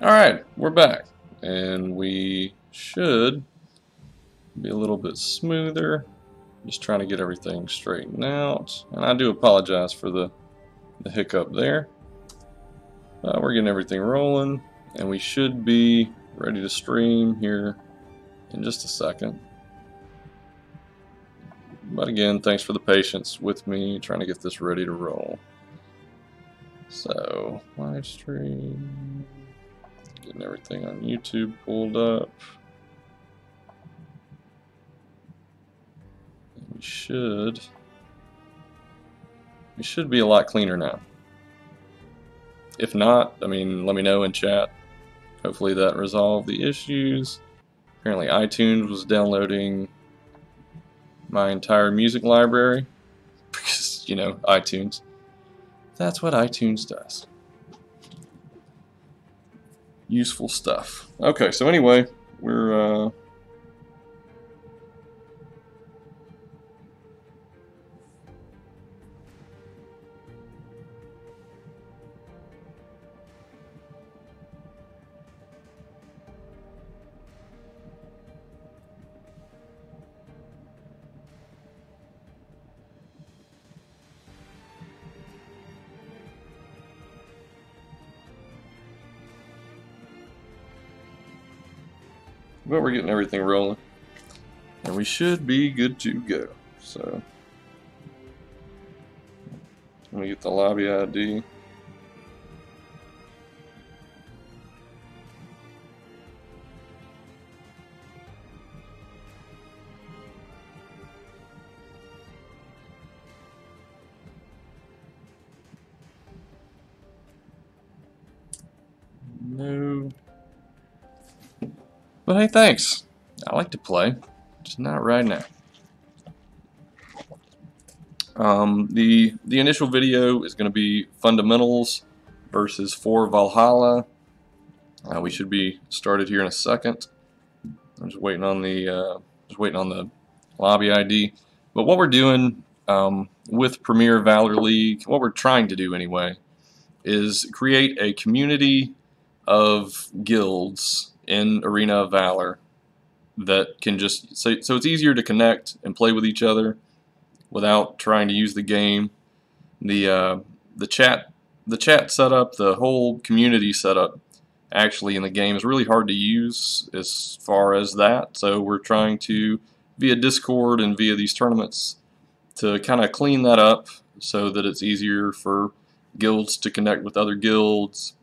Alright, we're back, and we should be a little bit smoother. Just trying to get everything straightened out, and I do apologize for the hiccup there. We're getting everything rolling, and we should be ready to stream here in just a second. But again, thanks for the patience with me trying to get this ready to roll. So, live stream. Getting everything on YouTube pulled up. We should be a lot cleaner now. If not, I mean, let me know in chat. Hopefully that resolved the issues. Apparently iTunes was downloading my entire music library because, you know, iTunes. That's what iTunes does. Useful stuff. Okay, so anyway, we're getting everything rolling, and we should be good to go. So let me get the lobby ID. No. But hey, thanks. I like to play, just not right now. The initial video is going to be fundamentals versus 4 Valhalla. We should be started here in a second. I'm just waiting on the lobby ID. But what we're doing with Premier Valor League, what we're trying to do anyway, is create a community of guilds in Arena of Valor that can just so it's easier to connect and play with each other without trying to use the game. The chat setup, the whole community setup actually in the game is really hard to use as far as that. So we're trying to, via Discord and via these tournaments, to kind of clean that up so that it's easier for guilds to connect with other guilds,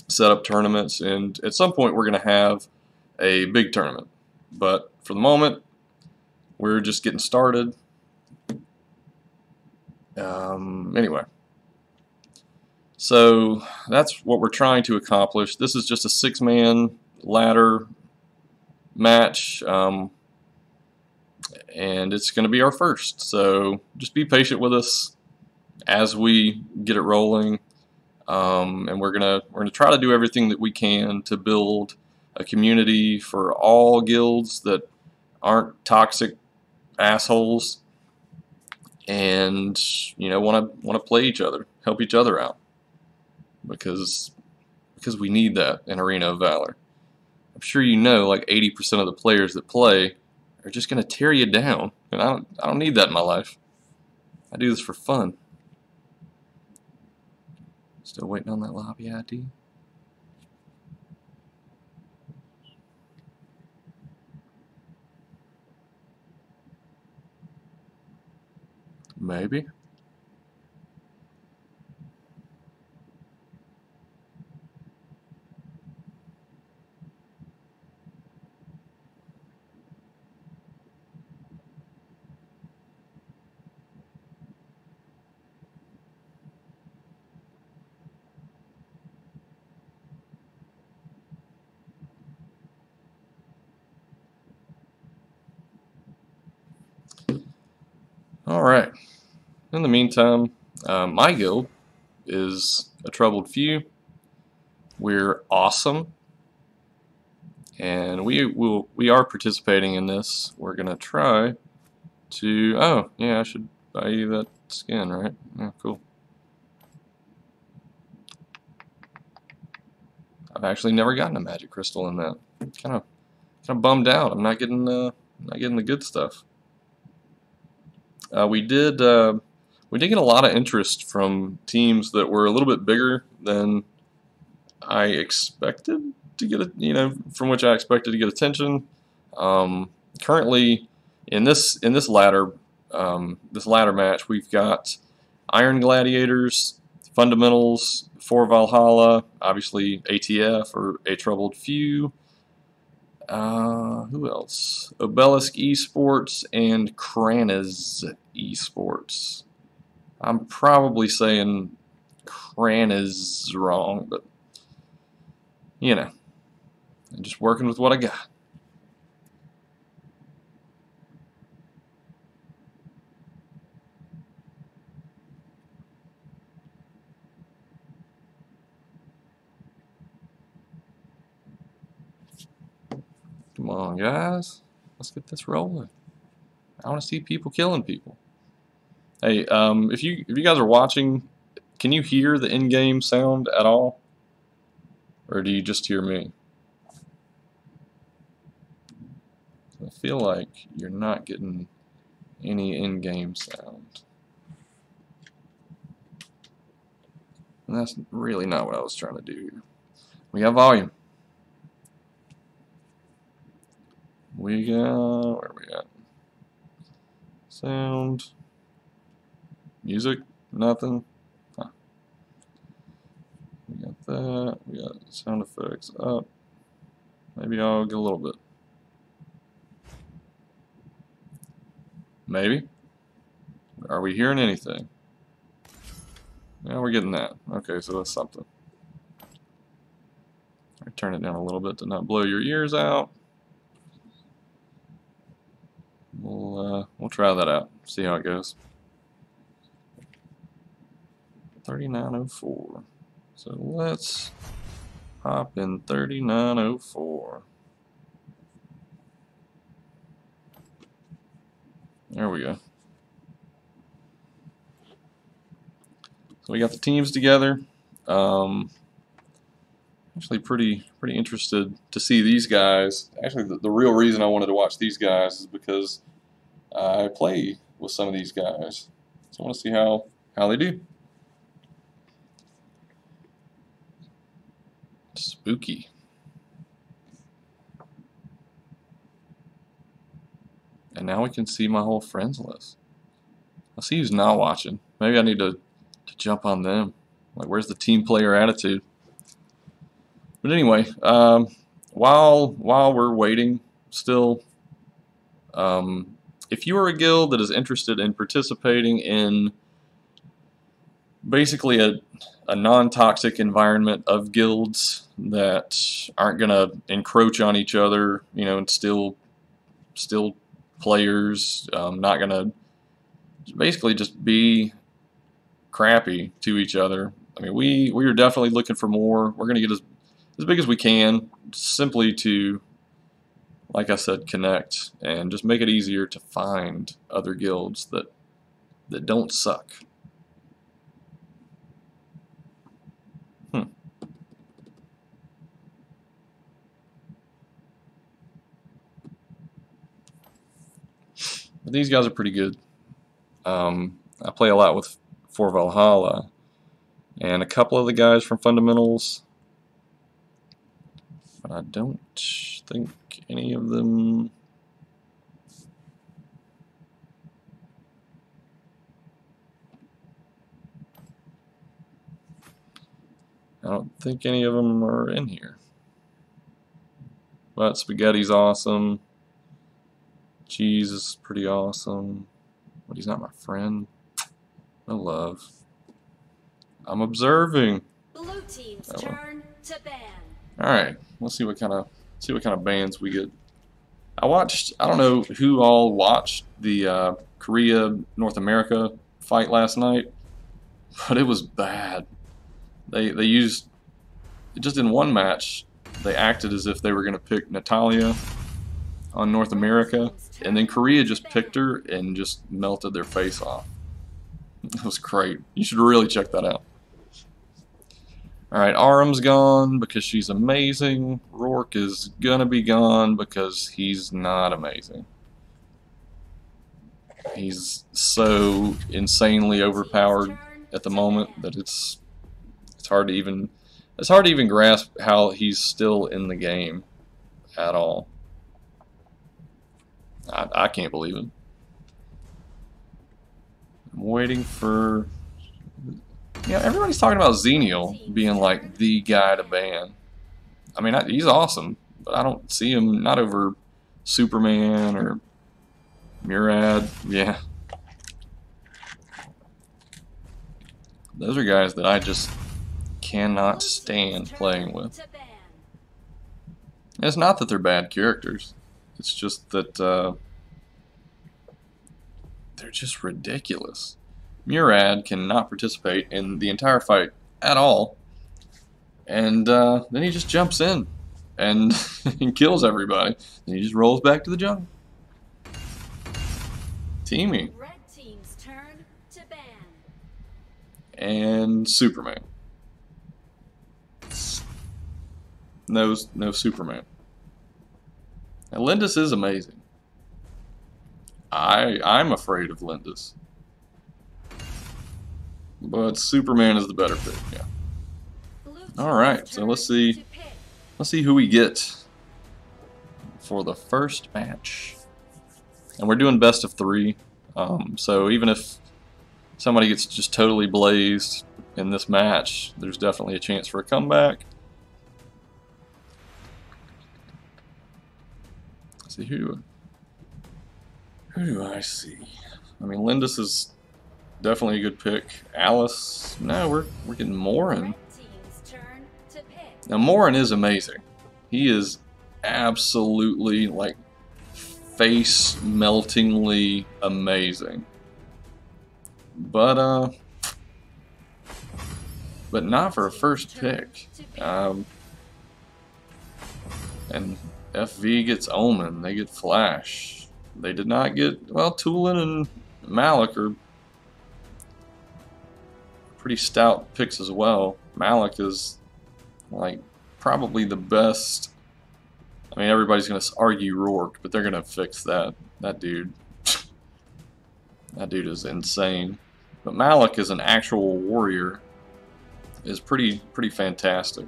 set up tournaments, and at some point we're going to have a big tournament. But for the moment, we're just getting started. Anyway, so that's what we're trying to accomplish. This is just a 6-man ladder match, and it's going to be our first. So just be patient with us as we get it rolling. And we're gonna try to do everything that we can to build a community for all guilds that aren't toxic assholes, and you know want to play each other, help each other out, because we need that in Arena of Valor. I'm sure you know, like 80% of the players that play are just gonna tear you down, and I don't need that in my life. I do this for fun. Still waiting on that lobby ID. Maybe. Alright, in the meantime, my guild is a troubled few. We're awesome, and we are participating in this. We're gonna try to, oh yeah, I should buy you that skin, right? Yeah, cool. I've actually never gotten a magic crystal in that. Kind of bummed out. I'm not getting the good stuff. We did get a lot of interest from teams that were a little bit bigger than I expected to get, from which I expected to get attention. Currently, in this ladder match, we've got Iron Gladiators, Fundamentals, For Valhalla, obviously ATF or A Troubled Few. Who else? Obelisk Esports and Kranaz Esports. I'm probably saying Kranaz wrong, but I'm just working with what I got. Come on, guys. Let's get this rolling. I want to see people killing people. Hey, if you guys are watching, can you hear the in-game sound at all? Or do you just hear me? I feel like you're not getting any in-game sound. And that's really not what I was trying to do here. We got volume. We got, where are we at? Sound. Music, nothing. Huh. We got that. We got sound effects up. Maybe I'll get a little bit. Maybe. Are we hearing anything? Yeah, we're getting that. Okay, so that's something. I'll turn it down a little bit to not blow your ears out. We'll try that out. See how it goes. 3904. So let's hop in 3904. There we go. So we got the teams together. Actually pretty interested to see these guys. Actually, the real reason I wanted to watch these guys is because I play with some of these guys. So I want to see how they do. Spooky. And now we can see my whole friends list. I'll see who's not watching. Maybe I need to jump on them. Like, where's the team player attitude? But anyway, while we're waiting still, if you are a guild that is interested in participating in basically a non-toxic environment of guilds that aren't going to encroach on each other, and still players, not going to basically just be crappy to each other. I mean, we are definitely looking for more. We're going to get as big as we can, simply to, like I said, connect and just make it easier to find other guilds that don't suck. But these guys are pretty good. I play a lot with For Valhalla, and a couple of the guys from Fundamentals, but I don't think any of them. I don't think any of them are in here. But Spaghetti's awesome. Cheese is pretty awesome. But he's not my friend. No love. I'm observing. Blue team's turn to ban. Alright, let's see what kind of bans we get. I don't know who all watched the Korea North America fight last night, but it was bad. They used, just in one match, they acted as if they were going to pick Natalia on North America, and then Korea just picked her and just melted their face off. It was great. You should really check that out. Alright, Autumn's gone because she's amazing. Rourke is gonna be gone because he's not amazing. He's so insanely overpowered at the moment that it's hard to even grasp how he's still in the game at all. I can't believe it. I'm waiting for... Yeah, everybody's talking about Xenial being like the guy to ban. I mean, he's awesome, but I don't see him not over Superman or Murad. Yeah. Those are guys that I just cannot stand playing with. And it's not that they're bad characters. It's just that they're just ridiculous. Murad cannot participate in the entire fight at all, and then he just jumps in and kills everybody. And he just rolls back to the jungle. Teamy. Red team's turn to ban. And Superman. No Superman. And Lindis is amazing. I'm afraid of Lindis. But Superman is the better pick, yeah. Alright, so let's see who we get for the first match. And we're doing best of 3. So even if somebody gets just totally blazed in this match, there's definitely a chance for a comeback. Let's see, who do I see? I mean, Lindis is definitely a good pick. Alice, no, we're getting Morin. Now Morin is amazing. He is absolutely like face meltingly amazing. But not for a first pick. And FV gets Omen. They get Flash. They did not get, well, Tulin and Malik are pretty stout picks as well. Malik is like probably the best. I mean, everybody's going to argue Rourke, but they're going to fix that. That dude is insane. But Malik is an actual warrior. Is pretty fantastic.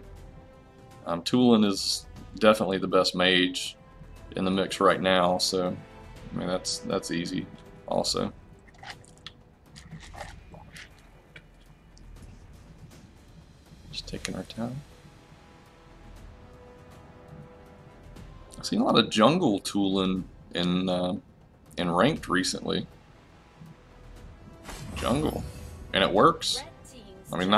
Tulin is definitely the best mage in the mix right now, so I mean that's easy also. Just taking our time. I've seen a lot of jungle Tulin in ranked recently. Jungle, and it works. I mean,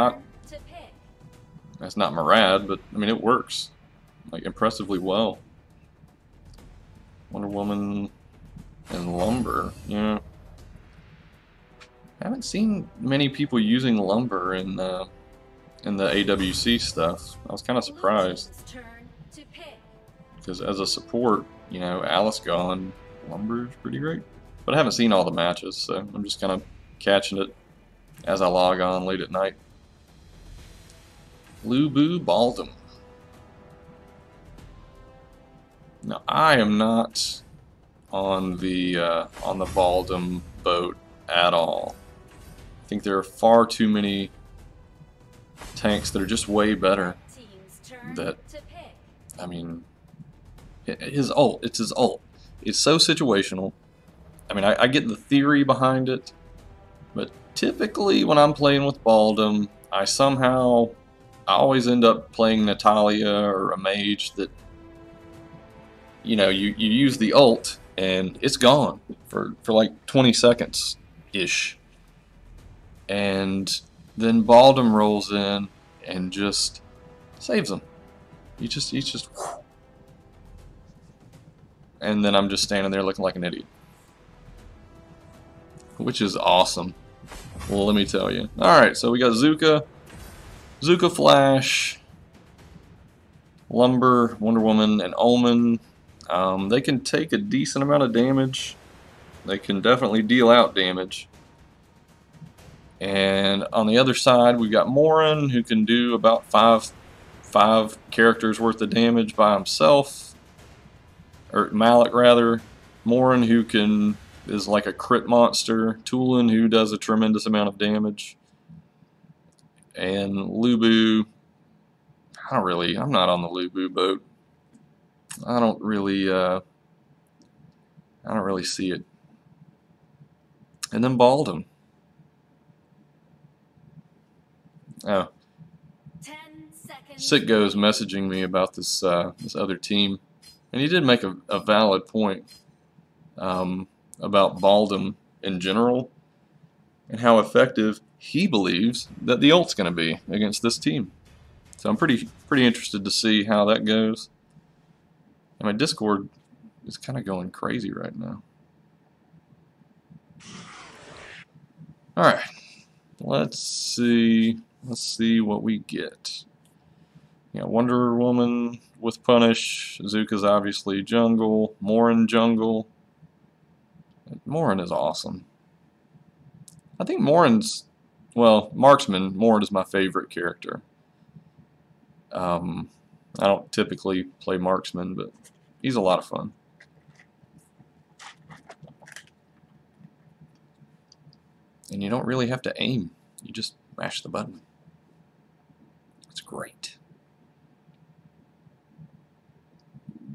that's not Murad, but I mean it works like impressively well. Wonder Woman and Lumber, yeah. I haven't seen many people using Lumber in the AWC stuff. I was kind of surprised because as a support, you know, Alice gone, Lumber's pretty great. But I haven't seen all the matches, so I'm just kind of catching it as I log on late at night. Lubu Baldum. Now I am not on the Baldum boat at all. I think there are far too many tanks that are just way better. That, I mean, his ult. It's his ult. It's so situational. I mean, I get the theory behind it, but typically when I'm playing with Baldum, I always end up playing Natalia or a mage that, you know, you use the ult and it's gone for like 20 seconds ish, and then Baldum rolls in and just saves them. He's just and then I'm just standing there looking like an idiot, which is awesome. Well, let me tell you. Alright, so we got Zuka Flash, Lumber, Wonder Woman, and Omen. They can take a decent amount of damage. They can definitely deal out damage. And on the other side, we've got Morin, who can do about five characters worth of damage by himself, or Malik rather. Morin, who is like a crit monster. Tulin, who does a tremendous amount of damage. And Lubu, I'm not on the Lubu boat. I don't really see it. And then Baldwin. Oh. 10 seconds. Sitgo's messaging me about this other team, and he did make a valid point about Baldwin in general and how effective he believes that the ult's going to be against this team. So I'm pretty interested to see how that goes. And my Discord is kind of going crazy right now. All right, let's see what we get. Yeah, Wonder Woman with Punish. Zuka's obviously jungle. Morin jungle. Morin is awesome. I think Morin's, well, Marksman. Morin is my favorite character. I don't typically play Marksman, but he's a lot of fun. And you don't really have to aim. You just mash the button. It's great.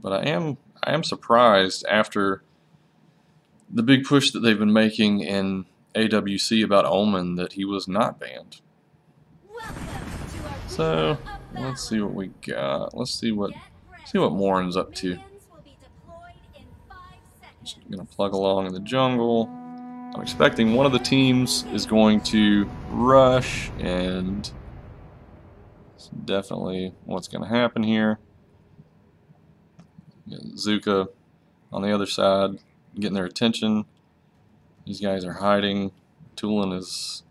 But I am surprised after the big push that they've been making in AWC about Omen that he was not banned. So let's see what we got. Let's see what Morin's up to. Just gonna plug along in the jungle. I'm expecting one of the teams is going to rush, and it's definitely what's going to happen here. Zuka on the other side getting their attention. These guys are hiding. Tulin is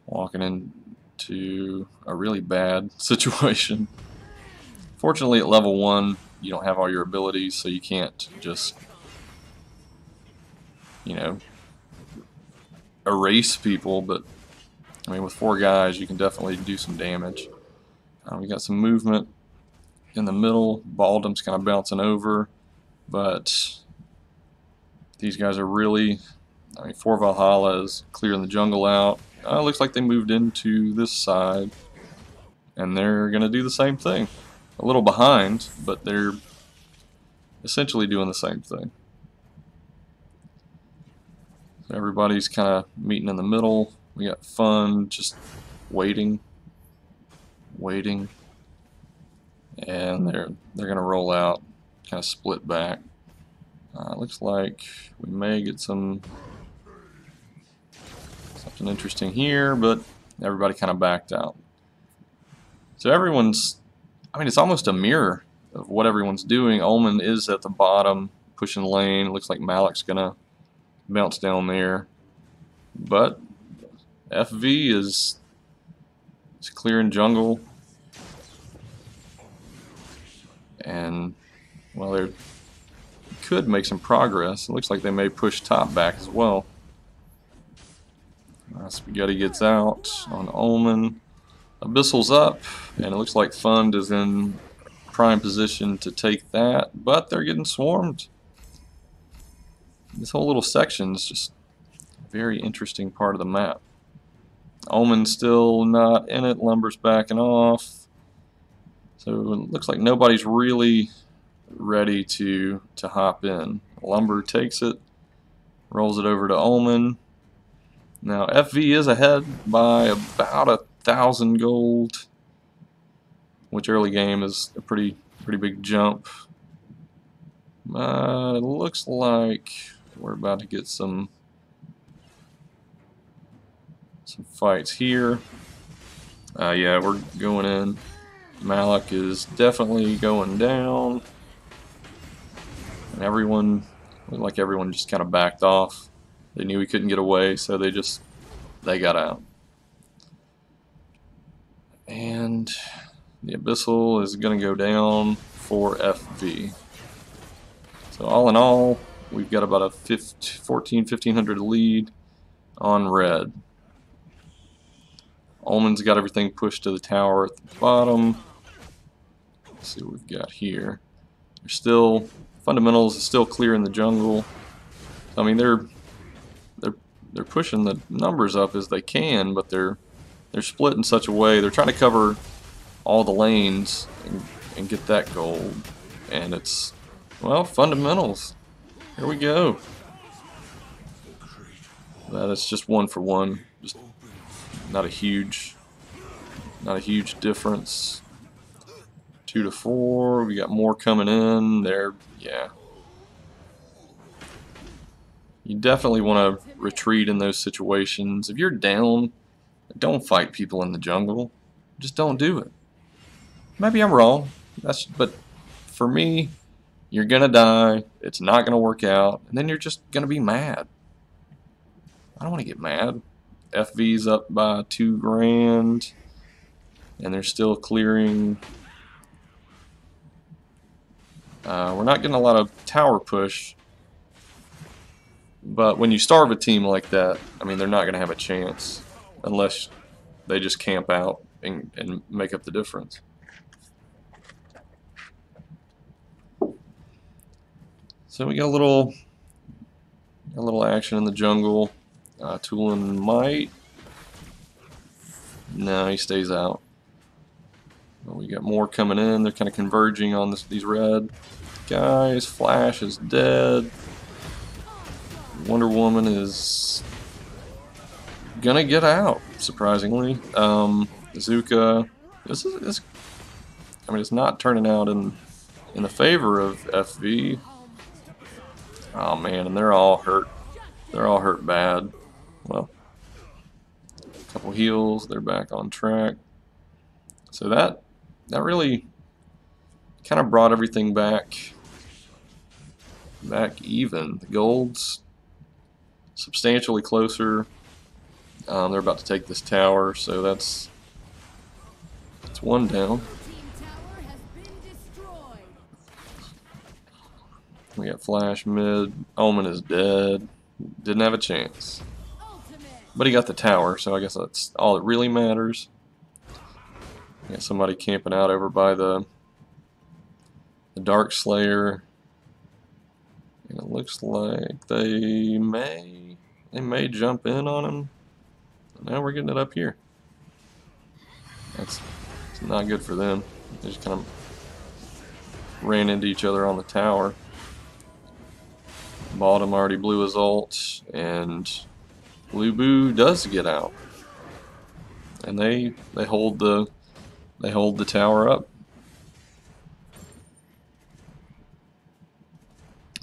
walking into a really bad situation. Fortunately, at level 1, you don't have all your abilities, so you can't just, you know, erase people, but I mean, with 4 guys you can definitely do some damage. We got some movement in the middle. Baldum's kind of bouncing over, but these guys are really, I mean, 4 Valhalla is clearing the jungle out. It looks like they moved into this side, and they're gonna do the same thing. A little behind, but they're essentially doing the same thing. Everybody's kind of meeting in the middle. We got fun, just waiting, and they're gonna roll out, kind of split back. Looks like we may get something interesting here, but everybody kind of backed out. So everyone's, I mean, it's almost a mirror of what everyone's doing. Omen is at the bottom, pushing lane. It looks like Malik's gonna bounce down there, but FV is clearing jungle, and well, they could make some progress. It looks like they may push top back as well. Spaghetti gets out on Omen. Abyssal's up, and it looks like Fund is in prime position to take that, but they're getting swarmed. This whole little section is just a very interesting part of the map. Omen's still not in it. Lumber's backing off. So it looks like nobody's really ready to hop in. Lumber takes it, rolls it over to Omen. Now FV is ahead by about 1,000 gold, which early game is a pretty big jump. It looks like we're about to get some fights here. Yeah, we're going in. Malik is definitely going down, and everyone looked like everyone just kind of backed off. They knew he couldn't get away, so they got out. And the Abyssal is going to go down for FV. So all in all, we've got about a 1,500 lead on red. Omen's got everything pushed to the tower at the bottom. Let's see what we've got here. They're still fundamentals is still clear in the jungle. I mean they're pushing the numbers up as they can, but they're split in such a way. They're trying to cover all the lanes and get that gold. And it's, well, fundamentals. Here we go. That is just 1 for 1. Just not a huge difference. 2 to 4. We got more coming in there. Yeah. You definitely want to retreat in those situations. If you're down, don't fight people in the jungle. Just don't do it. Maybe I'm wrong. But for me, you're gonna die. It's not gonna work out, and then you're just gonna be mad. I don't want to get mad. FV's up by 2 grand, and they're still clearing. We're not getting a lot of tower push, but when you starve a team like that, I mean, they're not going to have a chance unless they just camp out and make up the difference. So we got a little action in the jungle. Tulin might. No, he stays out. But we got more coming in. They're kind of converging on these red guys. Flash is dead. Wonder Woman is gonna get out, surprisingly. Zuka. This, I mean, it's not turning out in the favor of FV. Oh man, and they're all hurt. They're all hurt bad. Well, a couple heals. They're back on track. So that really kind of brought everything back even. The gold's substantially closer. They're about to take this tower, so that's 1 down. We got Flash mid. Omen is dead. Didn't have a chance. But he got the tower, so I guess that's all that really matters. We got somebody camping out over by the Dark Slayer. And it looks like they may jump in on him. Now we're getting it up here. It's not good for them. They just kind of ran into each other on the tower. Bottom already blew his ult, and Blue Boo does get out, and they hold the tower up.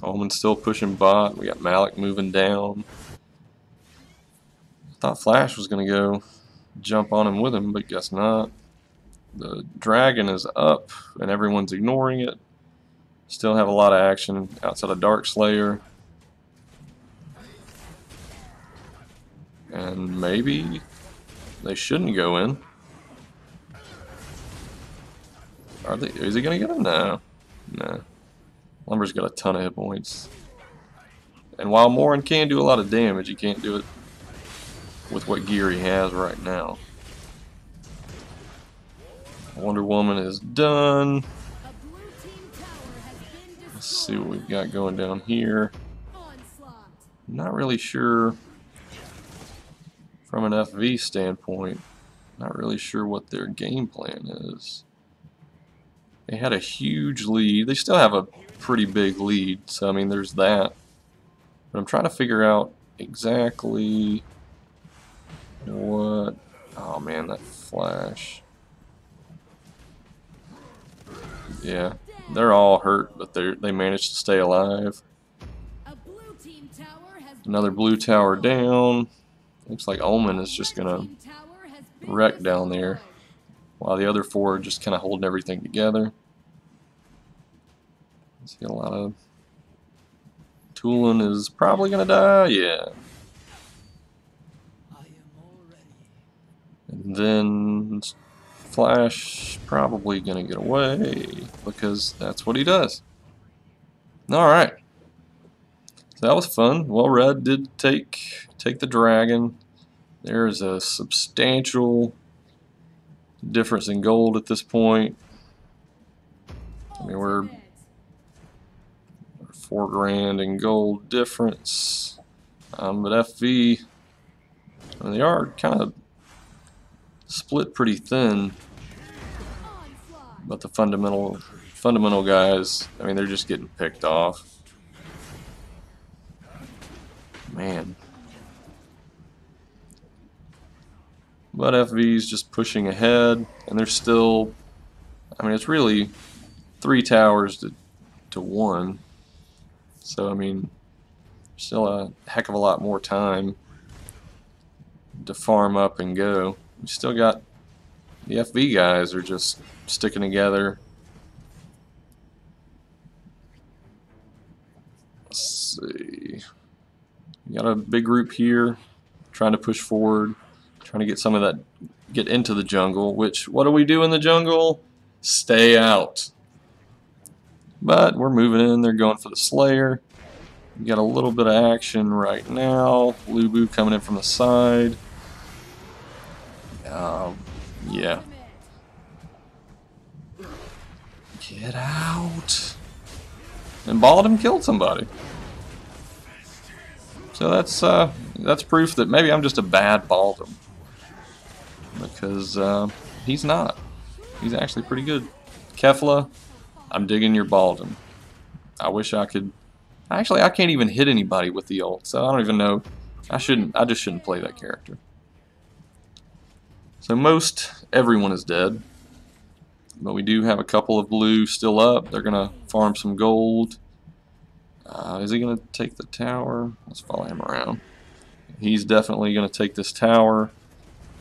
Omen's still pushing bot. We got Malik moving down. Thought Flash was gonna go jump on him with him, but guess not. The dragon is up, and everyone's ignoring it. Still have a lot of action outside of Dark Slayer. And maybe they shouldn't go in. Are they? Is he gonna get him? No. No. Lumber's got a ton of hit points. And while Morin can do a lot of damage, he can't do it with what gear he has right now. Wonder Woman is done. Let's see what we've got going down here. Not really sure from an FV standpoint. Not really sure what their game plan is. They had a huge lead. They still have a pretty big lead, so I mean there's that. But I'm trying to figure out exactly what... Oh man, that Flash. Yeah, they're all hurt, but they managed to stay alive. Another blue tower down. Looks like Omen is just gonna wreck down there, while the other 4 are just kind of holding everything together. Let's get a lot of... Tulin is probably gonna die, yeah. And then Flash probably gonna get away because that's what he does. Alright. So that was fun. Well, Red did take the dragon. There's a substantial difference in gold at this point. I mean, we're 4 grand in gold difference. But FV, I mean, they are kind of split pretty thin. But the fundamental guys, I mean, they're just getting picked off. Man. But FV's just pushing ahead, and there's still, I mean, it's really 3 towers to 1. So, I mean, still a heck of a lot more time to farm up and go. We still got, the FV guys are just sticking together. Let's see. We got a big group here trying to push forward, trying to get some of that, get into the jungle, which, what do we do in the jungle? Stay out. But we're moving in, they're going for the Slayer. We got a little bit of action right now. Lubu coming in from the side. Yeah. Get out. And Baldwin killed somebody. So that's proof that maybe I'm just a bad Baldwin. Because he's not. He's actually pretty good. Kefla, I'm digging your Baldwin. I wish I could. Actually, I can't even hit anybody with the ult, so I don't even know. I just shouldn't play that character. So everyone is dead. But we do have a couple of blue still up. They're going to farm some gold. Is he going to take the tower? Let's follow him around. He's definitely going to take this tower.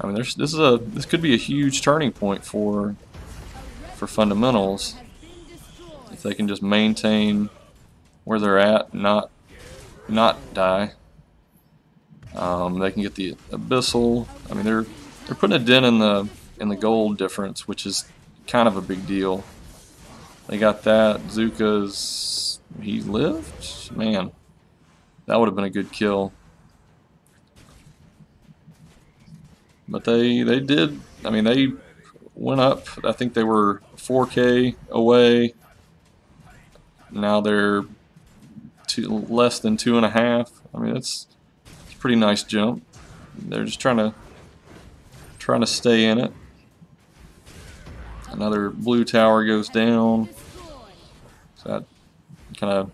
I mean, this could be a huge turning point for fundamentals if they can just maintain where they're at, not die. They can get the abyssal. I mean, they're putting a dent in the gold difference, which is kind of a big deal. They got that. Zuka's, he lived? Man, that would have been a good kill. But they did, I mean, they went up. I think they were 4K away. Now they're less than 2.5. I mean, it's a pretty nice jump. They're just trying to stay in it. Another blue tower goes down. So that kind of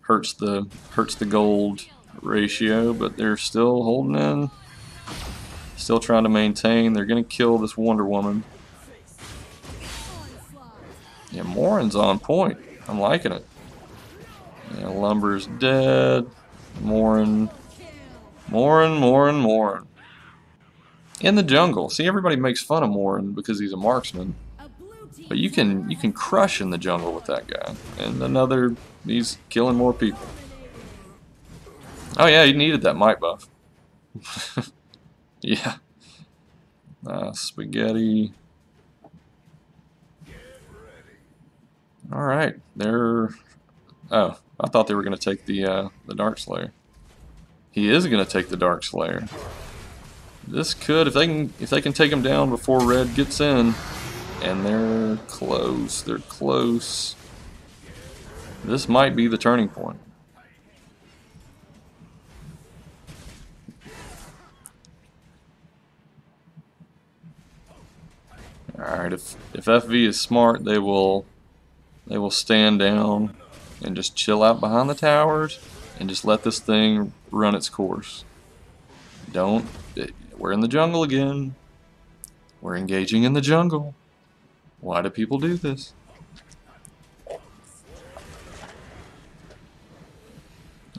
hurts the gold ratio, but they're still holding in. Still trying to maintain. They're going to kill this Wonder Woman. Yeah, Morin's on point. I'm liking it. Yeah, Lumber's dead. Morin. In the jungle. See, everybody makes fun of Morin because he's a marksman. But you can crush in the jungle with that guy. And he's killing more people. Oh yeah, he needed that might buff. Yeah. Spaghetti. Alright, they're... Oh, I thought they were going to take the Dark Slayer. He is going to take the Dark Slayer. This could, if they can take him down before Red gets in, and they're close. They're close. This might be the turning point. Alright, if FV is smart, they will stand down and just chill out behind the towers and just let this thing run its course. We're in the jungle again. We're engaging in the jungle. Why do people do this? I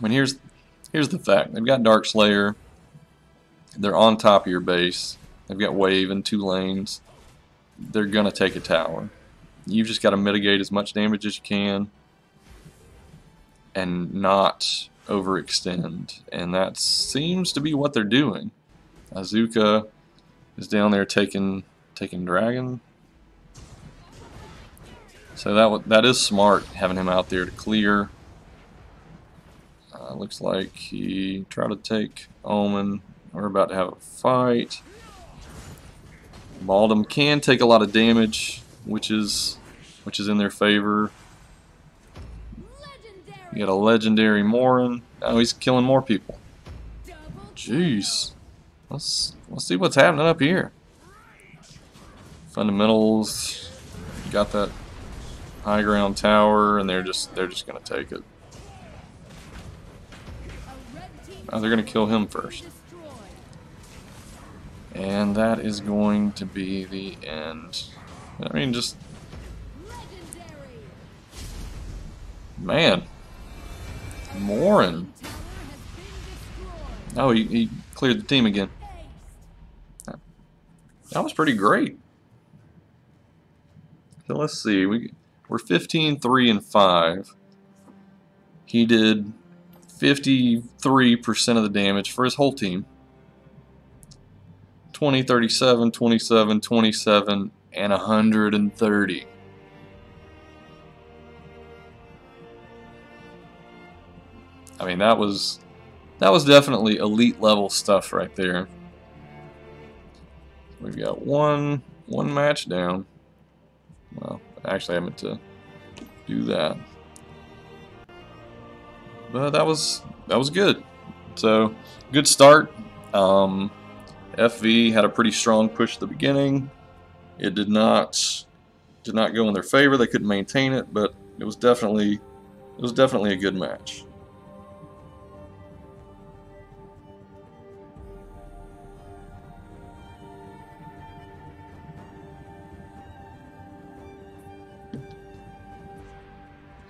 mean, here's the fact. They've got Dark Slayer. They're on top of your base. They've got wave in 2 lanes. They're gonna take a tower. You've just got to mitigate as much damage as you can and not overextend. And that seems to be what they're doing. Azuka is down there taking dragon. So that is smart, having him out there to clear. Looks like he tried to take Omen. We're about to have a fight. Baldum can take a lot of damage, which is in their favor. You got a legendary Morin. Oh, he's killing more people. Jeez. Let's see what's happening up here. Fundamentals got that high ground tower, and they're just gonna take it. Oh, they're gonna kill him first. And that is going to be the end. I mean, just... Man. Morin. Oh, he cleared the team again. That was pretty great. So let's see. We're 15-3-5. He did 53% of the damage for his whole team. 20, 37, 27, 27, and 130. I mean, that was definitely elite level stuff right there. We've got one match down. Well, actually, I meant to do that, but that was good. So good start. FV had a pretty strong push at the beginning. It did not go in their favor. They couldn't maintain it, but it was definitely a good match.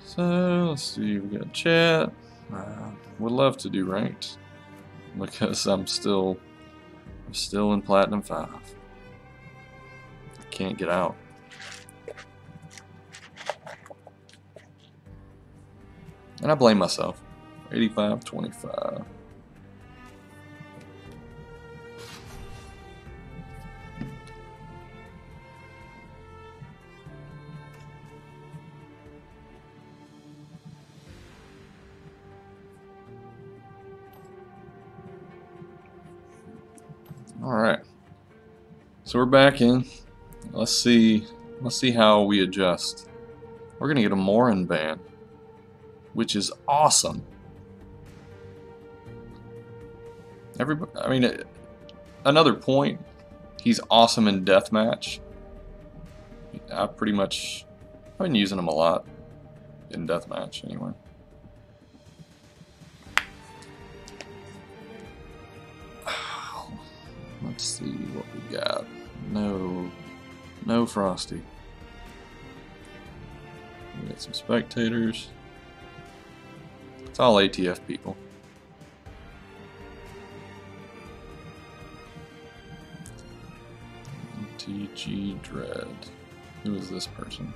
So let's see, we got chat. Would love to do ranked because I'm still in Platinum 5. I can't get out. And I blame myself. 85-25. Alright, so we're back in. Let's see how we adjust. We're gonna get a Morin ban, which is awesome. Everybody, I mean, another point. He's awesome in deathmatch. I've been using him a lot in deathmatch anyway. Let's see what we got. No Frosty. We got some spectators. It's all ATF people. TG Dread. Who is this person?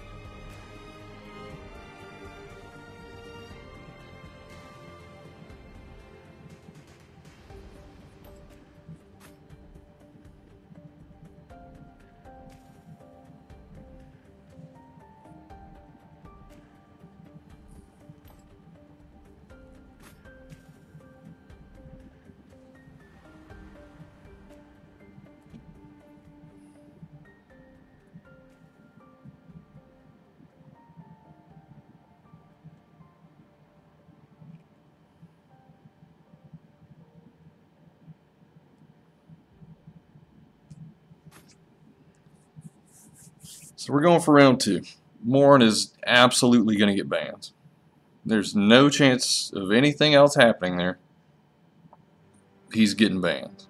So we're going for round 2. Morin is absolutely going to get banned. There's no chance of anything else happening there. He's getting banned.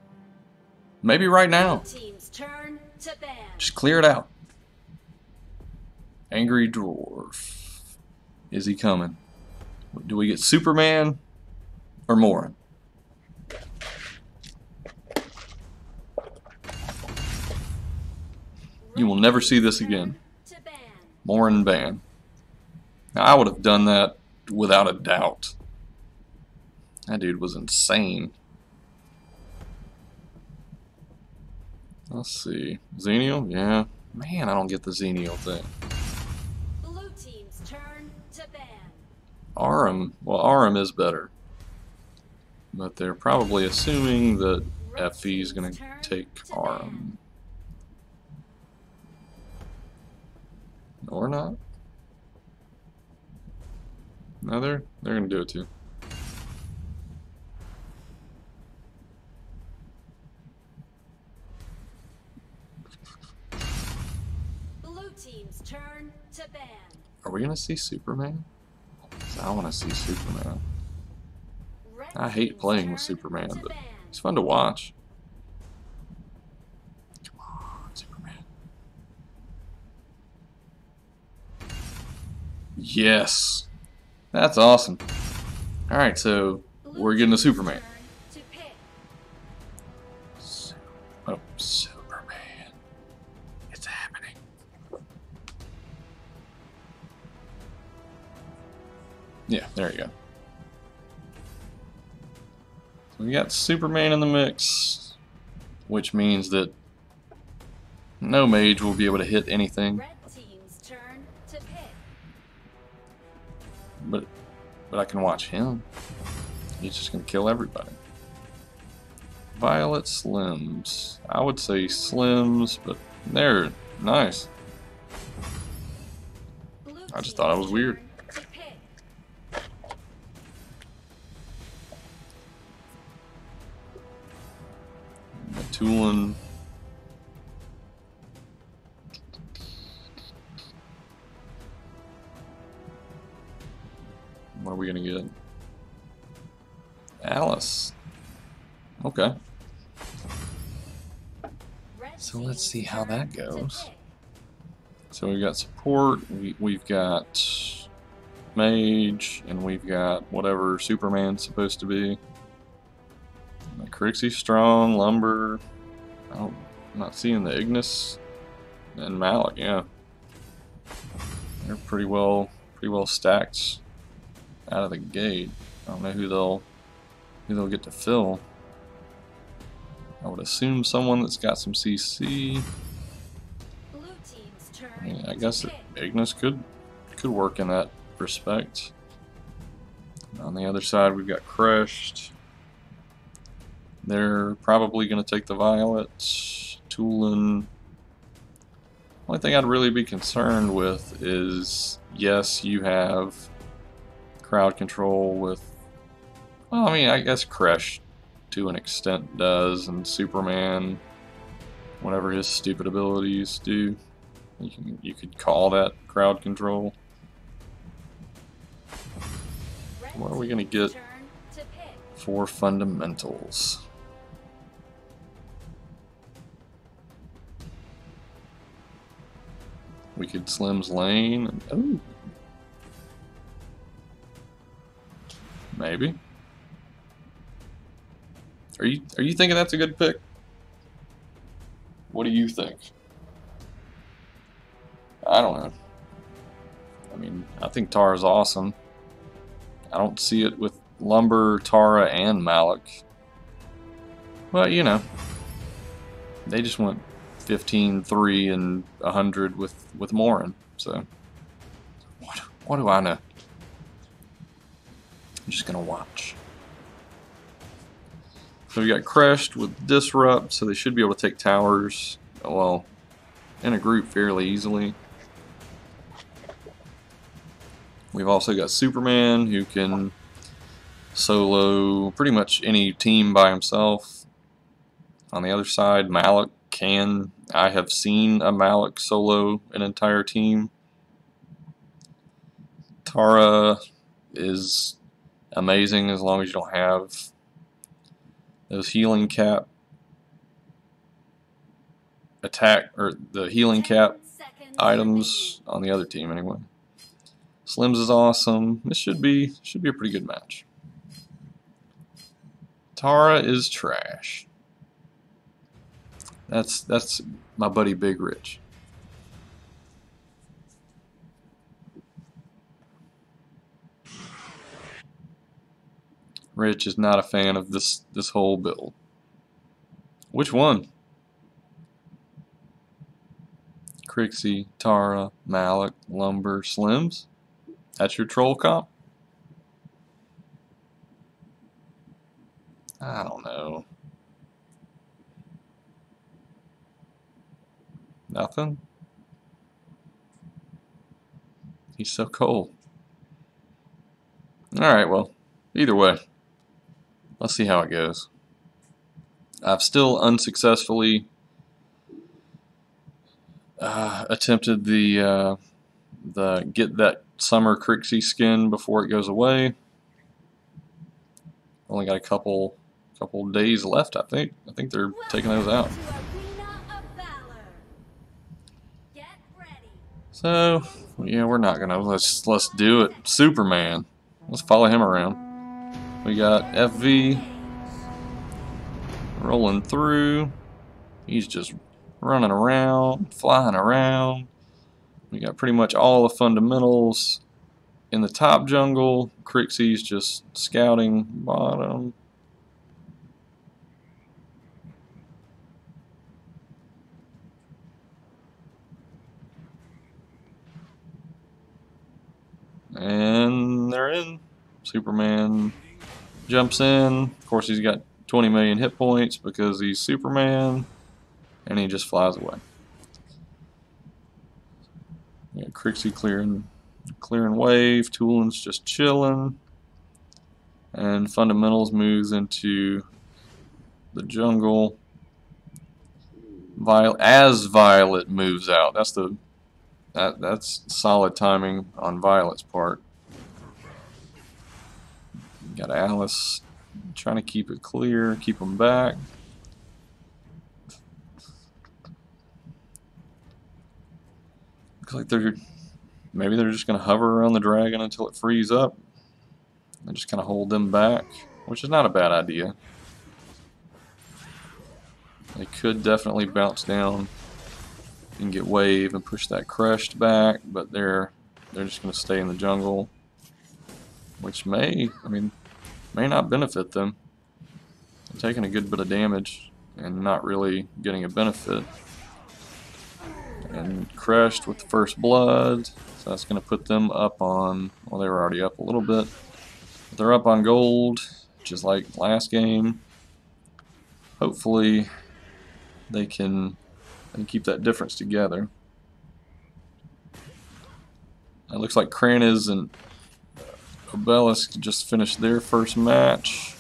Maybe right now. Team's turn to ban. Just clear it out. Angry Dwarf. Is he coming? Do we get Superman or Morin? You will never see this again. Morin ban. Now, I would have done that without a doubt. That dude was insane. Let's see. Xenial? Yeah. Man, I don't get the Xenial thing. Blue team's turn to ban. Aram. Well, Aram is better. But they're probably assuming that FE is going to take Aram. Or not. No, they're gonna do it too. Blue team's turn to ban. Are we gonna see Superman? I want to see Superman. I hate playing with Superman, but it's fun to watch. Come on, Superman. Yes. That's awesome. Alright, so we're getting a Superman. Oh, Superman. It's happening. Yeah, there you go. So we got Superman in the mix, which means that no mage will be able to hit anything. Red team's turn to pick. But I can watch him. He's just gonna kill everybody. Violet Slims. I would say Slims, but they're nice. I just thought it was weird. Matulin. What are we gonna get? Alice. Okay. So let's see how that goes. So we've got support, we've got mage, and we've got whatever Superman's supposed to be. Crixie's strong, lumber. I'm not seeing the Ignis and Malik. Yeah, they're pretty well stacked out of the gate. I don't know who they'll get to fill. I would assume someone that's got some CC. Yeah, I guess Ignis could work in that respect. On the other side, we've got Crushed. They're probably going to take the Violet. Tulin. Only thing I'd really be concerned with is, yes, you have crowd control with, well, I mean, I guess Crush to an extent does, and Superman, whatever his stupid abilities do, you could call that crowd control. What are we going to get for fundamentals? We could Slim's Lane. And, ooh. Maybe. Are you thinking that's a good pick? What do you think? I don't know. I mean, I think Tara's awesome. I don't see it with Lumber, Tara, and Malik. Well, you know, they just went 15, 3, and 100 with Morin. So, what do I know? I'm just gonna watch. So we got Crushed with Disrupt, so they should be able to take towers, well, in a group fairly easily. We've also got Superman, who can solo pretty much any team by himself. On the other side, Malik can. I have seen a Malik solo an entire team. Tara is amazing as long as you don't have those healing cap attack, or the healing cap items on the other team anyway. Slims is awesome. This should be a pretty good match. Tara is trash. That's my buddy Big Rich. Rich is not a fan of this whole build. Which one? Crixie, Tara, Malik, Lumber, Slims? That's your troll comp? I don't know. Nothing? He's so cold. Alright, well, either way, let's see how it goes. I've still unsuccessfully attempted the get that summer Crixie skin before it goes away. Only got a couple days left, I think. I think they're taking those out. So yeah, we're not gonna let's do it. Superman. Let's follow him around. We got FV rolling through. He's just running around, flying around. We got pretty much all the fundamentals in the top jungle. Crixie's just scouting bottom. And they're in. Superman jumps in. Of course, he's got 20 million hit points because he's Superman. And he just flies away. Yeah, Crixie clearing wave. Toolin's just chilling. And Fundamentals moves into the jungle. As Violet moves out. That's solid timing on Violet's part. Got Alice trying to keep it clear, keep them back. Looks like maybe they're just going to hover around the dragon until it frees up and just kind of hold them back, which is not a bad idea. They could definitely bounce down and get wave and push that crushed back, but they're just going to stay in the jungle, which may not benefit them. They're taking a good bit of damage and not really getting a benefit. And crushed with the first blood, so that's going to put them up on, well, they were already up a little bit. But they're up on gold, just like last game. Hopefully they can keep that difference together. It looks like Kranich and Obelisk just finished their first match.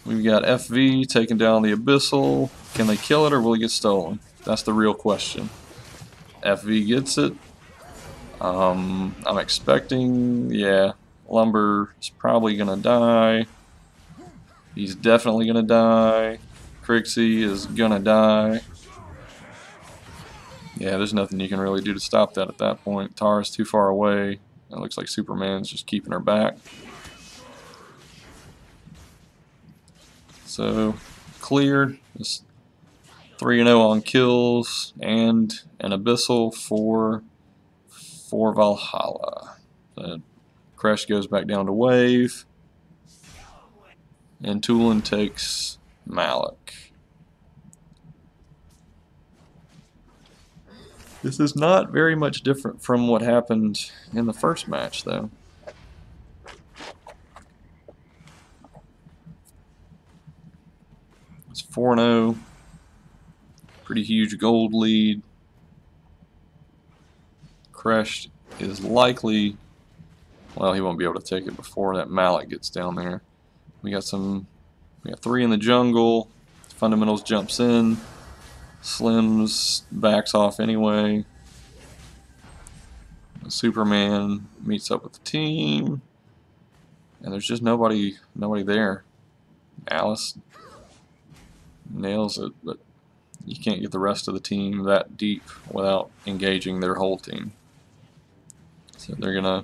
We've got FV taking down the Abyssal. Can they kill it or will it get stolen? That's the real question. FV gets it. I'm expecting, yeah, Lumber is probably going to die. He's definitely going to die. Crixie is going to die. Yeah, there's nothing you can really do to stop that at that point. Tara's too far away. It looks like Superman's just keeping her back. So, cleared. It's 3-0 on kills and an Abyssal for Valhalla. Crash goes back down to wave. And Toolin takes Malik. This is not very much different from what happened in the first match, though. It's 4-0. Pretty huge gold lead. Crash is likely, well, he won't be able to take it before that Malik gets down there. We got 3 in the jungle. Fundamentals jumps in. Slims backs off anyway. Superman meets up with the team, and there's just nobody there. Alice nails it, but you can't get the rest of the team that deep without engaging their whole team. So they're gonna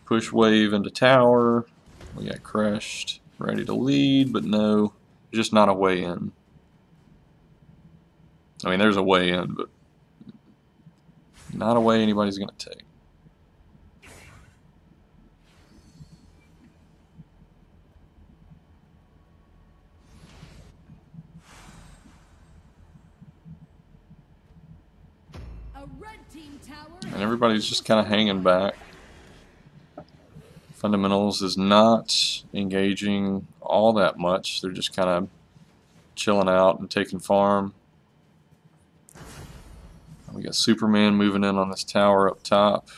push wave into tower. We got Crushed ready to lead, but no, just not a way in. I mean, there's a way in, but not a way anybody's going to take. And everybody's just kind of hanging back. Fundamentals is not engaging all that much. They're just kind of chilling out and taking farm. We got Superman moving in on this tower up top,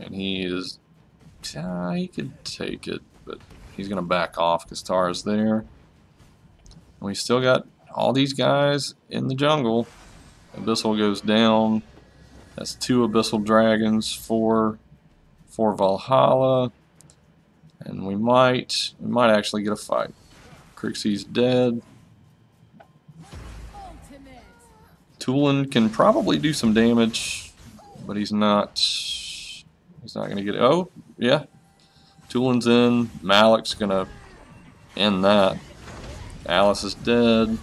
And he is... he could take it, but he's going to back off because Tara's there. And we still got all these guys in the jungle. Abyssal goes down. That's 2 Abyssal Dragons for Valhalla. And we might actually get a fight. Crixie's dead. Tulin can probably do some damage, but he's not going to get it. Oh, yeah. Tulin's in. Malik's going to end that. Alice is dead.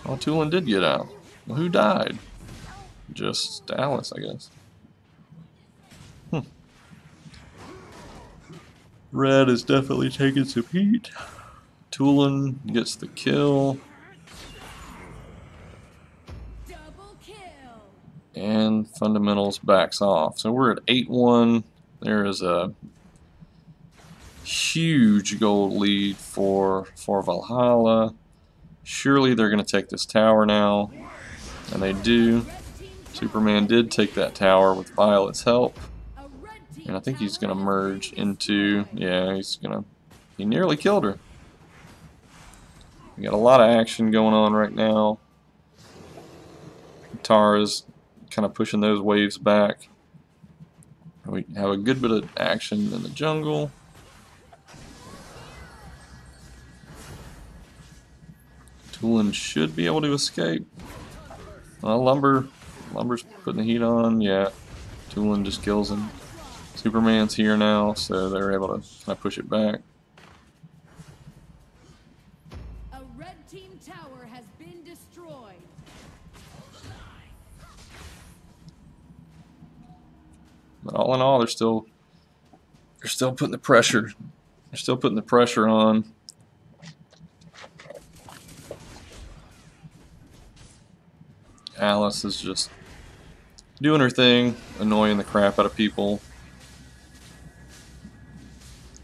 Oh, Tulin did get out. Well, who died? Just Alice, I guess. Red is definitely taking some heat. Tulin gets the kill. Double kill. And Fundamentals backs off. So we're at 8-1. There is a huge gold lead for Valhalla. Surely they're going to take this tower now. And they do. Superman did take that tower with Violet's help. And I think he's going to merge into... Yeah, he nearly killed her. We got a lot of action going on right now. Tara's kind of pushing those waves back. We have a good bit of action in the jungle. Tulin should be able to escape. Lumber's putting the heat on. Yeah, Tulin just kills him. Superman's here now, so they're able to kind of push it back. A red team tower has been destroyed. But all in all, they're still putting the pressure. They're still putting the pressure on. Alice is just doing her thing, annoying the crap out of people.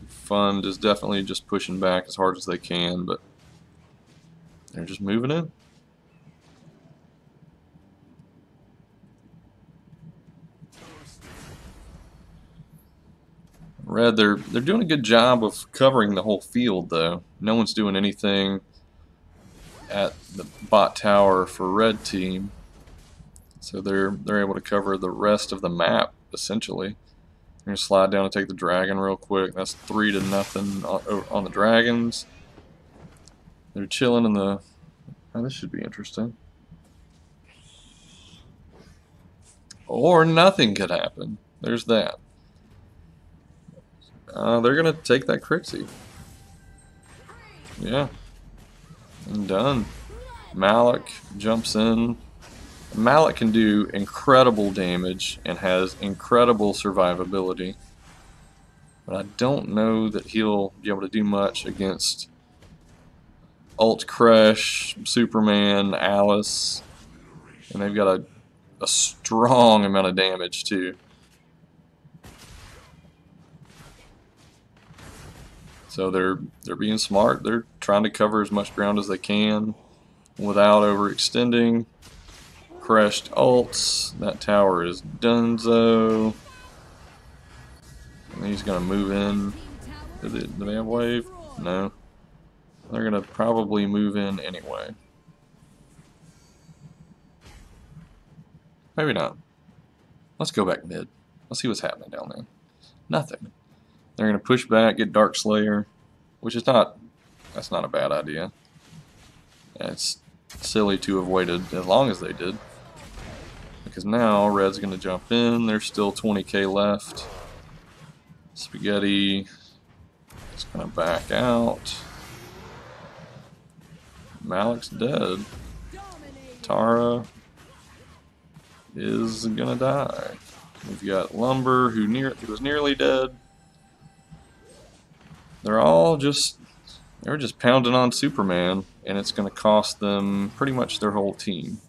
Fund is definitely just pushing back as hard as they can, but they're just moving in. Red, they're doing a good job of covering the whole field, though. No one's doing anything at the bot tower for Red team, so they're able to cover the rest of the map essentially. They're gonna slide down and take the dragon real quick. That's 3-0 on the dragons. They're chilling in the... Oh, this should be interesting. Or nothing could happen. There's that. They're gonna take that Crixie. Yeah. And done. Malik jumps in. Malik can do incredible damage and has incredible survivability. But I don't know that he'll be able to do much against Ult Crush, Superman, Alice. And they've got a strong amount of damage too. So they're being smart. They're trying to cover as much ground as they can without overextending. Crashed ults. That tower is donezo. And he's gonna move in. Do they have wave? No. They're gonna probably move in anyway. Maybe not. Let's go back mid. Let's see what's happening down there. Nothing. They're gonna push back, get Dark Slayer, which is not. That's not a bad idea. It's silly to have waited as long as they did. Because now Red's going to jump in. There's still 20k left. Spaghetti is going to back out. Malik's dead. Tara is going to die. We've got Lumber, who was nearly dead. They were just pounding on Superman, and it's going to cost them pretty much their whole team.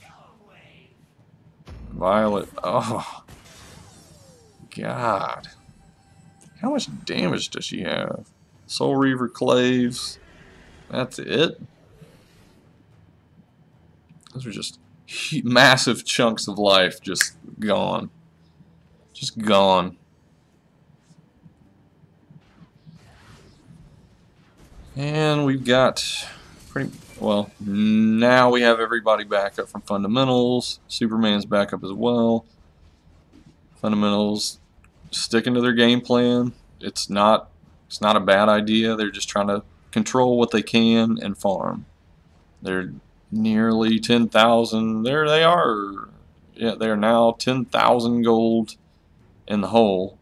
Violet, oh, God. How much damage does she have? Soul Reaver Claves, that's it? Those are just massive chunks of life just gone. Just gone. And we've got pretty well, now we have everybody back up from fundamentals. Superman's back up as well. Fundamentals sticking to their game plan. It's not a bad idea. They're just trying to control what they can and farm. They're nearly 10,000. There they are. Yeah, they're now 10,000 gold in the hole.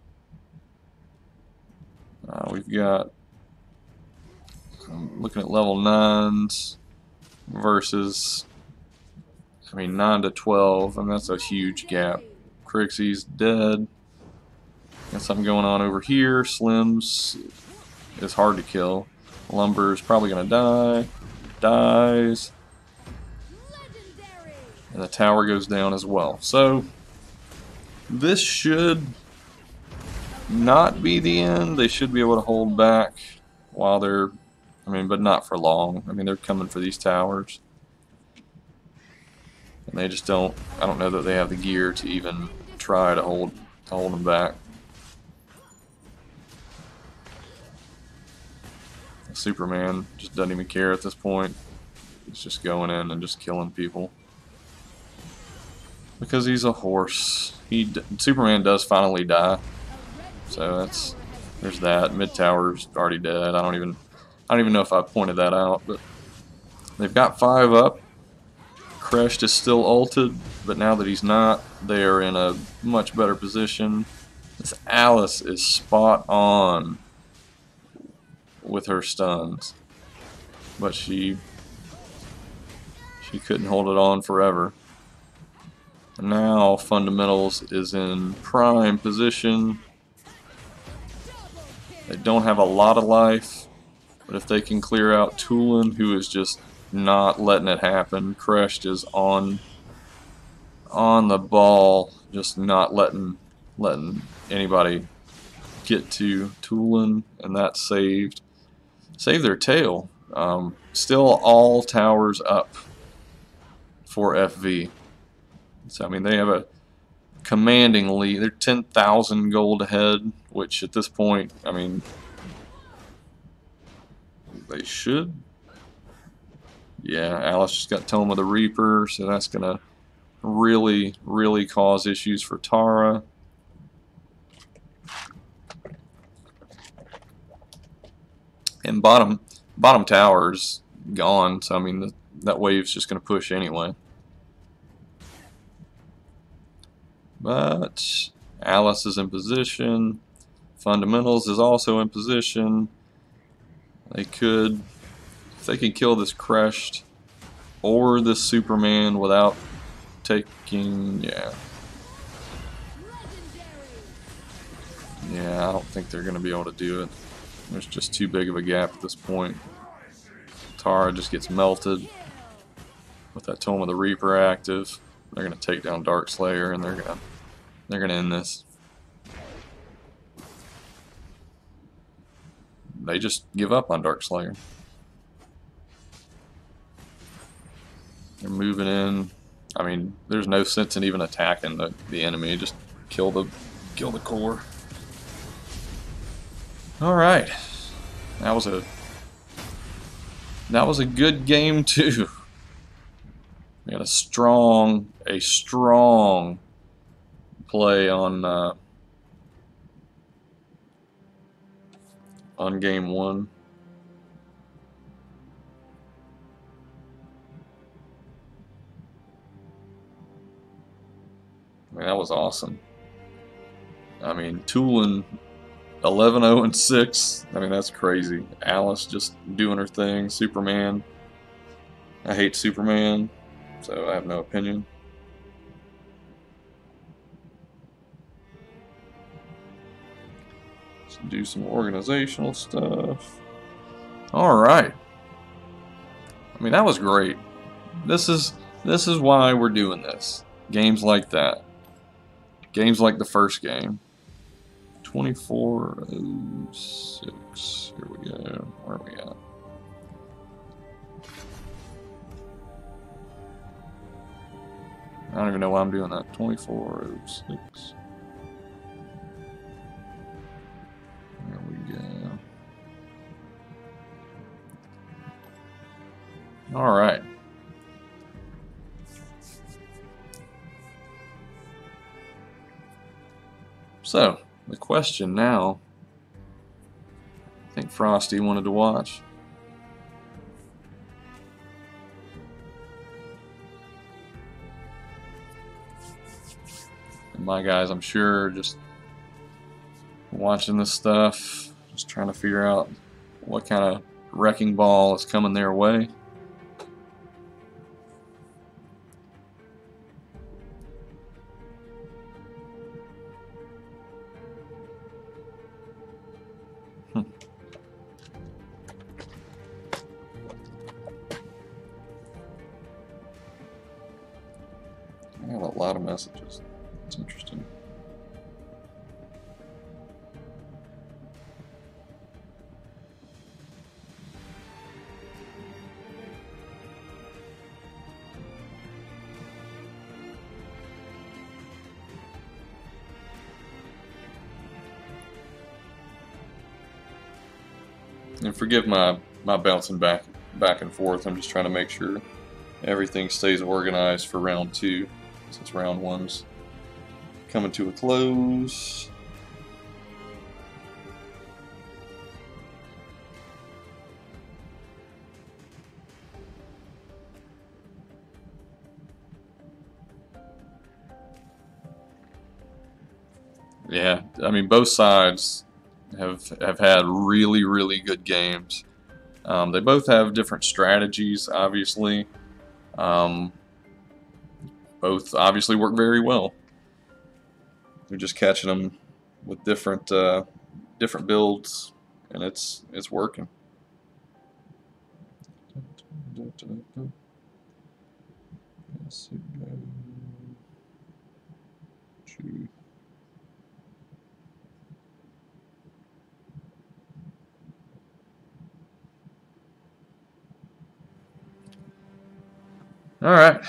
We've got, I'm looking at level 9s versus, 9 to 12, and that's a huge gap. Crixie's dead. Got something going on over here. Slim's is hard to kill. Lumber's probably going to die. Dies. And the tower goes down as well. So, this should not be the end. They should be able to hold back while they're, but not for long. They're coming for these towers. And they just don't, I don't know that they have the gear to even try to hold them back. Superman just doesn't even care at this point. He's just going in and just killing people. Because he's a horse. Superman does finally die. So there's that. Mid tower's already dead. I don't even know if I pointed that out, but they've got 5 up. Crest is still ulted, but now that he's not, they are in a much better position. This Alice is spot on with her stuns, but she couldn't hold it on forever. Now fundamentals is in prime position. They don't have a lot of life, but if they can clear out Tulin, who is just not letting it happen. Crest is on the ball, just not letting anybody get to Tulin, and that saved their tail. Still all towers up for FV. So they have a commanding lead. They're 10,000 gold ahead, which at this point, they should. Yeah, Alice just got Tome of the Reaper, so that's gonna really, really cause issues for Tara. And bottom tower's gone, so that wave's just gonna push anyway. But Alice is in position. Fundamentals is also in position. They could, if they can kill this Crest or this Superman without taking, yeah, I don't think they're going to be able to do it. There's just too big of a gap at this point. Tara just gets melted with that Tome of the Reaper active. They're going to take down Darkslayer, and they're going to end this. They just give up on Darkslayer. They're moving in. There's no sense in even attacking the enemy. Just kill the core. All right, that was a good game too. We got a strong play on game 1. That was awesome. Tulin 11-0-6. That's crazy. Alice just doing her thing. Superman. I hate Superman, so I have no opinion. Let's do some organizational stuff. Alright. That was great. This is why we're doing this. Games like that. Games like the first game. 24-06. Here we go. Where are we at? I don't even know why I'm doing that. 24-06. There we go. All right. So, the question now, I think Frosty wanted to watch. And my guys, I'm sure, just watching this stuff, just trying to figure out what kind of wrecking ball is coming their way. I got a lot of messages. It's interesting. And forgive my bouncing back and forth. I'm just trying to make sure everything stays organized for round 2, since round 1's coming to a close. Yeah, I mean, both sides have had really good games. They both have different strategies, obviously. Both obviously work very well. We're just catching them with different builds, and it's working. Alright,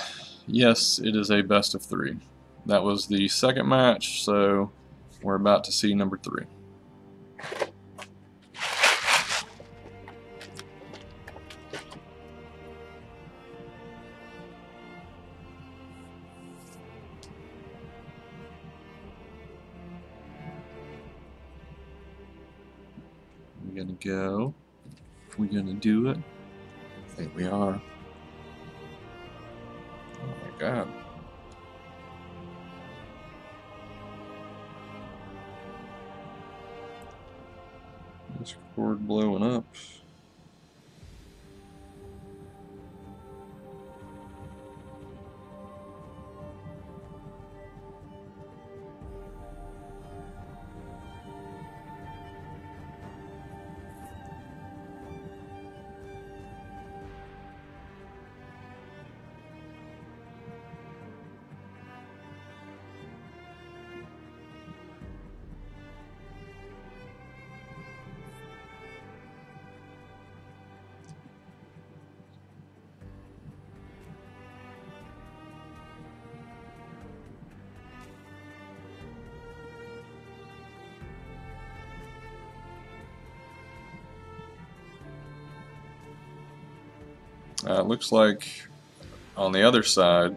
yes, it is a best of 3. That was the second match, so we're about to see number 3. We're gonna go. We're gonna do it. I think we are. Oh my god. This cord blowing up. It looks like on the other side,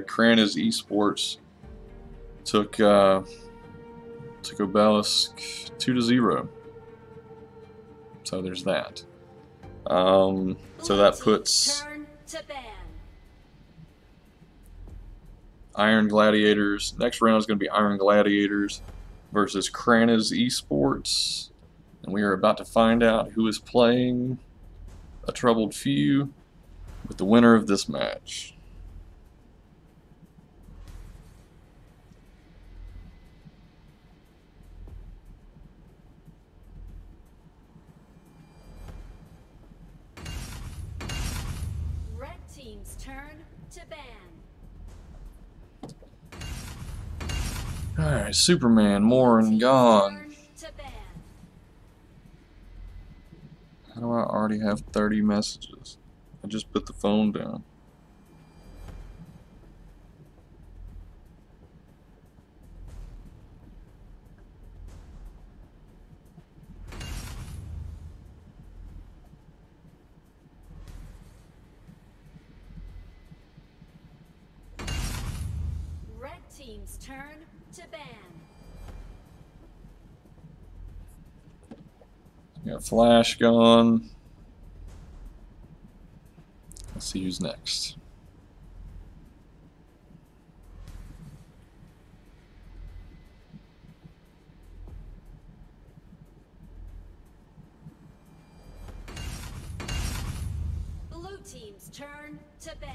Kran's Esports took Obelisk 2-0. So there's that. So that puts Iron Gladiators. Next round is going to be Iron Gladiators versus Kran's Esports. And we are about to find out who is playing a Troubled Few with the winner of this match. Red team's turn to ban. Alright, Superman, Morin, gone. How do I already have 30 messages? I just put the phone down. team's turn to ban. Got Flash gone. Let's see who's next. Blue team's turn to ban.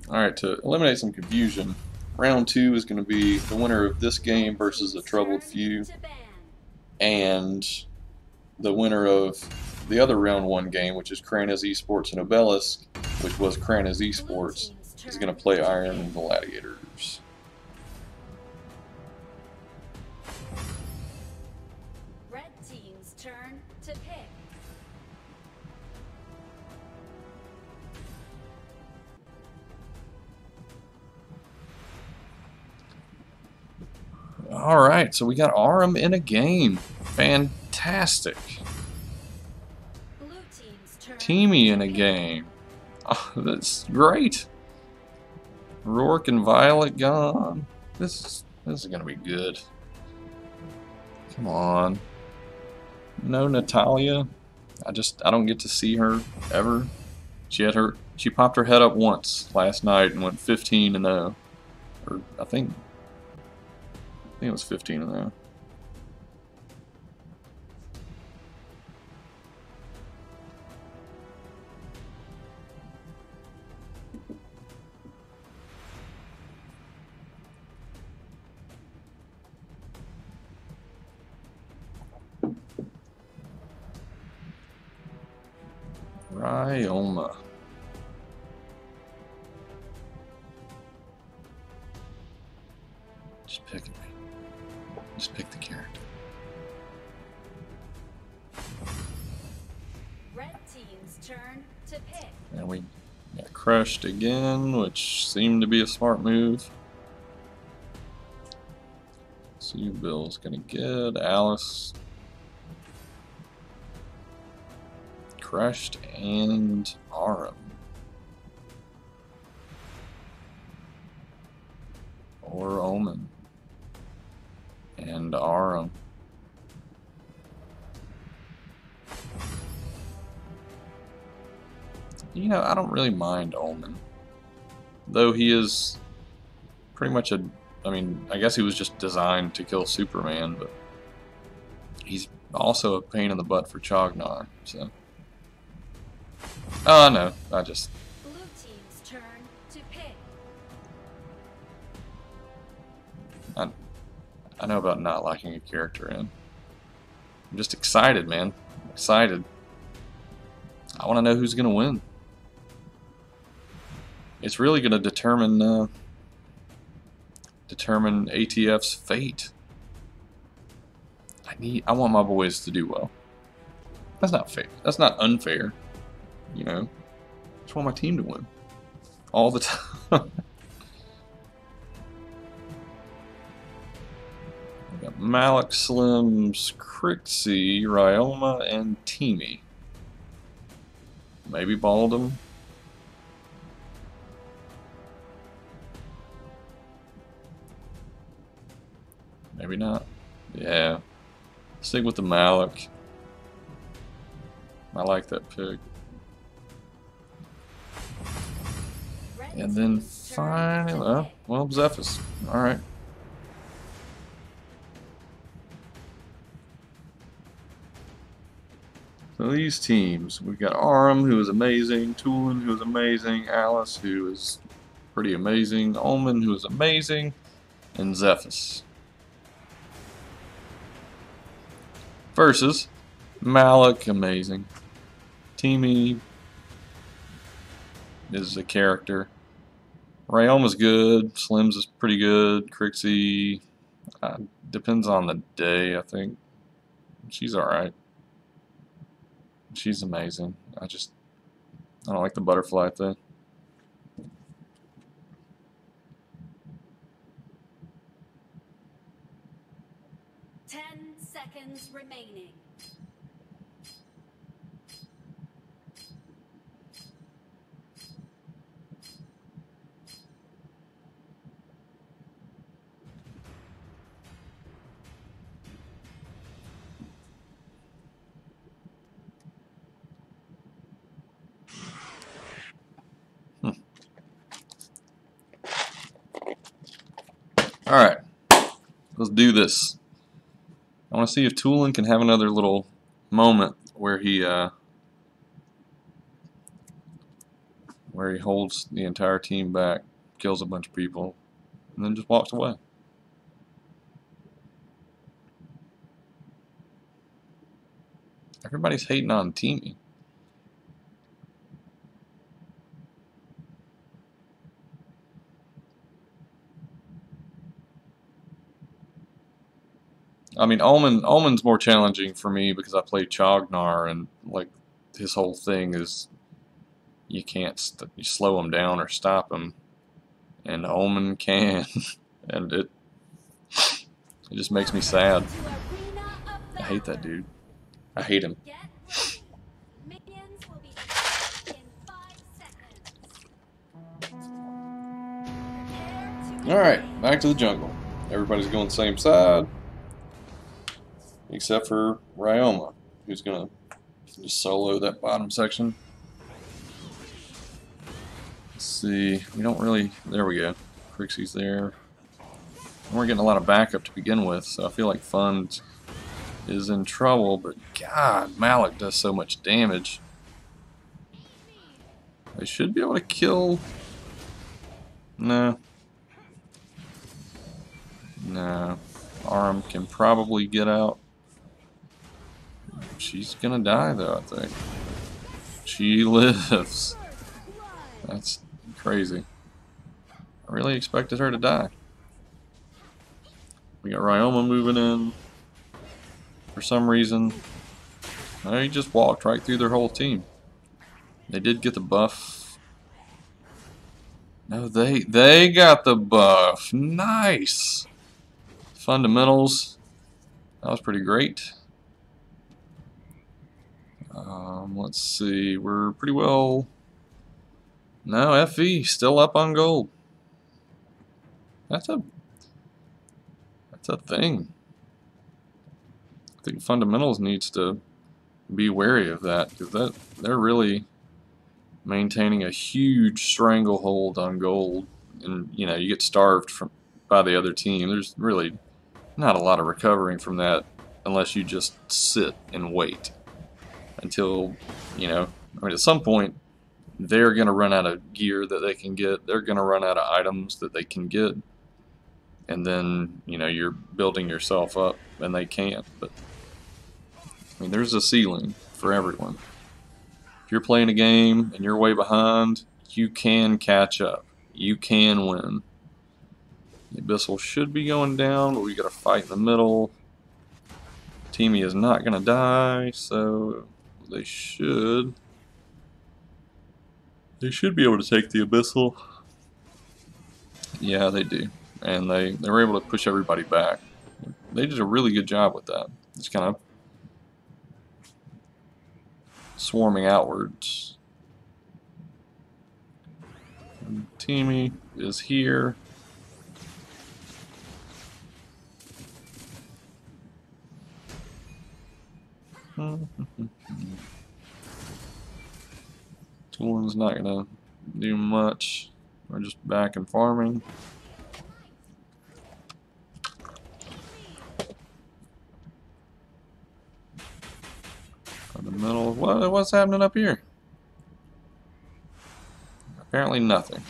Alright, to eliminate some confusion, round 2 is going to be the winner of this game versus the Troubled Few, and the winner of the other round 1 game, which is Krana's Esports and Obelisk, which was Krana's Esports, is going to play Iron Gladiators. Red team's turn to pick. Alright, so we got Arum in a game. Fantastic. Blue team's turn Teamy to in a pick. game. Oh, that's great. Rourke and Violet gone. This is gonna be good. Come on. No Natalia. I don't get to see her ever. She popped her head up once last night and went 15-0. Or I think it was 15-0. Ryoma. Just pick it. Just pick the character. Red team's turn to pick. And we got crushed again, which seemed to be a smart move. See who Bill's gonna get. Alice. Crushed and Arum. Or Omen. And Arum. You know, I don't really mind Omen. Though he is pretty much I mean, I guess he was just designed to kill Superman, but he's also a pain in the butt for Chognar, so. Oh, no, Blue team's turn to pick. I know about not liking a character in. I'm just excited, man. I'm excited. I want to know who's going to win. It's really going to determine ATF's fate. I want my boys to do well. That's not fair. That's not unfair. You know, I just want my team to win all the time. We got Malik, Slims, Crixie, Ryoma, and Teamy. Maybe Baldum. Maybe not. Yeah. Stick with the Malik. I like that pick. Red And then team's turn to finally, pick. well, Zephyrus. Alright. So these teams, we've got Arum, who is amazing, Tulin, who is amazing, Alice, who is pretty amazing, Omen, who is amazing, and Zephyrus. Versus Malik, amazing. Teamy is a character. Ryoma's good. Slims is pretty good. Crixie depends on the day, I think. She's alright. She's amazing. I don't like the butterfly thing. Seconds remaining. Let's do this. I want to see if Tulin can have another little moment where he holds the entire team back, kills a bunch of people, and then just walks away. Everybody's hating on Teamy. I mean, Omen's more challenging for me because I play Chognar, and like his whole thing is you can't you slow him down or stop him, and Omen can, and it just makes me sad. I hate that dude. I hate him. Alright, back to the jungle. Everybody's going the same side, except for Ryoma, who's going to just solo that bottom section. Let's see, we don't really, there we go. Crixie's there. And we're getting a lot of backup to begin with, so I feel like Fund is in trouble, but God, Malik does so much damage. They should be able to kill. No. No. Aram can probably get out. She's gonna die though, I think. She lives. That's crazy. I really expected her to die. We got Ryoma moving in. For some reason, he just walked right through their whole team. They did get the buff. No, they got the buff. Nice. Fundamentals. That was pretty great. Let's see. We're pretty well. No, FV still up on gold. That's a thing. I think Fundamentals needs to be wary of that, because they're really maintaining a huge stranglehold on gold, and you know, you get starved by the other team. There's really not a lot of recovering from that unless you just sit and wait until, you know, I mean, at some point they're going to run out of gear that they can get. They're going to run out of items that they can get, and then, you know, you're building yourself up and they can't. But I mean, there's a ceiling for everyone. If you're playing a game and you're way behind, you can catch up. You can win. The Abyssal should be going down, but we got to fight in the middle. Teamy is not going to die, so they should be able to take the Abyssal. Yeah, they do. And they were able to push everybody back. They did a really good job with that. Just kind of swarming outwards. And Teamy is here. Tulin's not gonna do much. We're just back and farming. In the middle. What's happening up here? Apparently nothing.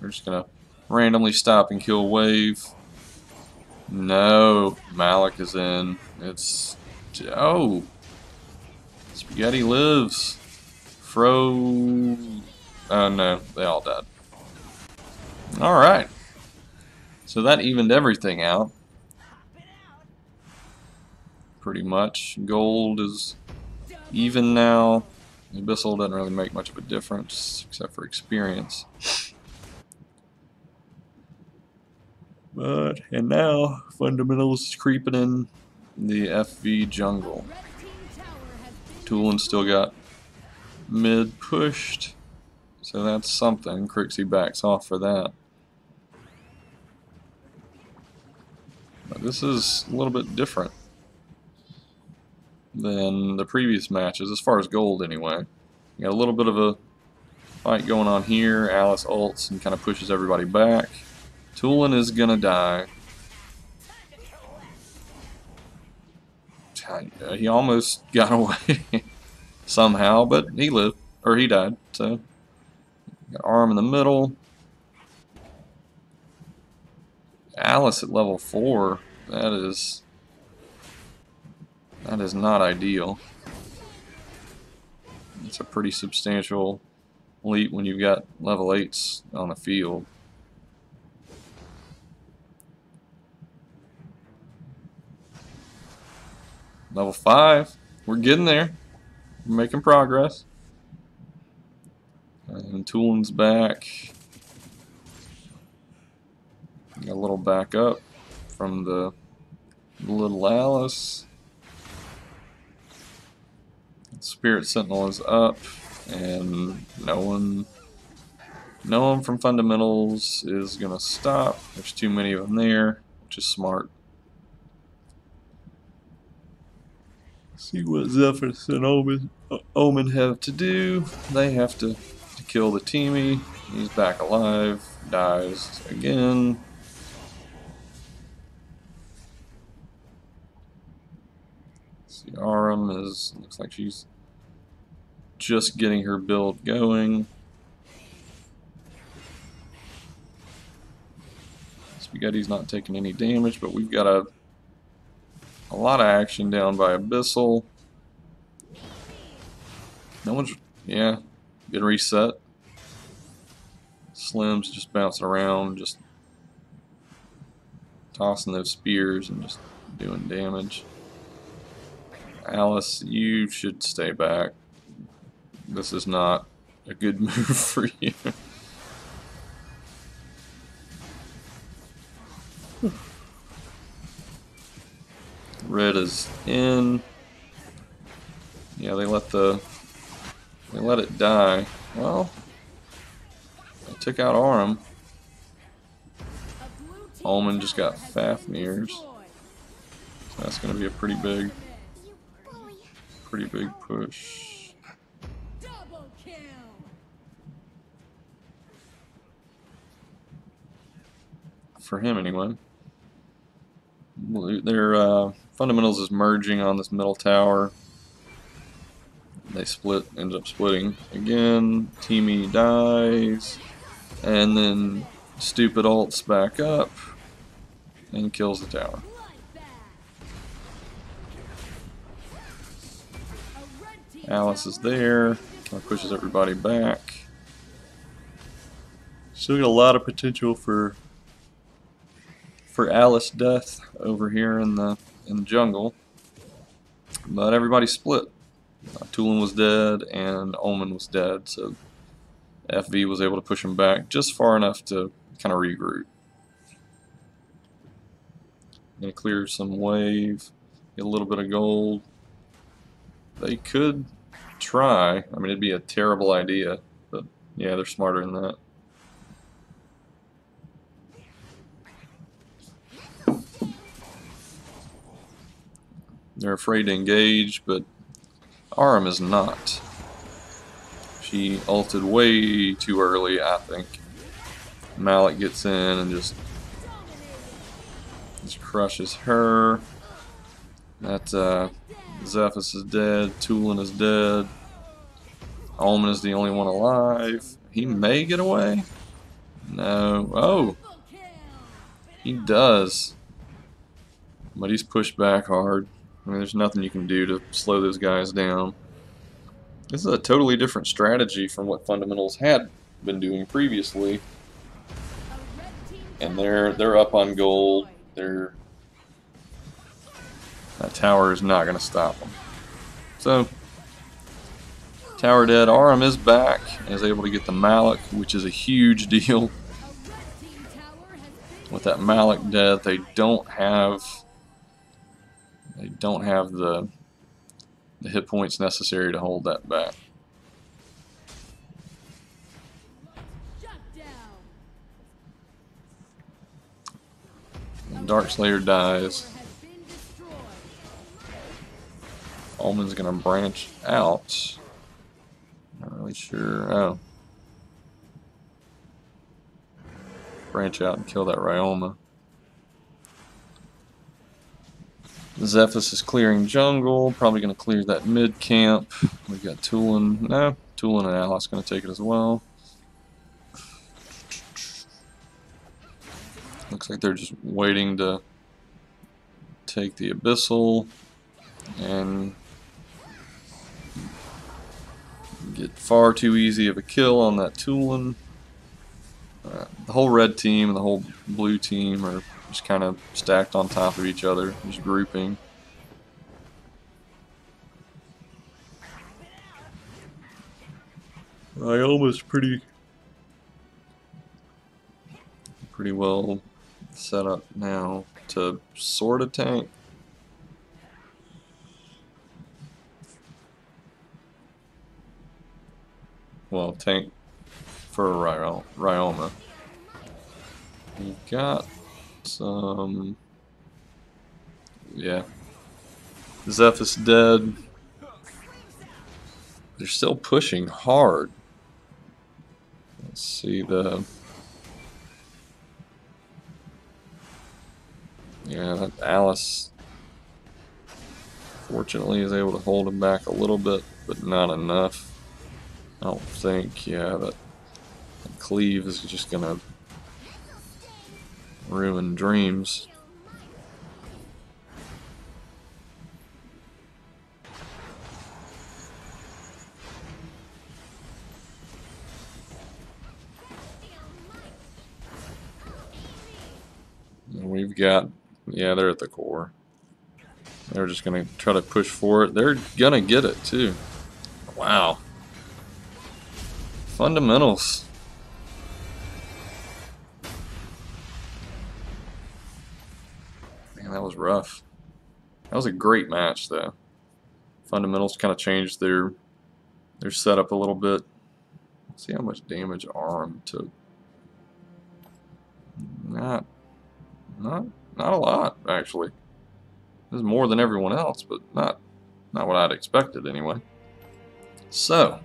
We're just gonna randomly stop and kill a wave. No, Malik is in. It's Spaghetti lives. Fro. Oh no, they all died. Alright. So that evened everything out. Pretty much. Gold is even now. The Abyssal doesn't really make much of a difference, except for experience. And now, Fundamentals is creeping in the FV jungle. Tulin still got mid pushed, so that's something. Crixie backs off for that. But this is a little bit different than the previous matches, as far as gold anyway. You got a little bit of a fight going on here. Alice ults and kind of pushes everybody back. Tulin is gonna die. He almost got away somehow, but he lived, or he died. So, got Arm in the middle. Alice at level 4. That is not ideal. It's a pretty substantial leap when you've got level 8s on the field. Level 5. We're getting there. We're making progress. And Toolin's back. Got a little back up from the little Alice. Spirit Sentinel is up, and no one from fundamentals is gonna stop. There's too many of them there, which is smart. See what Zephyrus and Omen have to do. They have to kill the teamy. He's back alive. Dies again. See, Aram looks like she's just getting her build going. Spaghetti's not taking any damage, but we've got a lot of action down by Abyssal. No one's, yeah, get reset. Slim's just bouncing around, just tossing those spears and just doing damage. Alice, you should stay back. This is not a good move for you. Red is in. Yeah, they let it die. Well, they took out Aram. Omen just got Fafnir's. So that's going to be a pretty big push. For him, anyway. Their fundamentals is merging on this middle tower. They ends up splitting again. Teamy dies, and then stupid ults back up and kills the tower. Alice is there, kind of pushes everybody back. Still got a lot of potential for Alice death over here in the jungle, but everybody split. Tulin was dead and Omen was dead, so FV was able to push him back just far enough to kind of regroup. Gonna clear some wave, get a little bit of gold. They could try. I mean, it'd be a terrible idea, but yeah, they're smarter than that. They're afraid to engage, but Aram is not. She ulted way too early, I think. Malik gets in and just crushes her. That Zephyrus is dead. Tulin is dead. Omen is the only one alive. He may get away. No. Oh! He does. But he's pushed back hard. I mean, there's nothing you can do to slow those guys down. This is a totally different strategy from what Fundamentals had been doing previously. And they're up on gold. That tower is not going to stop them. So, tower dead. Aram is back and is able to get the Malik, which is a huge deal. With that Malik dead, they don't have the hit points necessary to hold that back. And Darkslayer dies. Omen's gonna branch out. Not really sure. Oh. Branch out and kill that Ryoma. Zephyrus is clearing jungle, probably going to clear that mid camp. We've got Tulin. No, Tulin and Alice going to take it as well. Looks like they're just waiting to take the Abyssal and get far too easy of a kill on that Tulin. The whole red team and the whole blue team are just kind of stacked on top of each other, just grouping. Ioma's pretty well set up now to sort of tank. Well, tank for Ryoma. We've got some... yeah. Zephyrus dead. They're still pushing hard. Let's see the... yeah, that Alice fortunately is able to hold him back a little bit, but not enough. I don't think, yeah, that cleave is just gonna ruin dreams. And we've got, yeah, they're at the core. They're just gonna try to push for it. They're gonna get it too. Wow. Fundamentals. Man, that was rough. That was a great match, though. Fundamentals kind of changed their setup a little bit. Let's see how much damage Arm took. Not a lot, actually. This is more than everyone else, but not what I'd expected anyway. So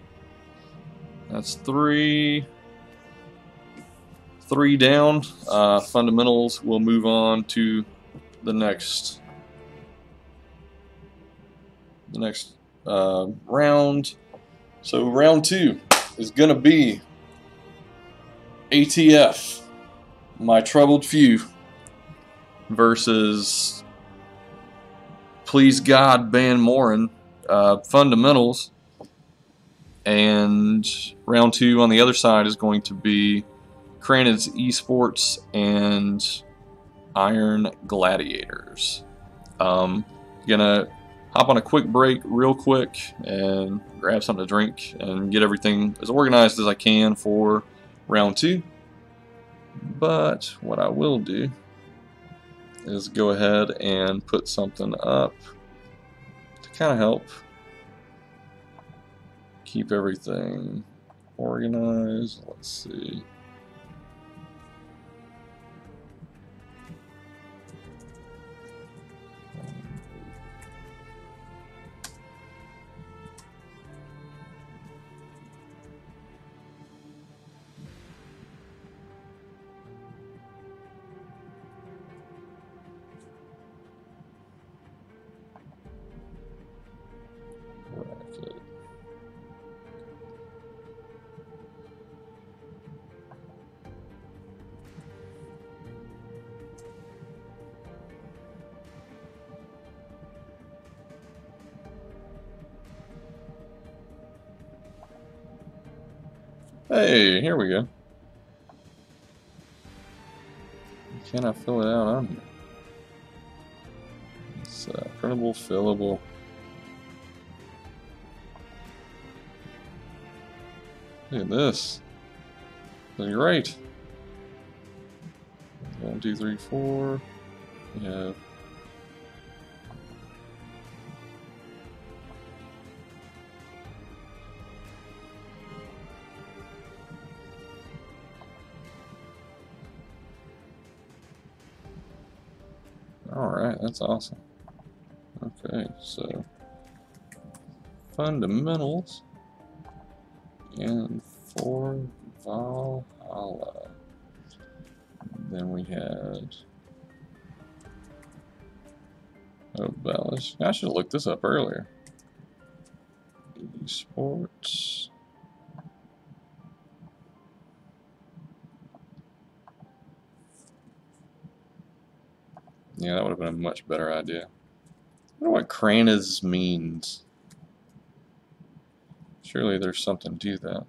that's three down. Fundamentals will move on to the next round. So round 2 is gonna be ATF, my troubled few, versus Please God Ban Morin, Fundamentals. And round 2 on the other side is going to be Cranid's Esports and Iron Gladiators. Gonna hop on a quick break real quick and grab something to drink and get everything as organized as I can for round 2. But what I will do is go ahead and put something up to kind of help keep everything organized. Let's see. Hey, here we go. Can I fill it out on here? It's printable, fillable. Look at this. This is great. 1, 2, 3, 4. We have alright, that's awesome. Okay, so fundamentals and for Valhalla. Then we had Oh, Bellish. I should have looked this up earlier. Esports. Yeah, that would have been a much better idea. I wonder what Kranas means. Surely there's something to that.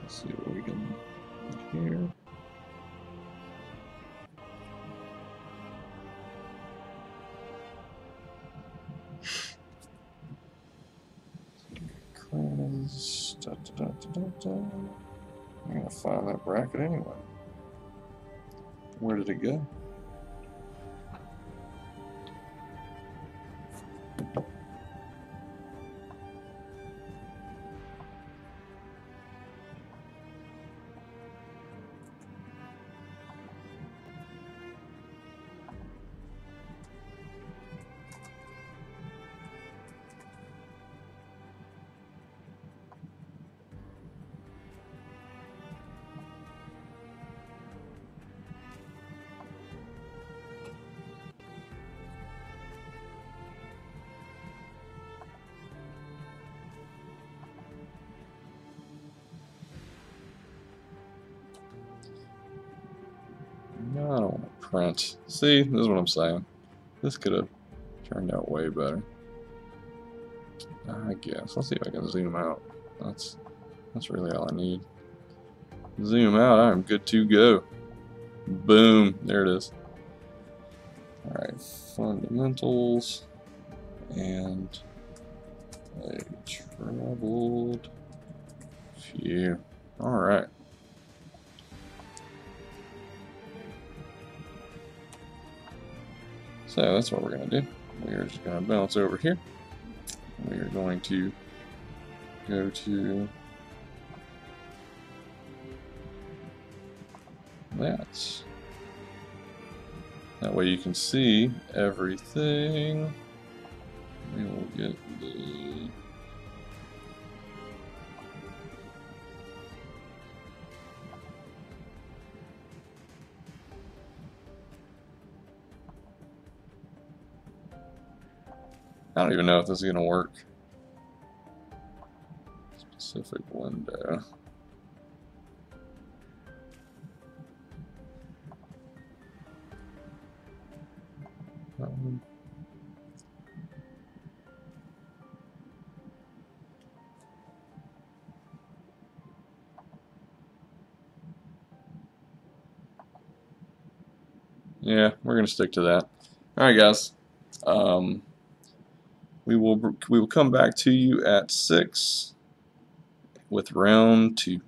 Let's see what we can do here. Kranas. I'm gonna find that bracket anyway. Where did it go? No, I don't want to print. See, this is what I'm saying. This could have turned out way better. I guess. Let's see if I can zoom out. That's really all I need. Zoom out, I'm good to go. Boom, there it is. Alright, fundamentals and a troubled few. Alright. So that's what we're going to do. We are just going to bounce over here. We are going to go to that. That way you can see everything. We will get the I don't even know if this is going to work. Specific window. Yeah, we're going to stick to that. All right, guys. We will come back to you at 6 with round 2.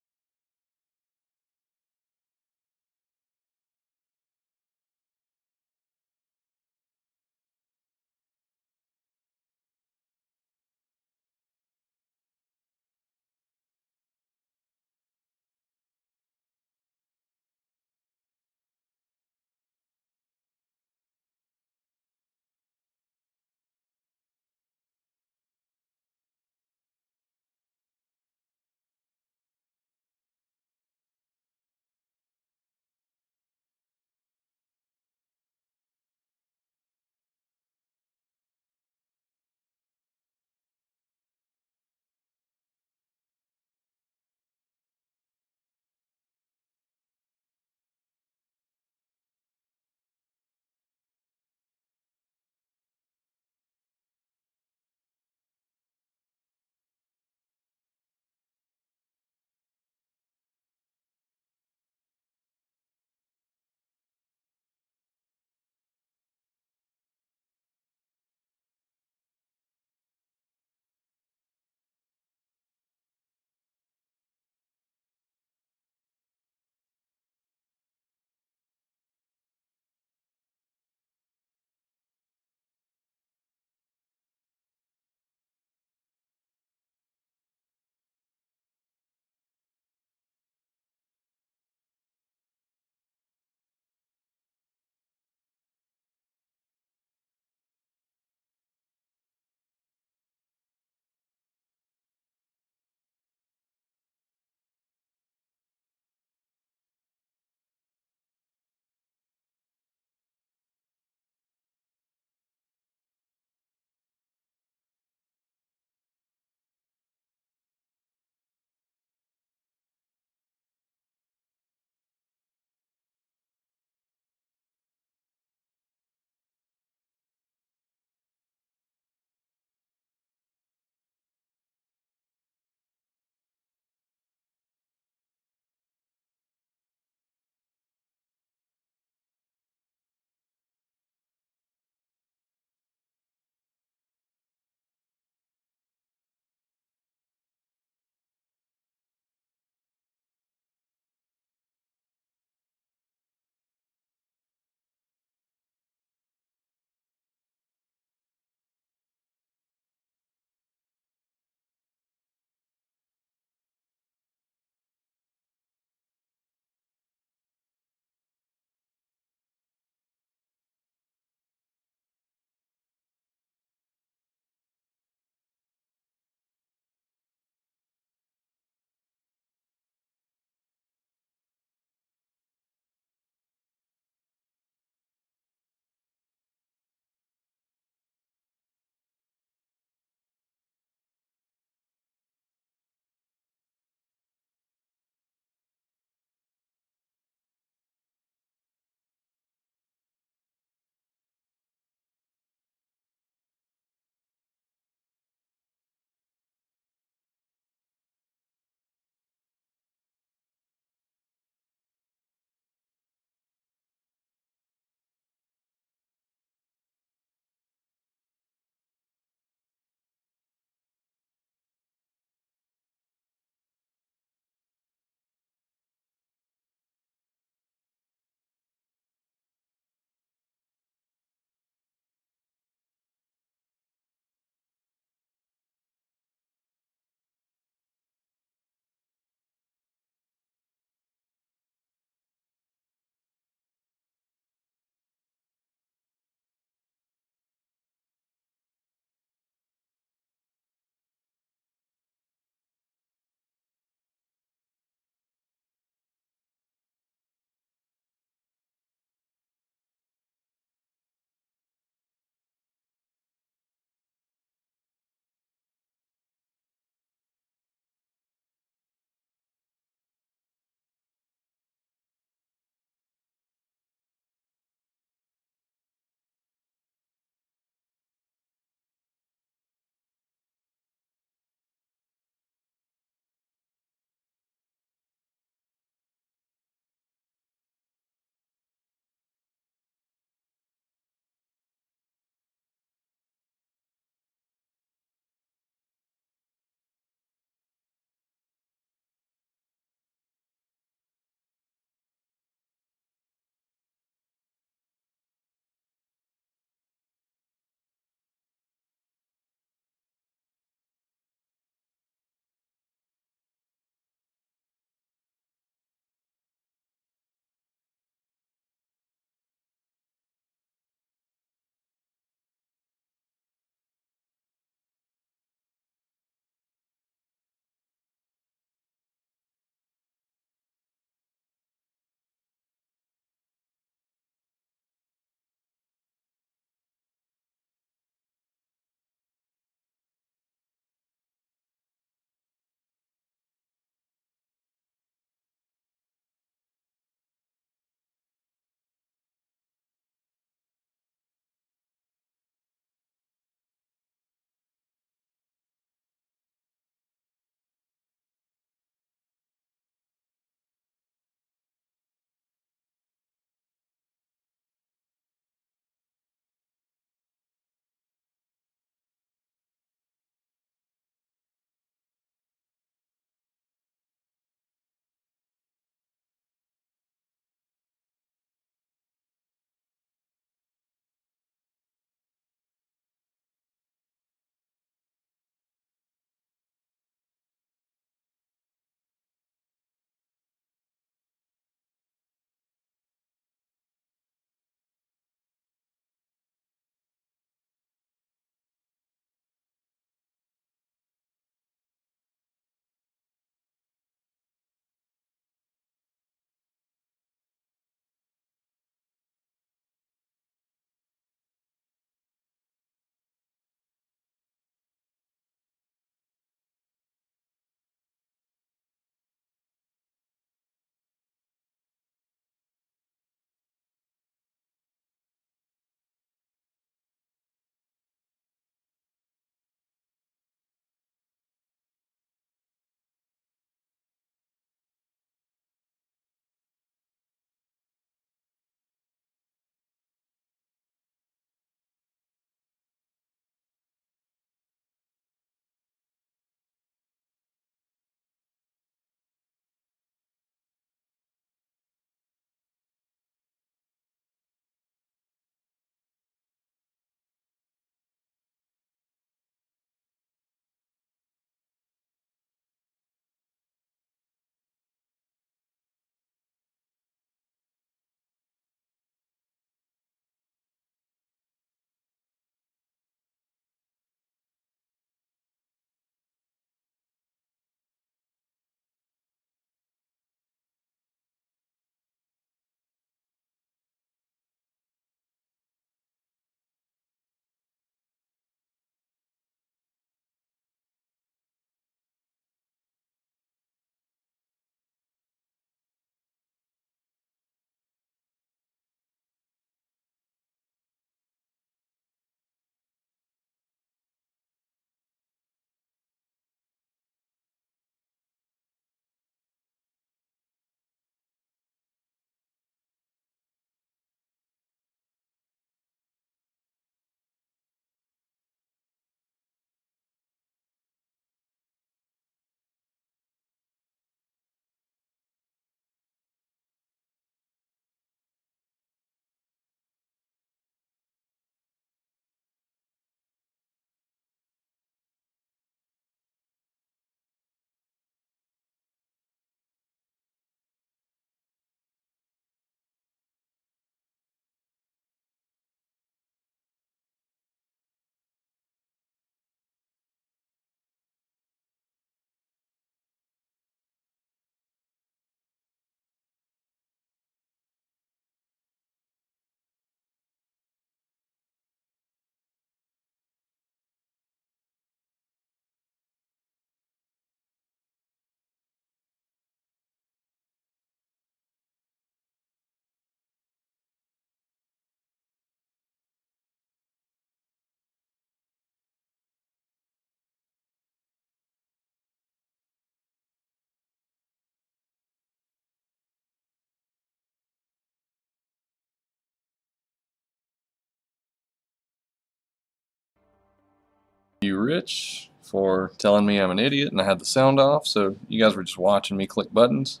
you, Rich, for telling me I'm an idiot and I had the sound off, so you guys were just watching me click buttons.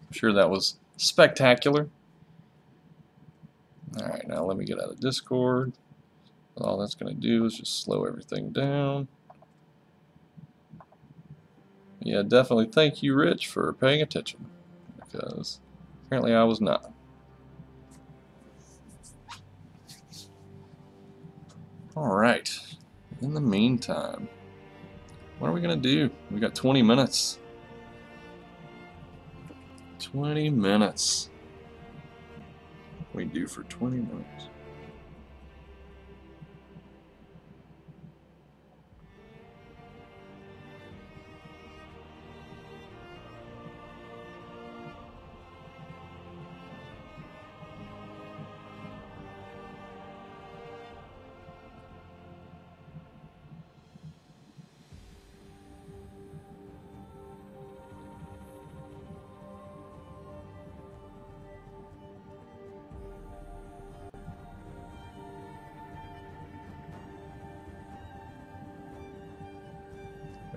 I'm sure that was spectacular. Alright, now let me get out of Discord. All that's going to do is just slow everything down. Yeah, definitely thank you, Rich, for paying attention, because apparently I was not. Alright, in the meantime, what are we going to do? We got 20 minutes. 20 minutes. What do we do for 20 minutes?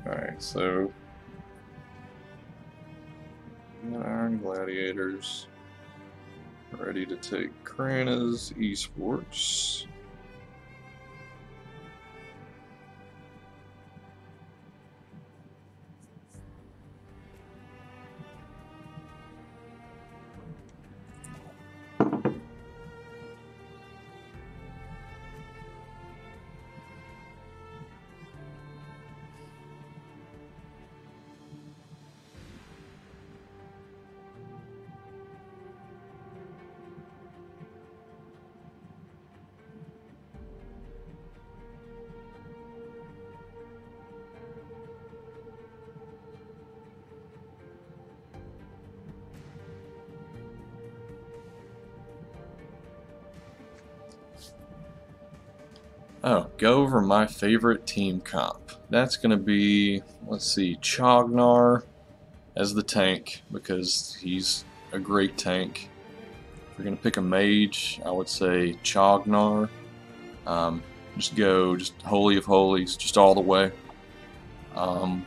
Alright, so we got Iron Gladiators ready to take Krana's Esports. Oh, go over my favorite team comp. That's going to be, let's see, Chognar as the tank, because he's a great tank. If we're going to pick a mage, I would say Chognar. Just Holy of Holies, just all the way. Let's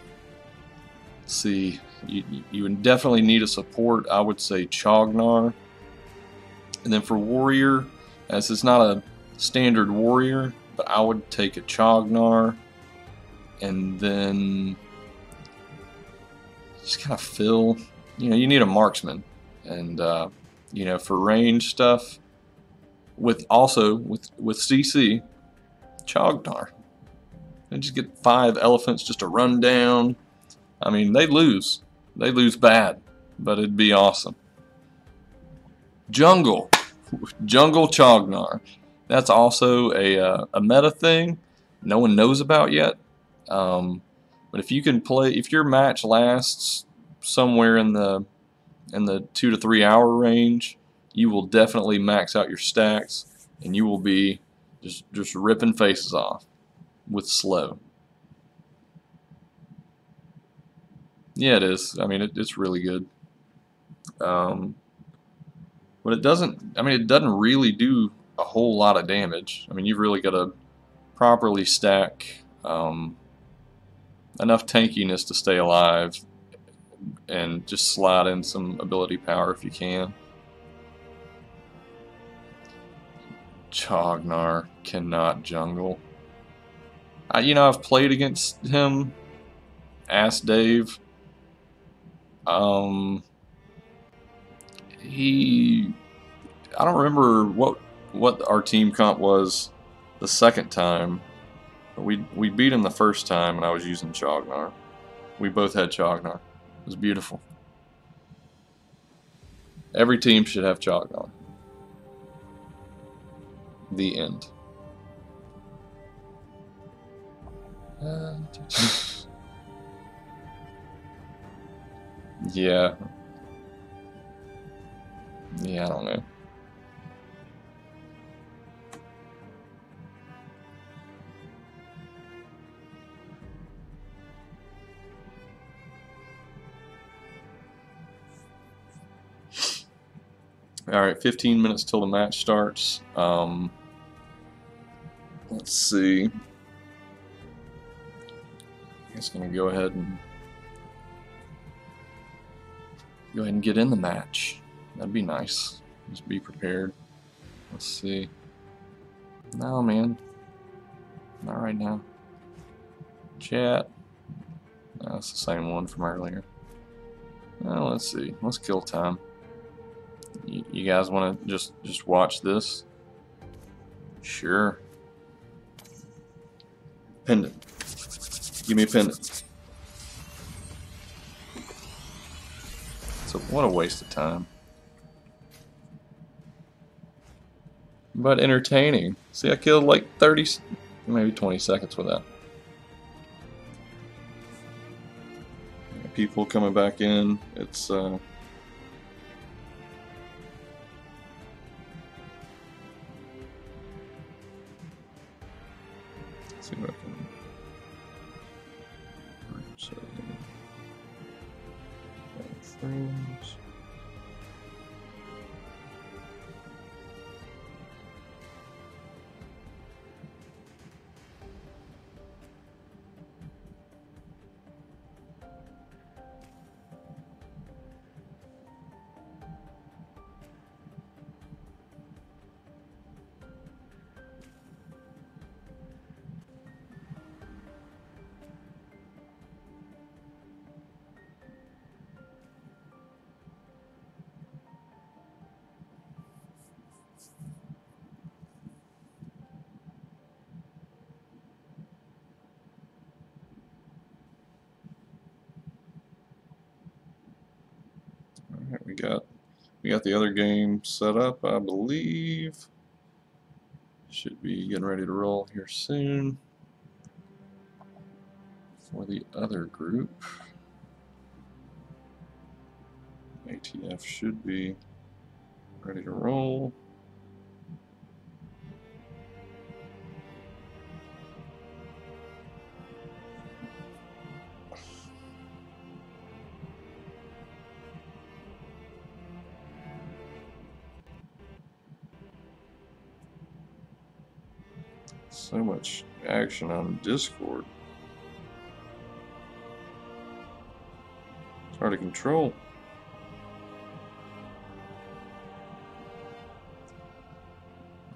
see, you would definitely need a support. I would say Chognar. And then for warrior, as it's not a standard warrior, but I would take a Chognar, and then just kind of fill. You need a marksman, and for range stuff. With CC, Chognar, and just get 5 elephants just to run down. I mean, they lose bad, but it'd be awesome. Jungle Chognar. That's also a meta thing no one knows about yet. But if you can play, if your match lasts somewhere in the 2 to 3 hour range, you will definitely max out your stacks, and you will be just ripping faces off with slow. Yeah, it is. I mean, it's really good. But it doesn't. I mean, it doesn't really do a whole lot of damage. I mean, you've really got to properly stack enough tankiness to stay alive, and just slide in some ability power if you can. Chognar cannot jungle. I've played against him. Ask Dave. I don't remember what our team comp was the second time. But we beat him the first time, and I was using Chognar. We both had Chognar. It was beautiful. Every team should have Chognar. The end. Yeah. Yeah, I don't know. Alright, 15 minutes till the match starts. Let's see. Just gonna go ahead and get in the match. That'd be nice. Just be prepared. Let's see. No, man. Not right now. Chat. No, it's the same one from earlier. Well, let's see. Let's kill time. You guys want to just watch this? Sure. Pendant. Give me a pendant. So what a waste of time. But entertaining. See, I killed like 30, maybe 20 seconds with that. People coming back in. It's let's see what I can. Frames. Alright, we got the other game set up, I believe. Should be getting ready to roll here soon for the other group. ATF should be ready to roll. So much action on Discord. It's hard to control.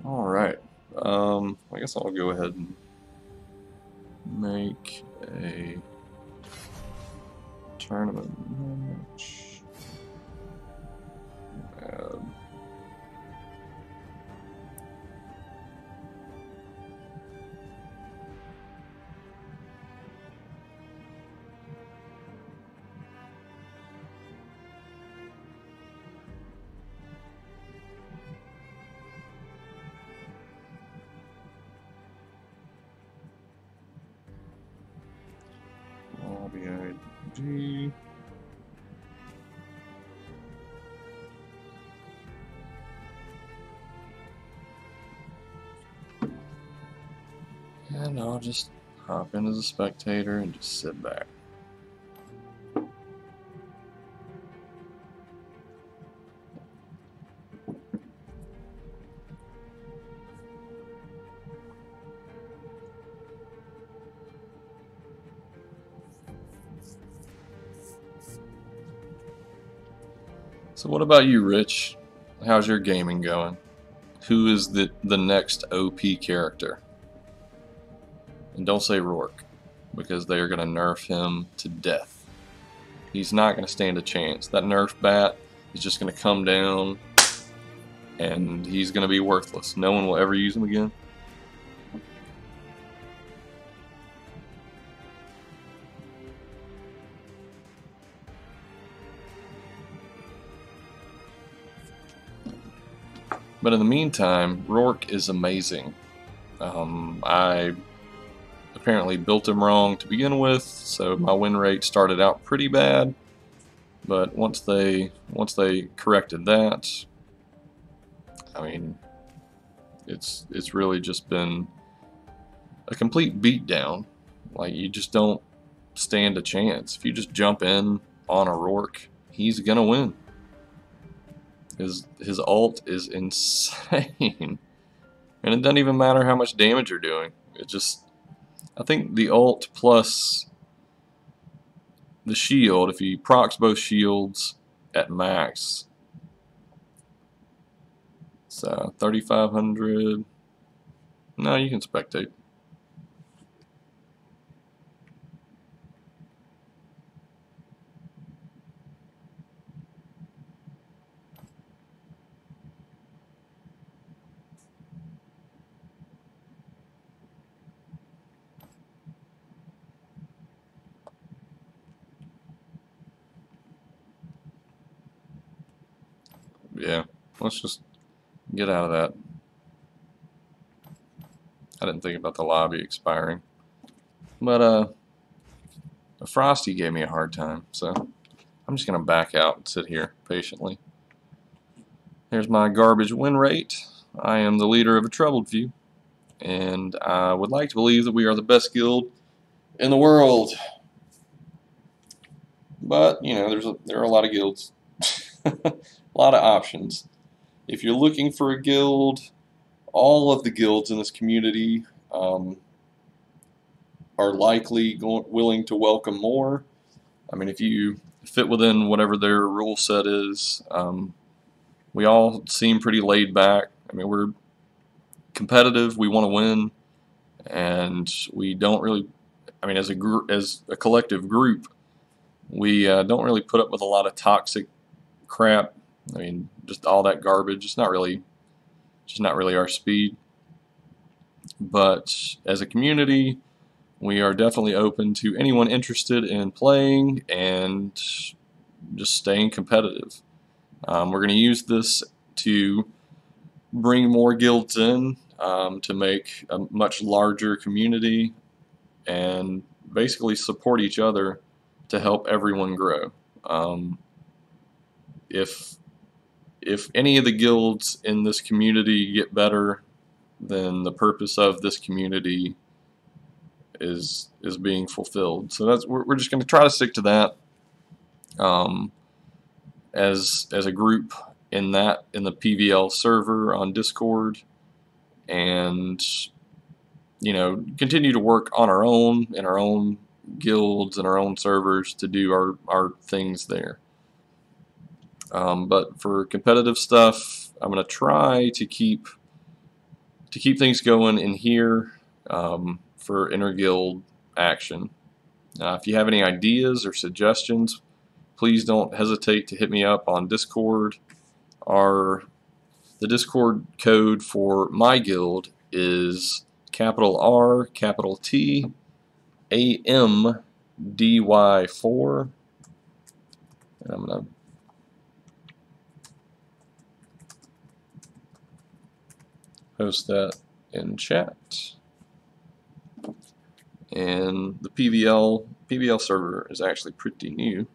Alright. I guess I'll go ahead and make a tournament match. Add. ID. And I'll just hop in as a spectator and just sit back. So what about you, Rich? How's your gaming going? Who is the next OP character? And don't say Rourke, because they are going to nerf him to death. He's not going to stand a chance. That nerf bat is just going to come down, and he's going to be worthless. No one will ever use him again. But in the meantime, Rourke is amazing. I apparently built him wrong to begin with, so my win rate started out pretty bad. But once they corrected that, I mean, it's really just been a complete beatdown. Like, you just don't stand a chance. If you just jump in on a Rourke, he's gonna win. His ult is insane, and it doesn't even matter how much damage you're doing. It just, I think the ult plus the shield, if he procs both shields at max, so 3,500. No, you can spectate. Yeah, let's just get out of that. I didn't think about the lobby expiring. But Frosty gave me a hard time, so I'm just going to back out and sit here patiently. Here's my garbage win rate. I am the leader of a troubled few, and I would like to believe that we are the best guild in the world. But, you know, there are a lot of guilds. A lot of options. If you're looking for a guild, all of the guilds in this community are likely willing to welcome more. I mean, if you fit within whatever their rule set is, we all seem pretty laid back. I mean, we're competitive, we want to win, and we don't really, I mean, as a collective group, we don't really put up with a lot of toxic crap. I mean, just all that garbage. It's not really, just not really our speed. But as a community, we are definitely open to anyone interested in playing and just staying competitive. We're going to use this to bring more guilds in, to make a much larger community and basically support each other to help everyone grow. If any of the guilds in this community get better, then the purpose of this community is being fulfilled. So we're just going to try to stick to that as a group in the PVL server on Discord, and you know, continue to work on our own in our own guilds and our own servers to do our things there. But for competitive stuff, I'm going to try to keep things going in here for inter-guild action. If you have any ideas or suggestions, please don't hesitate to hit me up on Discord. The Discord code for my guild is R T AMDY4, and I'm going to post that in chat. And the PVL server is actually pretty new.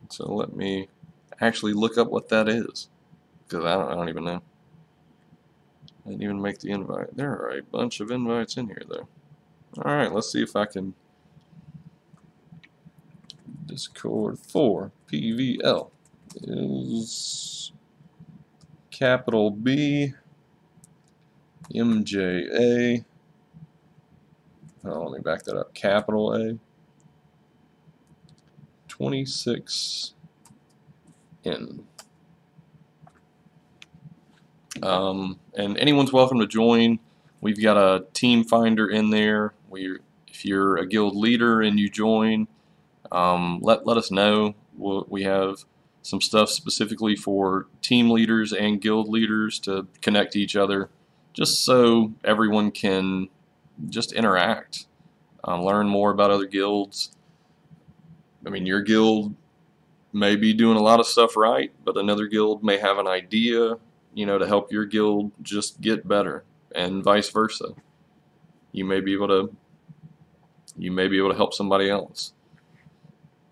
So let me actually look up what that is, because I don't even know. I didn't even make the invite. There are a bunch of invites in here though. Alright, let's see if I can. Discord for PVL is B MJA. Oh, let me back that up. A 26N. And anyone's welcome to join. We've got a team finder in there. If you're a guild leader and you join, let us know. We have some stuff specifically for team leaders and guild leaders to connect to each other, just so everyone can just interact, learn more about other guilds. I mean, your guild may be doing a lot of stuff right, but another guild may have an idea, you know, to help your guild just get better, and vice versa. You may be able to help somebody else.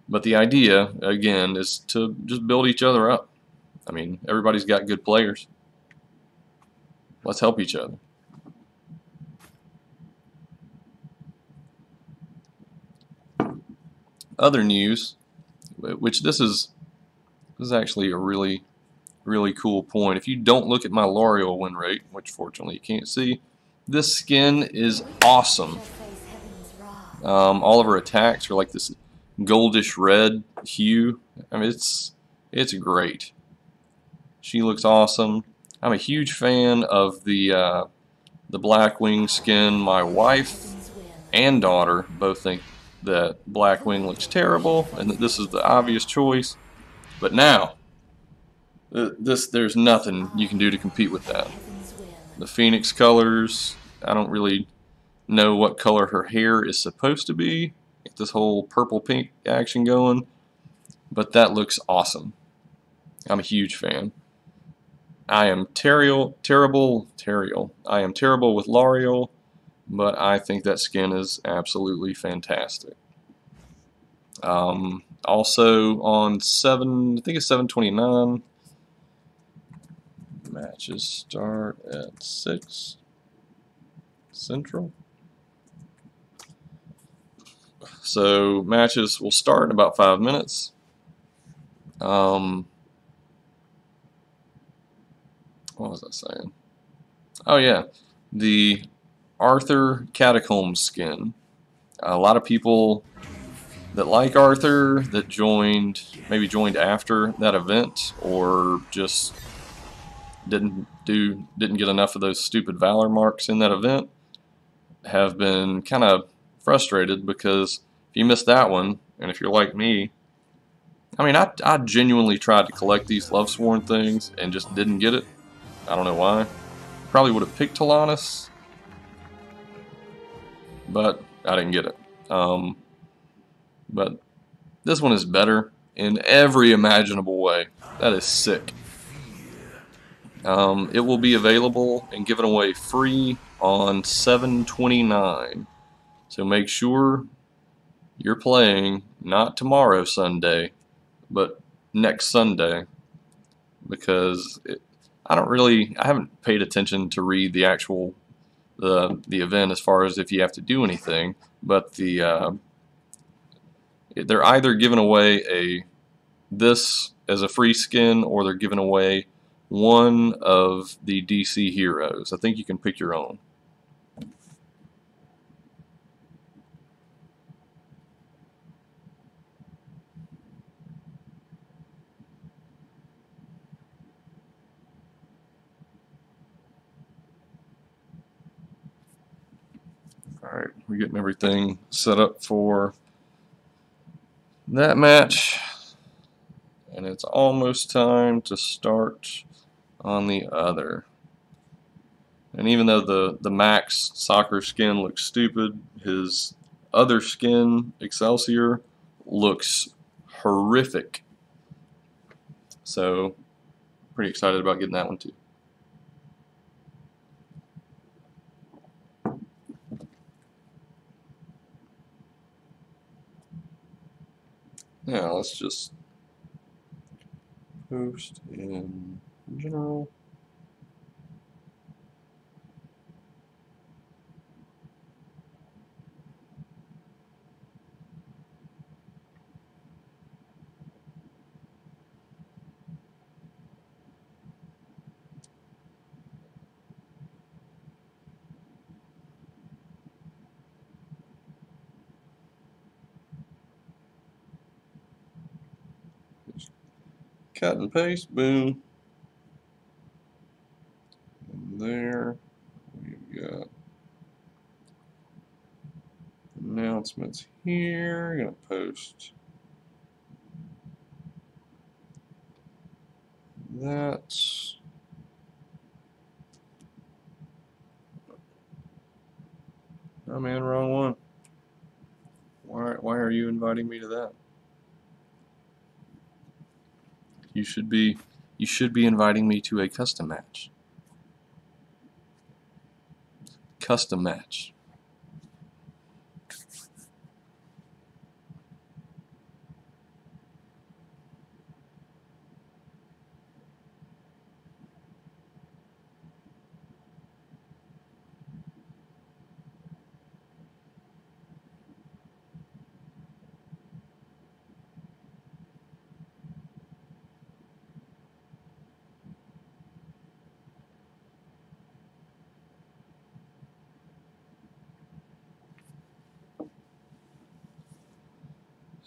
But the idea, again, is to just build each other up. I mean, everybody's got good players. Let's help each other. Other news, which this is actually a really cool point. If you don't look at my L'Oreal win rate, which fortunately you can't see, This skin is awesome. All of her attacks are like this goldish red hue. I mean, it's great. She looks awesome. I'm a huge fan of the Blackwing skin. My wife and daughter both think that Blackwing looks terrible and that this is the obvious choice. But now, there's nothing you can do to compete with that. The Phoenix colors, I don't really know what color her hair is supposed to be. Get this whole purple pink action going, but that looks awesome. I'm a huge fan. I am terrible. I am terrible with L'Oreal, but I think that skin is absolutely fantastic. Also on 7, I think it's 7/29. Matches start at 6 Central. So matches will start in about 5 minutes. What was I saying? Oh yeah, the Arthur Catacombs skin. A lot of people that like Arthur that maybe joined after that event, or just didn't get enough of those stupid Valor marks in that event, have been kind of frustrated because if you missed that one, and if you're like me, I mean, I genuinely tried to collect these Lovesworn things and just didn't get it. I don't know why. Probably would have picked Talanis, but I didn't get it. But this one is better in every imaginable way. That is sick. It will be available and given away free on 7/29. So make sure you're playing not tomorrow Sunday, but next Sunday, because I haven't paid attention to read the actual the event as far as if you have to do anything, but they're either giving away this as a free skin, or they're giving away one of the DC heroes. I think you can pick your own. Alright, we're getting everything set up for that match, and it's almost time to start on the other. And even though the Max soccer skin looks stupid, his other skin, Excelsior, looks horrific. So, pretty excited about getting that one too. Now let's just post in general. Cut and paste, boom. And there we've got announcements here. I'm gonna post that. Oh man, wrong one. Why are you inviting me to that? You should be inviting me to a custom match. Custom match.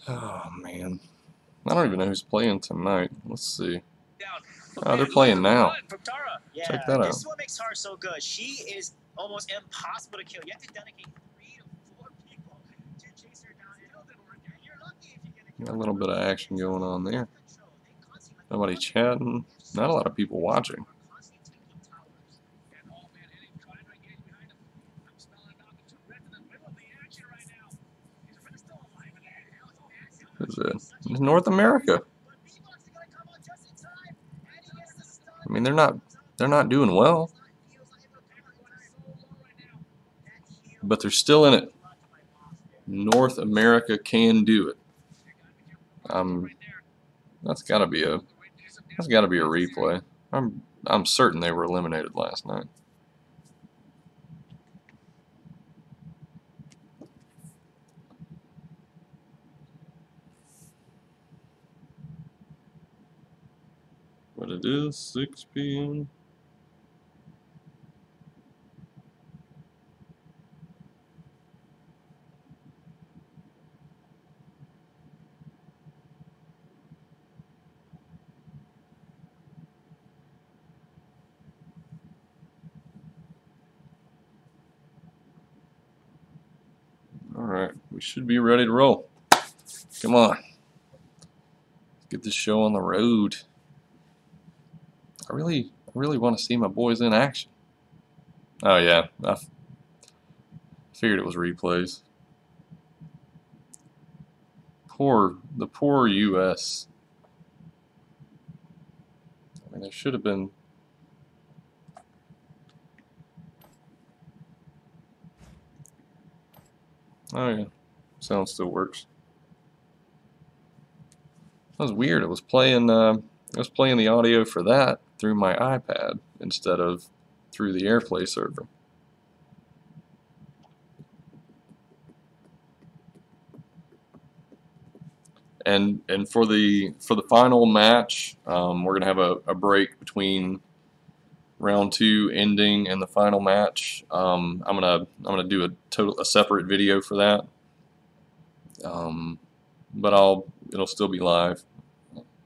Oh, man. I don't even know who's playing tonight. Let's see. Oh, they're playing now. Check that out. This is what makes her so good. She is almost impossible to kill. You have to dedicate 3 to 4 people to chase her down. It doesn't work. You're lucky if you get a kill. Got a little bit of action going on there. Nobody chatting. Not a lot of people watching. Who's it? It's North America. I mean, they're not doing well, but they're still in it. North America can do it. That's got to be a replay. I'm certain they were eliminated last night. But it is 6 p.m. Alright, we should be ready to roll. Come on. Get this show on the road. I really want to see my boys in action. Oh yeah, I figured it was replays. The poor U.S. I mean, there should have been. Oh yeah, sound still works. That was weird. It was playing the audio for that through my iPad instead of through the AirPlay server. And for the final match, we're gonna have a break between round 2 ending and the final match. I'm gonna do a separate video for that. But it'll still be live.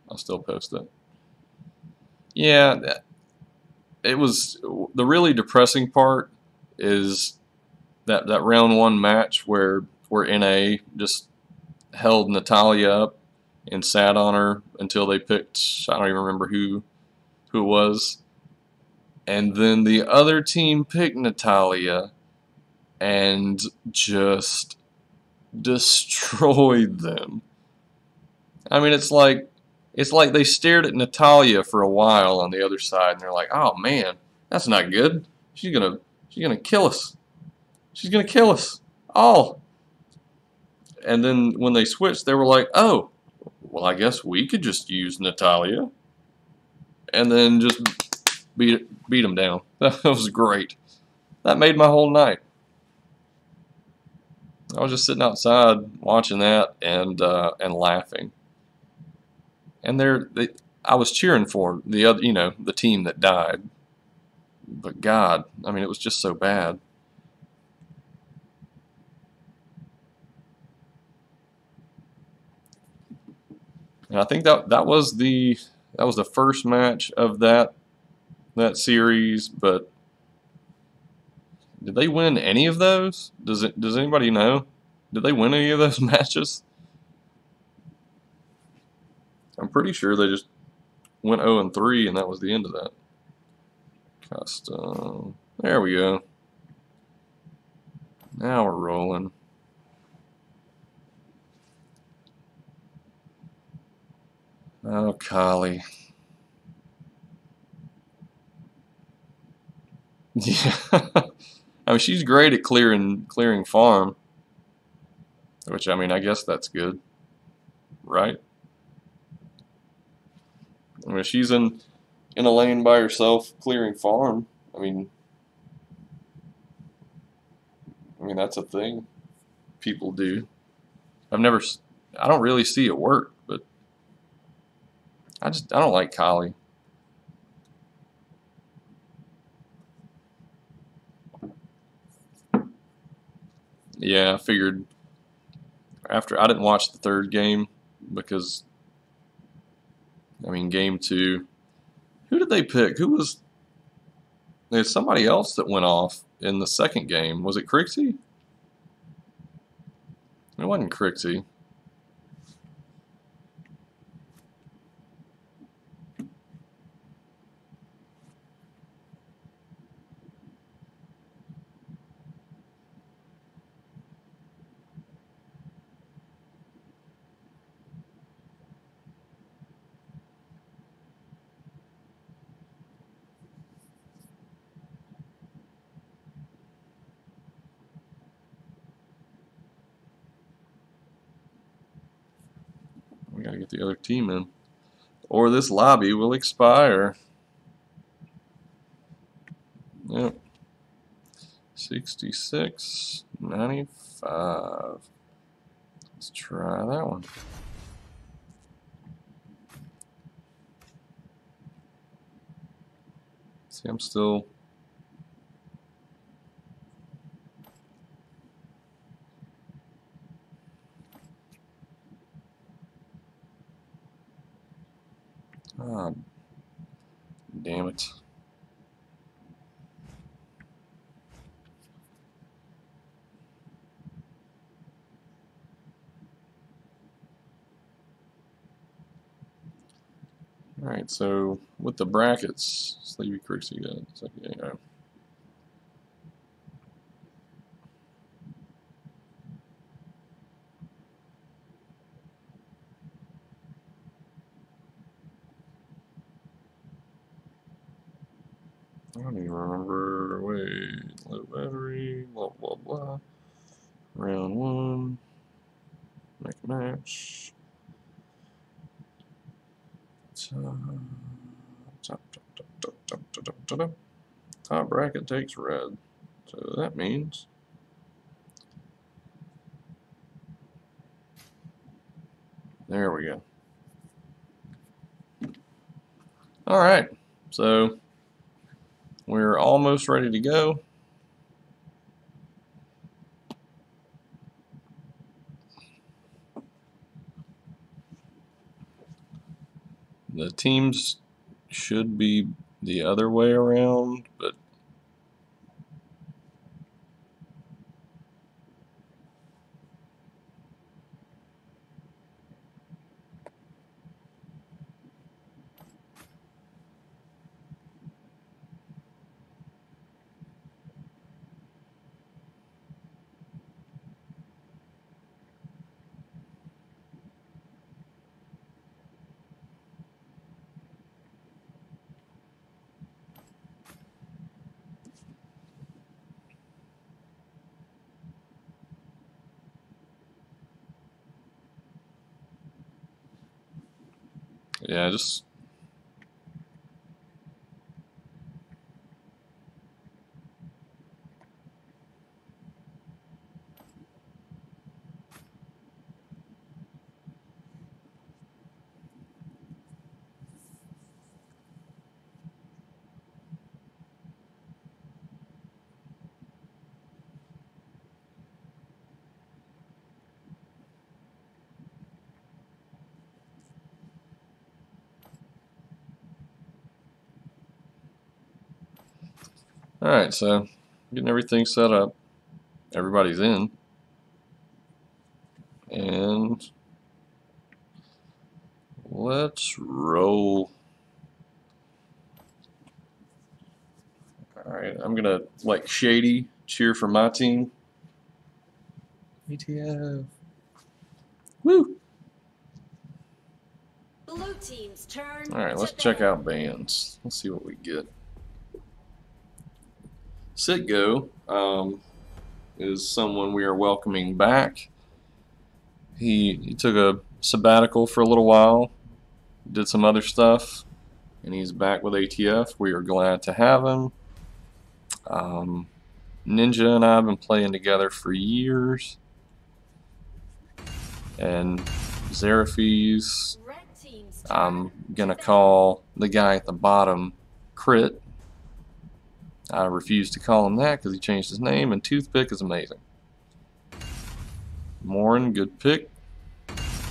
I'll still post it. Yeah, it was the really depressing part is that round 1 match where NA just held Natalia up and sat on her until they picked, I don't even remember who it was, and then the other team picked Natalia and just destroyed them. I mean, it's like they stared at Natalia for a while on the other side, and they're like, "Oh man, that's not good. She's gonna kill us. She's gonna kill us all." And then when they switched, they were like, "Oh, well, I guess we could just use Natalia," and then just beat them down. That was great. That made my whole night. I was just sitting outside watching that and laughing. And I was cheering for the other, the team that died. But God, I mean, it was just so bad. And I think that was the first match of that series. But did they win any of those? Does anybody know? Did they win any of those matches? I'm pretty sure they just went 0-3, and that was the end of that. Custom. There we go. Now we're rolling. Oh, Kali. Yeah. I mean, she's great at clearing farm. Which, I mean, I guess that's good. Right? I mean, if she's in a lane by herself clearing farm, I mean that's a thing people do. I don't really see it work, but I don't like Kali. Yeah, I figured after I didn't watch the third game because I mean game 2. Who did they pick? Who was there's somebody else that went off in the second game. Was it Crixie? It wasn't Crixie. We gotta get the other team in, or this lobby will expire. Yep. 66.95. Let's try that one. See, I'm still. Ah, damn it. Alright, so with the brackets, Sleepy Crixie got it. So, yeah. I don't even remember. Wait, low battery, blah blah blah. Round 1. Make a match. Top bracket takes red. So that means there we go. Alright, so we're almost ready to go. The teams should be the other way around, but yeah, just alright, so getting everything set up. Everybody's in. And let's roll. Alright, I'm gonna like Shady cheer for my team. ETF. Woo! Blue team's turn. Alright, let's to check ban. out bands. Let's see what we get. Sitgo is someone we are welcoming back. He took a sabbatical for a little while, did some other stuff, and he's back with ATF. We are glad to have him. Ninja and I have been playing together for years. And Xeraphes, Red team's I'm turn gonna to ban. call the guy at the bottom Crit. I refuse to call him that because he changed his name, and Toothpick is amazing. Morin, good pick.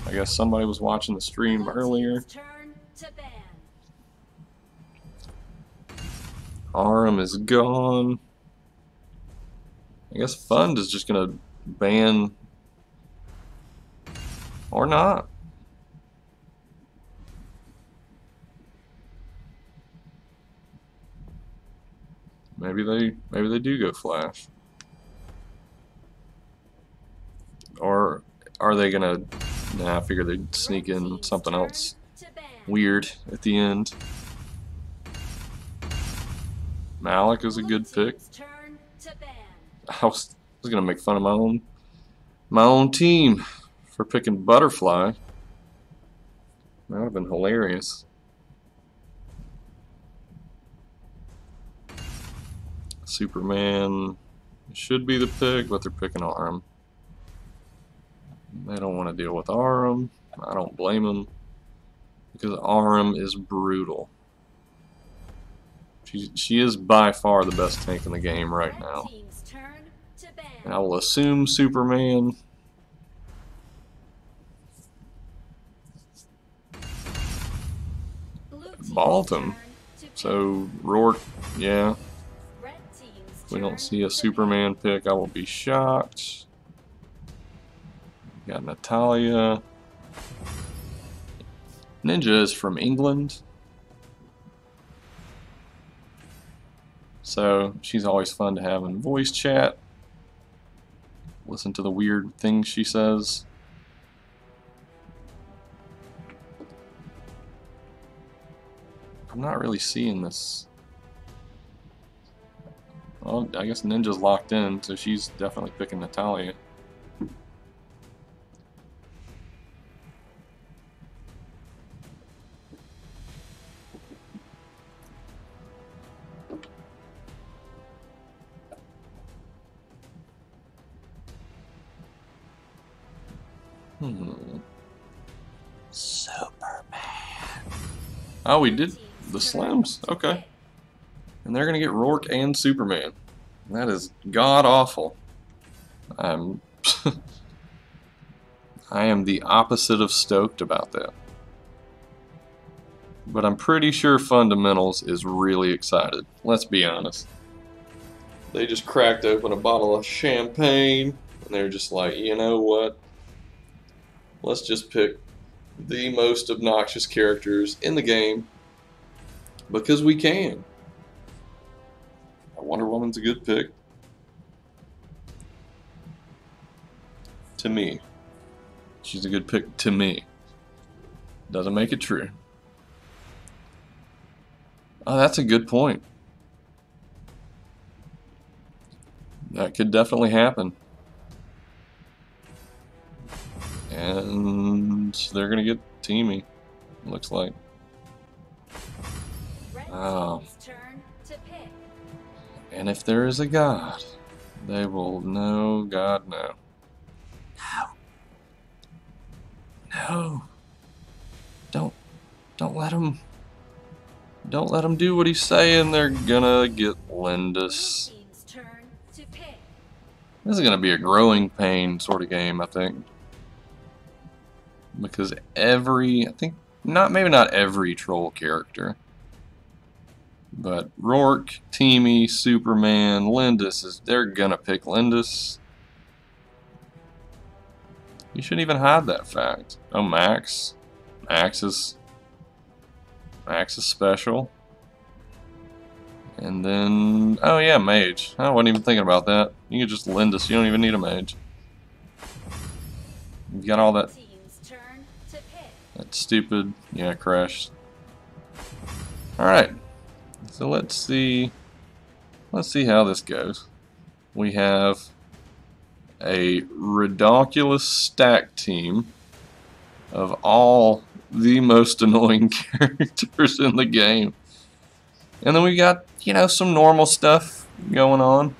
I guess somebody was watching the stream Blue earlier. team's turn to ban. Aram is gone. I guess Fund is just gonna ban or not. Maybe they do go Flash. Or are they gonna? Nah, I figure they'd sneak Red in team's something turn else to ban. weird at the end. Malik is a Blue good pick. team's turn to ban. I was gonna make fun of my own team for picking Butterfly. That would have been hilarious. Superman should be the pick, but they're picking Aram. They don't want to deal with Aram. I don't blame them, because Aram is brutal. She is by far the best tank in the game right now. Red team's turn to ban. And I will assume Superman. Blue team's Balled him. turn to ban. So Rourke, yeah. Red team's If we don't turn see a to Superman pick, I will be shocked. Got Natalia. Ninja is from England. So she's always fun to have in voice chat. Listen to the weird things she says. I'm not really seeing this. Well, I guess Ninja's locked in, so she's definitely picking Natalia. Superman. Oh, we did the Slims. Okay. And they're going to get Rourke and Superman. That is god awful. I am the opposite of stoked about that. But I'm pretty sure Fundamentals is really excited. Let's be honest. They just cracked open a bottle of champagne, and they're just like, you know what? Let's just pick the most obnoxious characters in the game because we can. Wonder Woman's a good pick. To me. She's a good pick to me. Doesn't make it true. Oh, that's a good point. That could definitely happen. And they're going to get Teamy, looks like. Red Oh. team's turn to pick. And if there is a God, they will know God no. No. No. Don't let him. Don't let him do what he's saying. They're gonna get Lindis. Blue team's turn to pick. This is gonna be a growing pain sort of game, I think. Because I think maybe not every troll character. But Rourke, Teamy, Superman, Lindis they're gonna pick Lindis. You shouldn't even hide that fact. Oh, Max. Max is special. And then, oh yeah, Mage. I wasn't even thinking about that. You can just Lindis. You don't even need a Mage. You've got all that Team's turn to pick. stupid, yeah, crash. All right. So let's see how this goes. We have a ridiculous stack team of all the most annoying characters in the game. And then we got, some normal stuff going on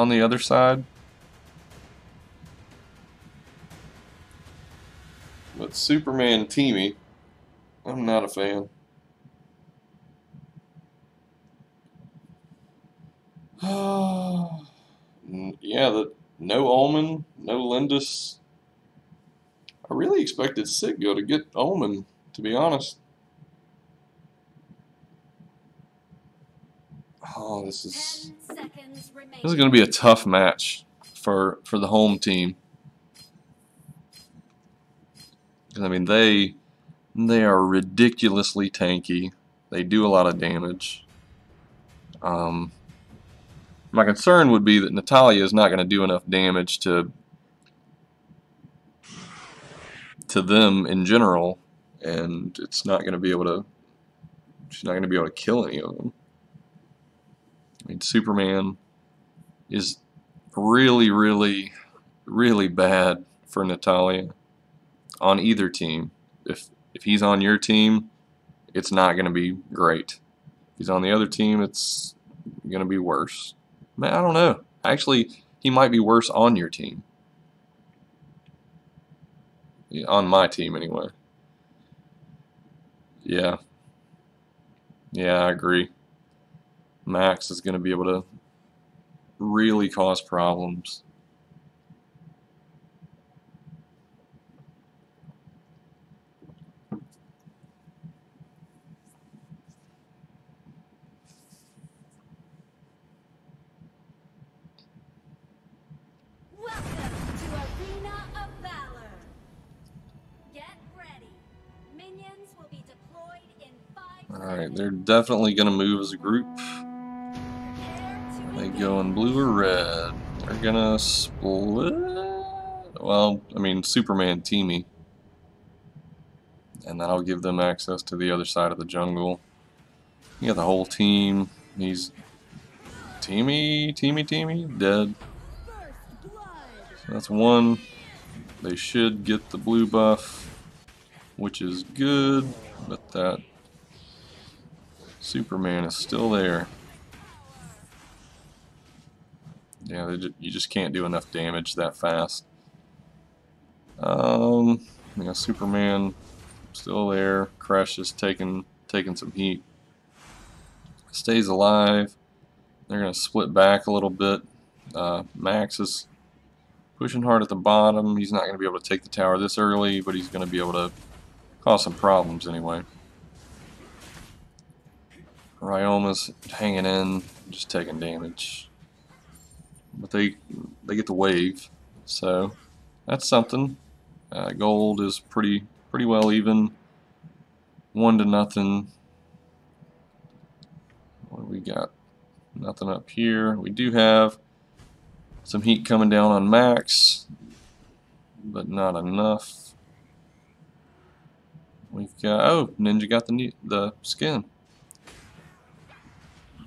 the other side. But Superman Teamy, I'm not a fan. Yeah, no Ullman, no horrendous. I really expected Sitgo to get Omen, to be honest. Oh, this is 10 seconds remaining. going to be a tough match for the home team. 'Cause, I mean, they are ridiculously tanky. They do a lot of damage. My concern would be that Natalia is not going to do enough damage to them in general, and it's not going to be able to. She's not going to be able to kill any of them. I mean, Superman is really, really, really bad for Natalia on either team. If he's on your team, it's not going to be great. If he's on the other team, it's going to be worse. Man, I don't know. Actually, he might be worse on your team. Yeah, on my team, anyway. Yeah. Yeah, I agree. Max is going to be able to really cause problems. Welcome to Arena of Valor. Get ready. Minions will be deployed in 5 Alright, they're definitely going to move as a group. They go in blue or red. They're going to split. Well, I mean, Superman teamy. And that'll give them access to the other side of the jungle. You got the whole team. He's teamy, dead. So that's one. They should get the blue buff, which is good, but that Superman is still there. Yeah, you just can't do enough damage that fast. Yeah, Superman still there. Crash is taking some heat. Stays alive. They're gonna split back a little bit. Max is pushing hard at the bottom. He's not gonna be able to take the tower this early, but he's gonna be able to cause some problems anyway. Ryoma's hanging in, just taking damage. But they get the wave, so that's something. Gold is pretty well even. 1-0. What do we got? Nothing up here. We do have some heat coming down on Max, but not enough. We've got Ninja got the skin.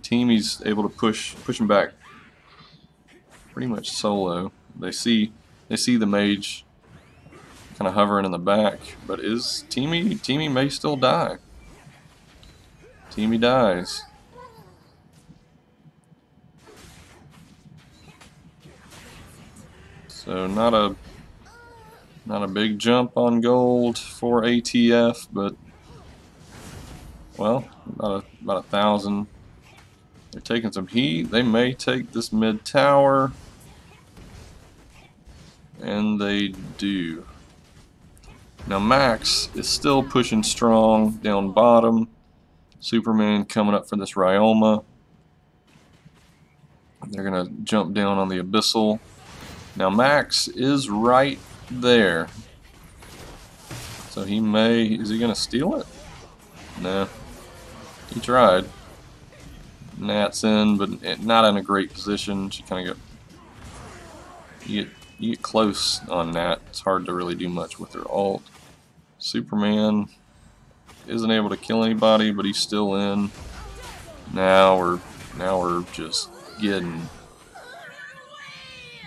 Teamy's able to push him back pretty much solo. They see the mage kind of hovering in the back, but is Teamy may still die. Teamy dies. So not a big jump on gold for ATF, but well, about 1,000. They're taking some heat. They may take this mid tower, and they do. Now Max is still pushing strong down bottom. Superman coming up for this Ryoma. They're gonna jump down on the Abyssal. Now Max is right there. So is he gonna steal it? No. He tried. Nat's in, but not in a great position. She kind of you get close on Nat. It's hard to really do much with her ult. Superman isn't able to kill anybody, but he's still in. Now we're just getting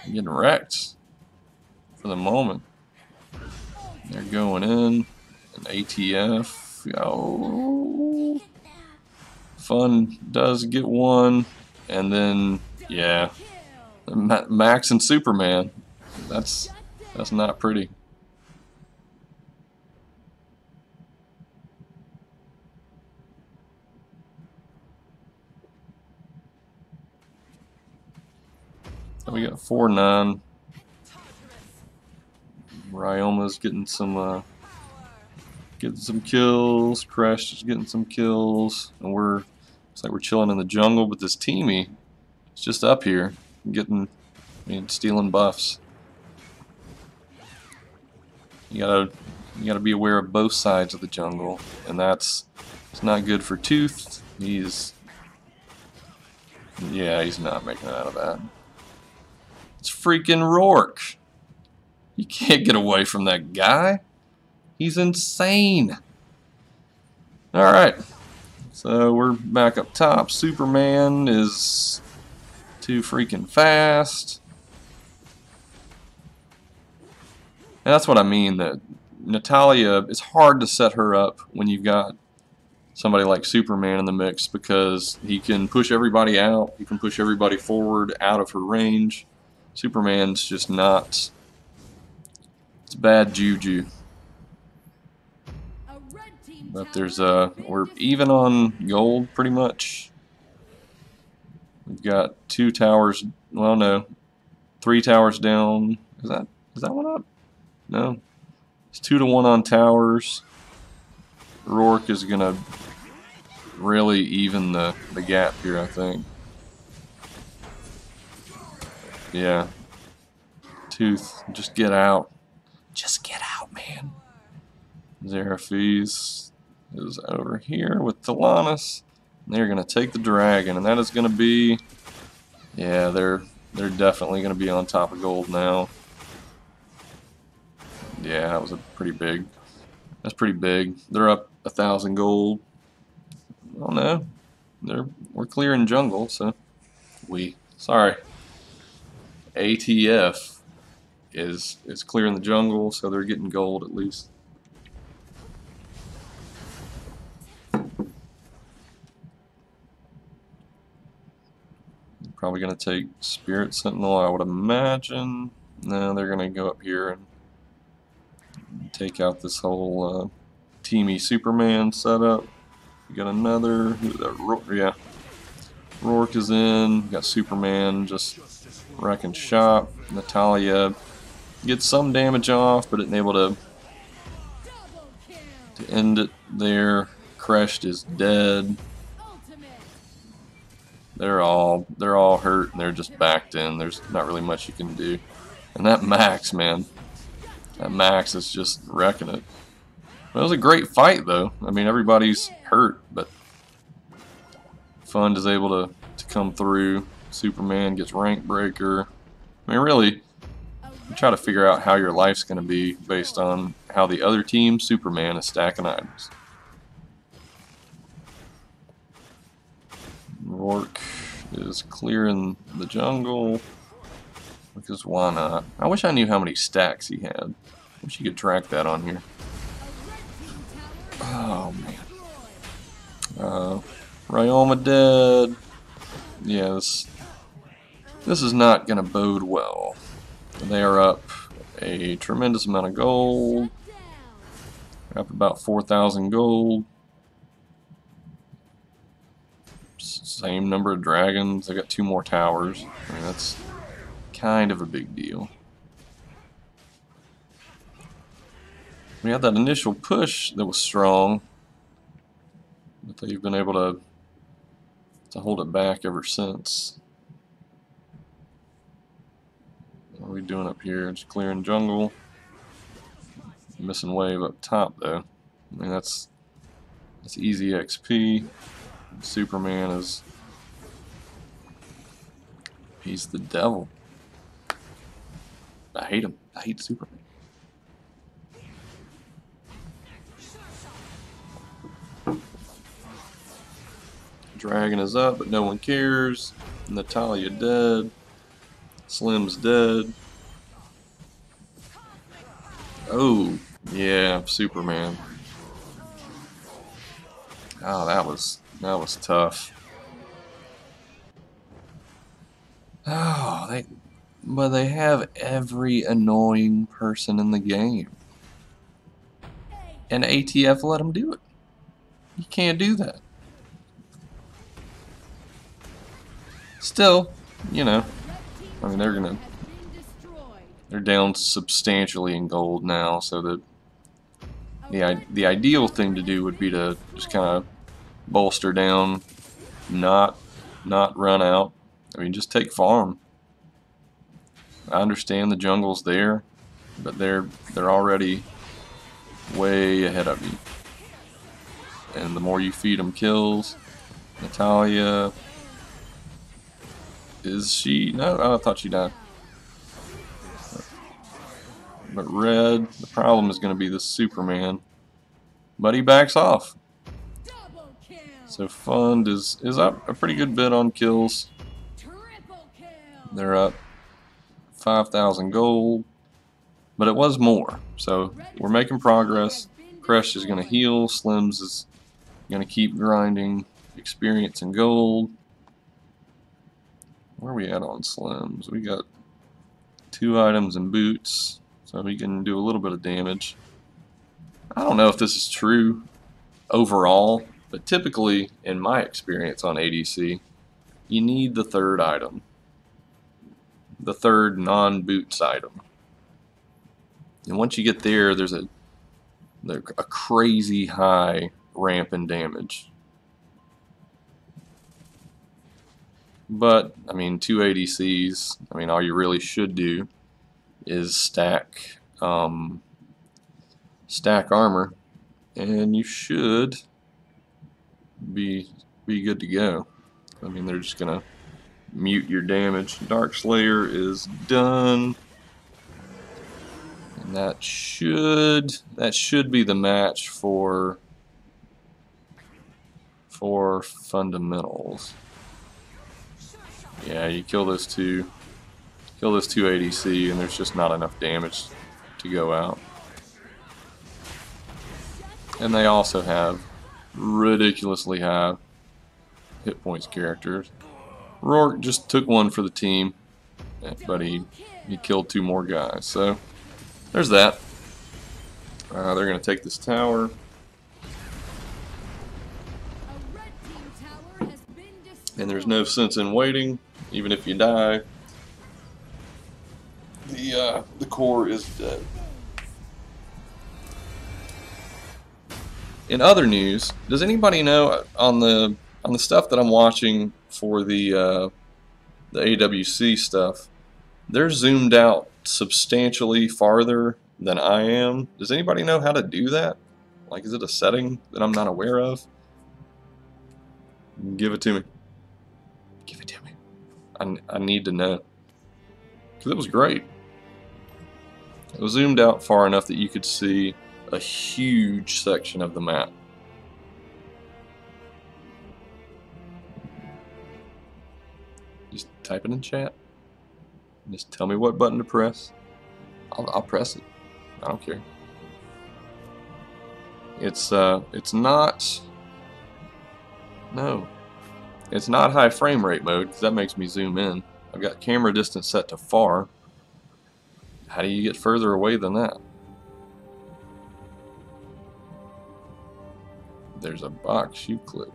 wrecked for the moment. They're going in, an ATF. Oh, Fun does get one, and then yeah, Max and Superman. That's not pretty. So we got 4-9. Ryoma's getting some kills. Crash is getting some kills, and it's like we're chilling in the jungle. But this teamy is just up here, stealing buffs. You gotta be aware of both sides of the jungle, and it's not good for Tooth. He's not making it out of that. It's freaking Rourke. You can't get away from that guy. He's insane. Alright. So we're back up top. Superman is too freaking fast. And that's what I mean, that Natalia, it's hard to set her up when you've got somebody like Superman in the mix, because he can push everybody out, he can push everybody forward out of her range. Superman's just not, it's bad juju. But we're even on gold pretty much. We've got 2 towers, well no, 3 towers down. Is that one up? No. It's 2-1 on towers. Rourke is gonna really even the gap here, I think. Yeah. Tooth, just get out. Just get out, man. Xeraphis is over here with Talanis. They're gonna take the dragon, and that is gonna be, yeah, they're definitely gonna be on top of gold now. Yeah, that was pretty big. That's pretty big. They're up 1,000 gold. Oh no, we're clearing jungle, so sorry. ATF is clearing the jungle, so they're getting gold at least. Probably gonna take Spirit Sentinel, I would imagine. No, they're gonna go up here and take out this whole teamy Superman setup. We got another, yeah. Rourke is in. We got Superman just wrecking shop. Natalia gets some damage off, but isn't able to end it there. Crushed is dead. They're all hurt, and they're just backed in. There's not really much you can do. And that Max, man. That Max is just wrecking it. It was a great fight, though. I mean, everybody's hurt, but Fund is able to come through. Superman gets rank breaker. I mean, really, you try to figure out how your life's going to be based on how the other team, Superman, is stacking items. Rourke is clearing the jungle, because why not? I wish I knew how many stacks he had. I wish you could track that on here. Oh man. Ryoma dead. Yeah, this is not going to bode well. They are up a tremendous amount of gold. Up about 4,000 gold. Same number of dragons. They got 2 more towers. I mean, that's kind of a big deal. We had that initial push that was strong, but they've been able to hold it back ever since. What are we doing up here? Just clearing jungle. Missing wave up top though. I mean, that's easy XP. Superman is, he's the devil. I hate him. I hate Superman. Dragon is up, but no one cares. Natalia dead. Slim's dead. Oh, yeah, Superman. Oh, that was tough. Oh, but they have every annoying person in the game. And ATF let them do it. You can't do that. Still, you know, I mean, they're They're down substantially in gold now, so that the ideal thing to do would be to just kind of bolster down, not run out. I mean, just take farm. I understand the jungle's there, but they're already way ahead of you. And the more you feed them kills, Natalia, is she? No, I thought she died. But red, the problem is going to be the Superman. But he backs off. So Fund is up a pretty good bit on kills. They're up 5,000 gold. But it was more. So we're making progress. Crush is going to heal. Slims is going to keep grinding experience and gold. Where are we at on Slims? We got 2 items and boots. So he can do a little bit of damage. I don't know if this is true overall, but typically, in my experience on ADC, you need the 3rd item. The 3rd non-boots item. And once you get there, there's a crazy high ramp in damage. But, I mean, 2 ADCs, I mean, all you really should do is stack armor, and you should be good to go. I mean, they're just gonna mute your damage. Dark Slayer is done, and that should be the match for fundamentals. Yeah, you kill those two ADC, and there's just not enough damage to go out. And they also have ridiculously high hit points characters. Rourke just took one for the team, but he killed 2 more guys. So there's that. They're going to take this tower. And there's no sense in waiting, even if you die. The core is dead. In other news, does anybody know on the stuff that I'm watching for the AWC stuff? They're zoomed out substantially farther than I am. Does anybody know how to do that? Like, is it a setting that I'm not aware of? Give it to me. Give it to me. I need to know. Because it was great. It was zoomed out far enough that you could see a huge section of the map. Just type it in chat. Just tell me what button to press. I'll press it. I don't care. It's not. No. It's not high frame rate mode, because that makes me zoom in. I've got camera distance set to far. How do you get further away than that? There's a box you click.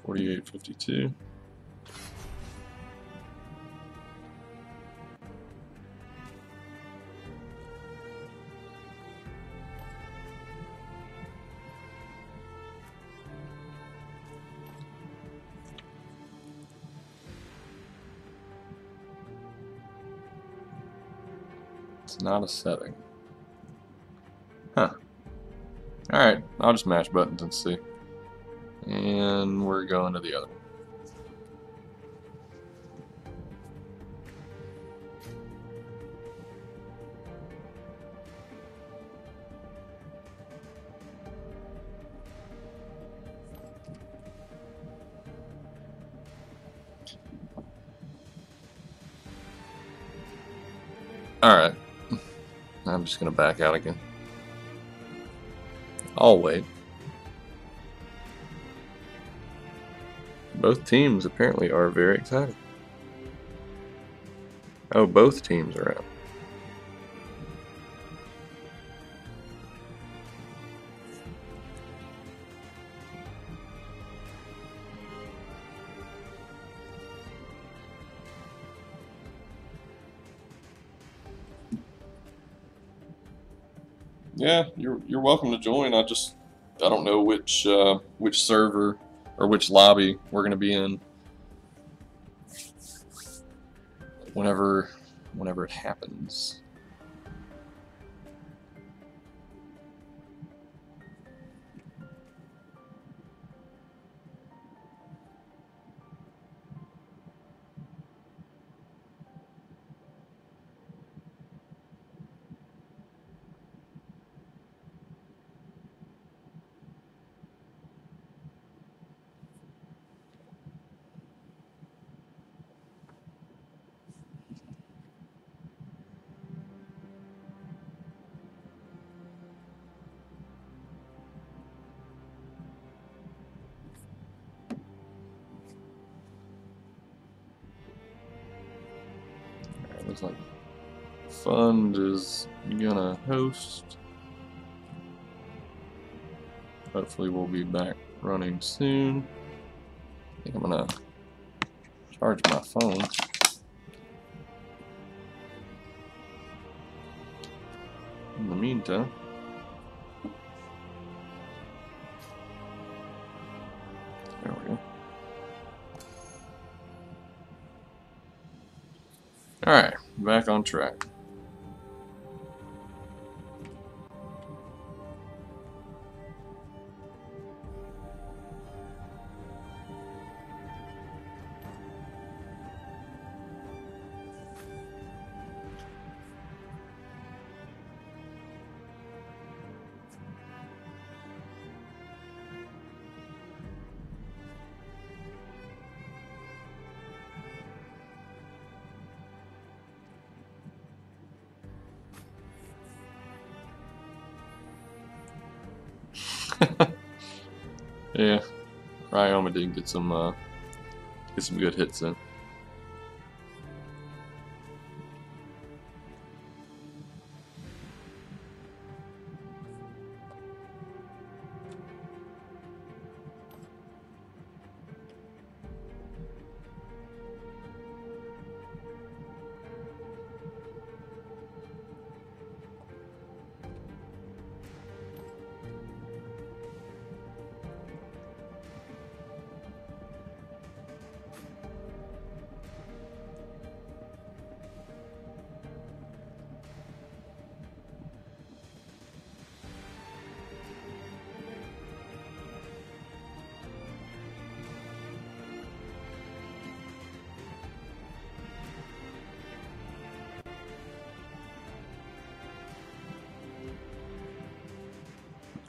$48.52. It's not a setting. Huh. Alright, I'll just mash buttons and see. And we're going to the other one. Alright. I'm just going to back out again. I'll wait. Both teams apparently are very excited. Oh, both teams are out. Yeah, you're welcome to join. I don't know which server or which lobby we're gonna be in whenever it happens. Alright, looks like Fund is gonna host. Hopefully we'll be back running soon. I think I'm gonna charge my phone. In the meantime, there we go. Alright, back on track. Yeah, Ryoma did get some good hits in.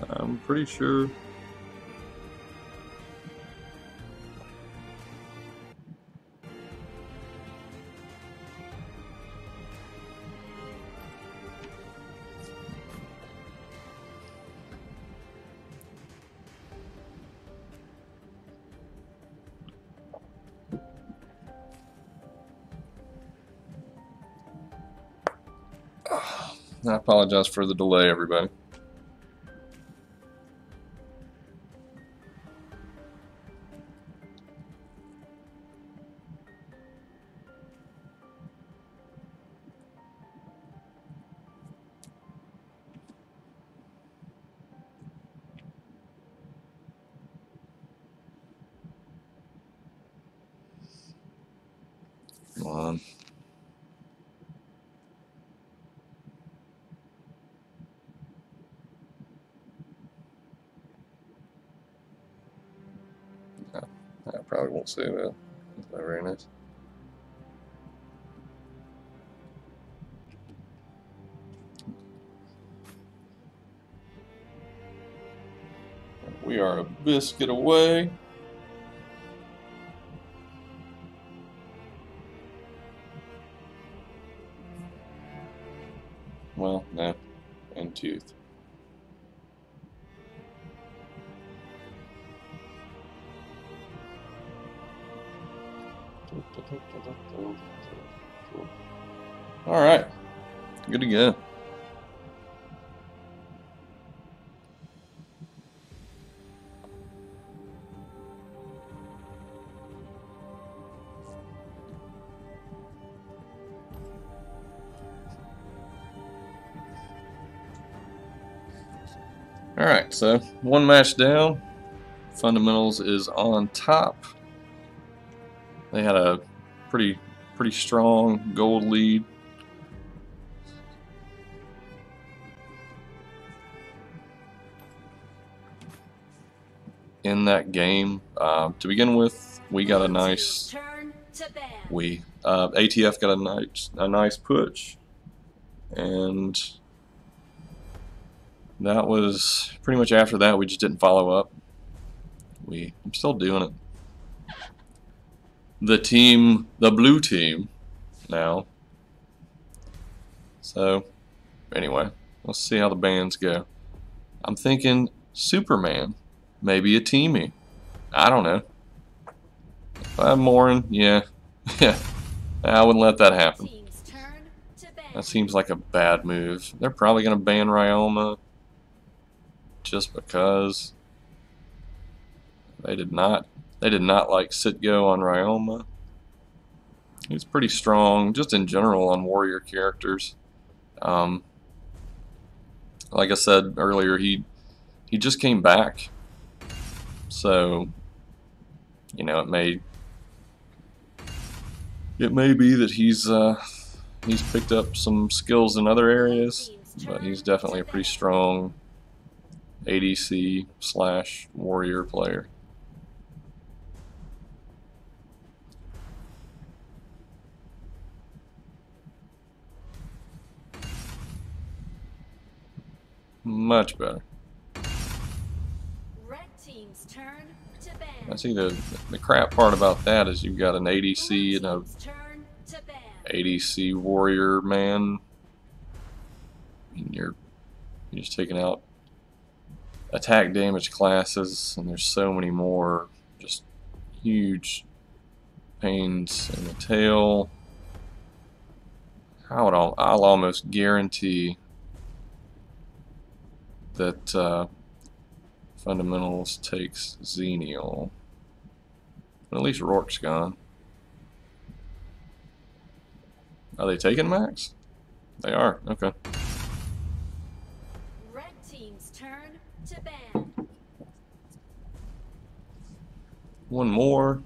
I'm pretty sure. I apologize for the delay, everybody. Come on. I probably won't say that. That's not very nice. We are a biscuit away. Well, no, and tooth. Alright. Good to go. Alright, so one match down. Fundamentals is on top. They had a pretty strong gold lead. In that game, to begin with, we got a nice ATF got a nice push, and that was pretty much after that. We just didn't follow up. I'm still doing it. The blue team now. So anyway, let's see how the bands go. I'm thinking Superman, maybe a teamie. I don't know. If I'm Morin, yeah. Yeah. I wouldn't let that happen. That seems like a bad move. They're probably gonna ban Ryoma just because they did not like sit-go on Ryoma. He's pretty strong, just in general, on warrior characters. Like I said earlier, he just came back, so you know it may be that he's picked up some skills in other areas, but he's definitely a pretty strong ADC / warrior player. Much better. Red team's turn to ban. I see the crap part about that is you've got an ADC and a ADC warrior man, and you're just taking out attack damage classes, and there's so many more just huge pains in the tail. I'll almost guarantee that Fundamentals takes Xenial. At least Rourke's gone. Are they taking Max? They are, okay. Red team's turn to ban. One more.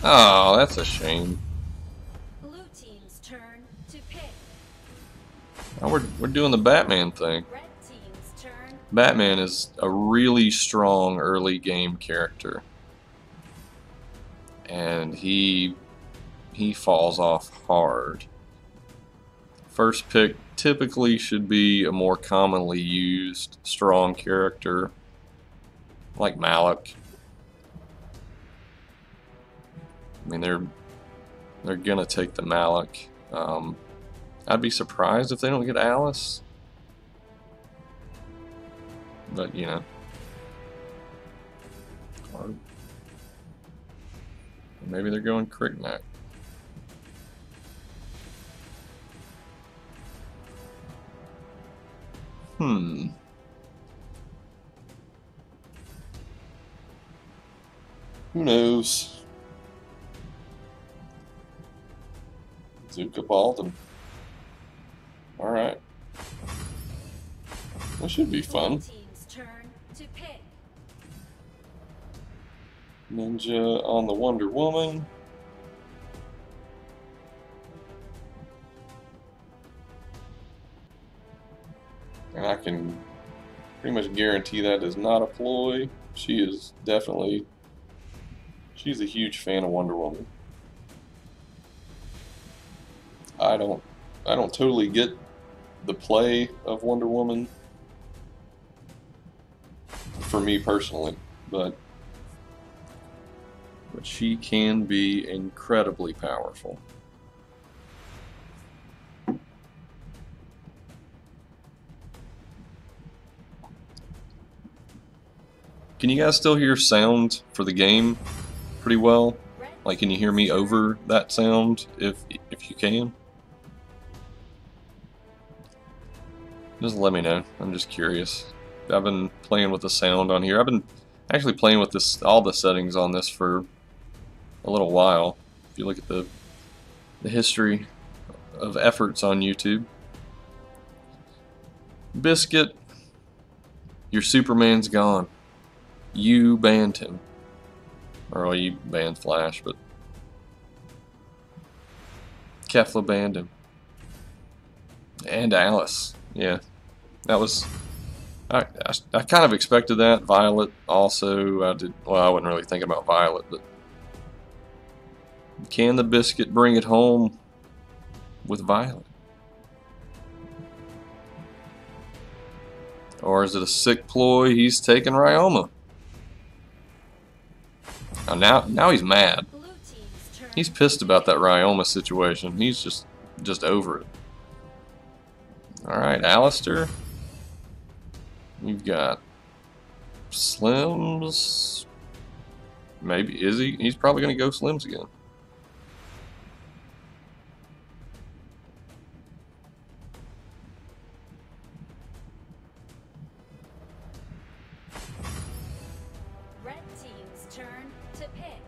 Oh, that's a shame. Blue team's turn to pick. Now we're doing the Batman thing. Red team's turn. Batman is a really strong early game character, and he falls off hard. First pick typically should be a more commonly used strong character like Malik. I mean, they're gonna take the Malik. I'd be surprised if they don't get Alice, but you know, or maybe they're going Cricknack. Who knows? Zuka Baldwin. Alright. That should be fun. Team's turn to pick. Ninja on the Wonder Woman. And I can pretty much guarantee that is not a ploy. She is definitely... She's a huge fan of Wonder Woman. I don't totally get the play of Wonder Woman for me personally, but she can be incredibly powerful. Can you guys still hear sound for the game pretty well? Like, can you hear me over that sound if you can? Just let me know. I'm just curious. I've been playing with the sound on here. I've been actually playing with all the settings on this for a little while. If you look at the history of efforts on YouTube. Biscuit, your Superman's gone. You banned him. Or well, you banned Flash, but Kefla banned him. And Alice. Yeah. That was... I kind of expected that. Violet also. I wasn't really thinking about Violet, but can the Biscuit bring it home with Violet? Or is it a sick ploy? He's taking Ryoma. Now he's mad. He's pissed about that Ryoma situation. He's just over it. Alright, Alistair. You've got Slims. Maybe. Is he? He's probably going to go Slims again. Red team's turn to pick.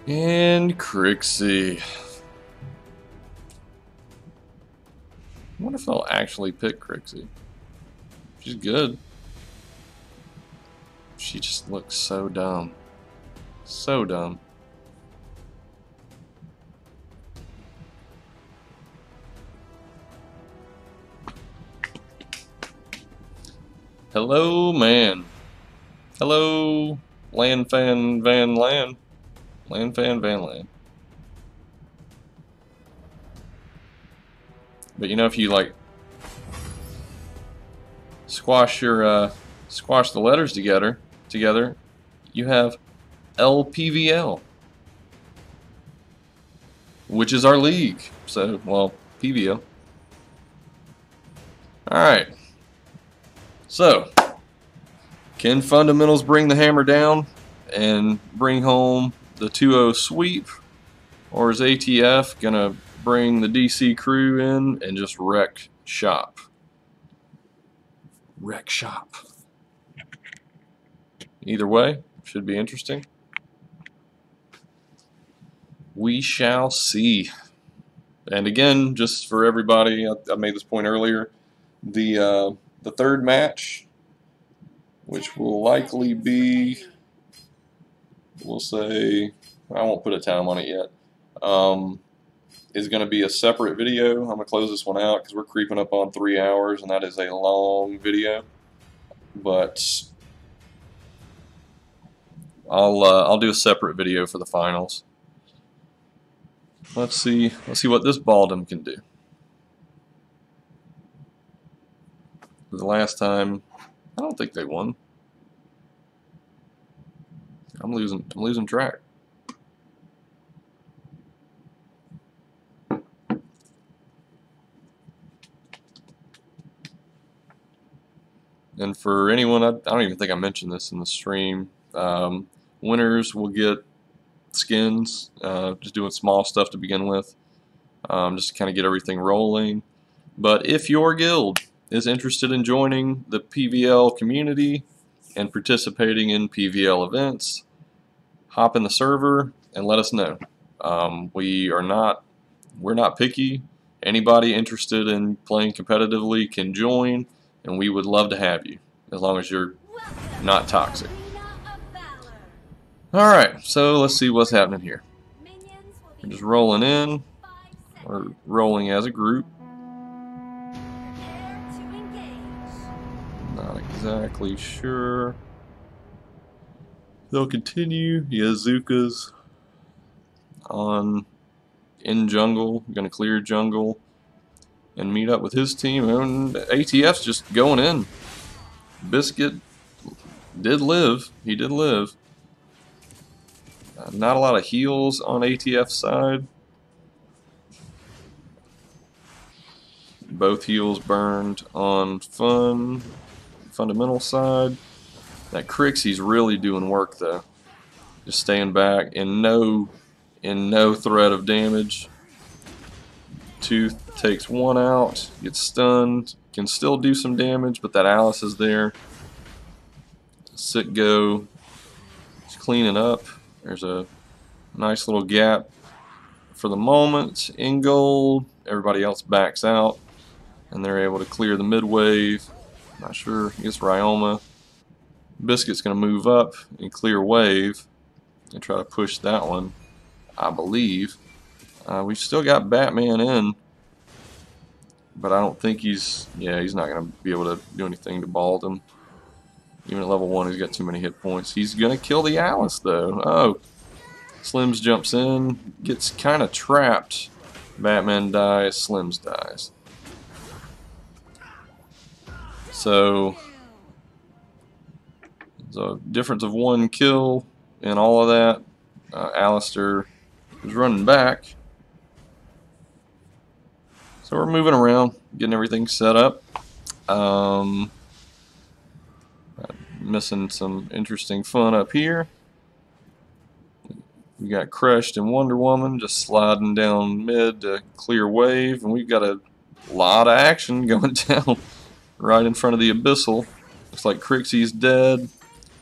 And Crixie. I wonder if they'll actually pick Crixie. She's good. She just looks so dumb. So dumb. Hello, man. Hello, Land Fan Van Land. Land Fan Van Land. But you know, if you like squash the letters together, you have LPVL, which is our league. So, well, PVL. All right. So, can fundamentals bring the hammer down and bring home the 2-0 sweep, or is ATF gonna bring the DC crew in and just wreck shop? Wreck shop. Either way, should be interesting. We shall see. And again, just for everybody, I made this point earlier, the third match, which will likely be, we'll say, I won't put a time on it yet, is going to be a separate video. I'm going to close this one out because we're creeping up on 3 hours, and that is a long video. But I'll do a separate video for the finals. Let's see what this Baldum can do. The last time, I don't think they won. I'm losing track. And for anyone, I don't even think I mentioned this in the stream. Winners will get skins, just doing small stuff to begin with, just to kind of get everything rolling. But if your guild is interested in joining the PVL community and participating in PVL events, hop in the server and let us know. We're not picky. Anybody interested in playing competitively can join, and we would love to have you, as long as you're not toxic. Alright, so let's see what's happening here. We're just rolling in. We're rolling as a group. Not exactly sure. They'll continue. Yazuka's in jungle, gonna clear jungle and meet up with his team, and ATF's just going in. Biscuit did live. He did live. Not a lot of heals on ATF's side. Both heals burned on fundamental side. That Crixie's really doing work though. Just staying back in no threat of damage. Tooth takes one out, gets stunned, can still do some damage, but that Alice is there. Sit go. Just cleaning up. There's a nice little gap for the moment in gold. Everybody else backs out, and they're able to clear the mid wave. Not sure. I guess Ryoma. Biscuit's going to move up and clear wave and try to push that one, I believe. We've still got Batman in, but I don't think he's not going to be able to do anything to bald him. Even at level 1, he's got too many hit points. He's going to kill the Alice, though. Oh, Slims jumps in, gets kind of trapped. Batman dies, Slims dies. So, there's a difference of 1 kill in all of that. Alistair is running back. So we're moving around, getting everything set up. Missing some interesting fun up here. We got Crushed and Wonder Woman just sliding down mid to clear wave, and we've got a lot of action going down right in front of the Abyssal. Looks like Crixie's dead.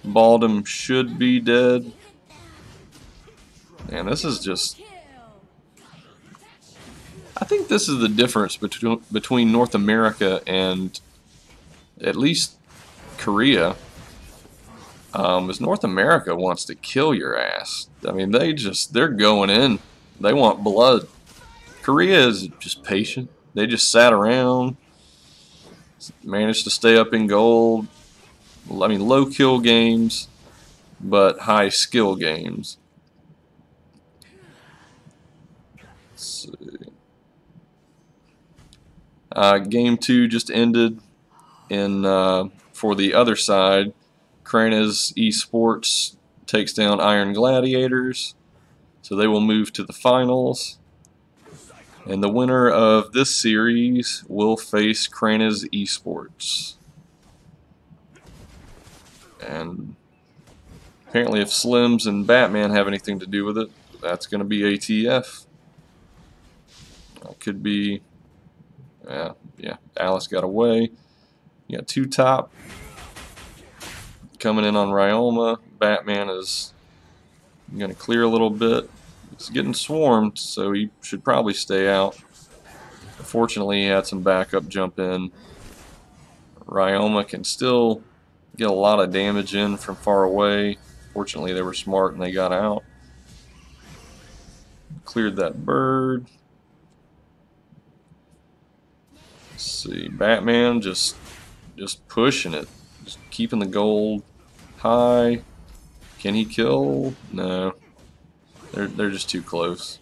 Baldum should be dead. And this is just... I think this is the difference between North America and at least Korea. Is North America wants to kill your ass. I mean, they're going in. They want blood. Korea is just patient. They just sat around, managed to stay up in gold. I mean, low kill games, but high skill games. Let's see. Game 2 just ended in for the other side. Krana's Esports takes down Iron Gladiators, so they will move to the finals. And the winner of this series will face Krana's Esports. And apparently if Slims and Batman have anything to do with it, that's going to be ATF. Could be, yeah, Alice got away. You got 2 top coming in on Ryoma. Batman is going to clear a little bit. He's getting swarmed, so he should probably stay out. Fortunately, he had some backup jump in. Ryoma can still get a lot of damage in from far away. Fortunately, they were smart and they got out. Cleared that bird. Let's see, Batman just pushing it, just keeping the gold high. Can he kill? No, they're just too close.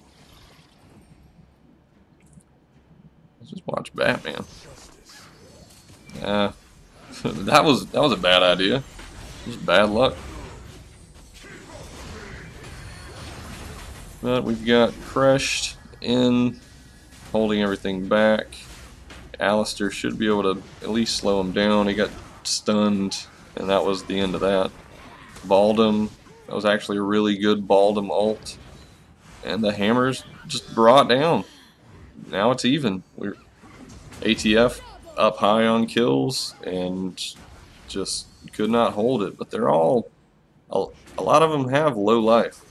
Let's just watch Batman. That was a bad idea. Just bad luck. But we've got Crushed in, holding everything back. Alistair should be able to at least slow him down. He got stunned, and that was the end of that. Baldum, that was actually a really good Baldum ult. And the hammers just brought down. Now it's even. We're ATF up high on kills and just could not hold it. But they're all, a lot of them have low life.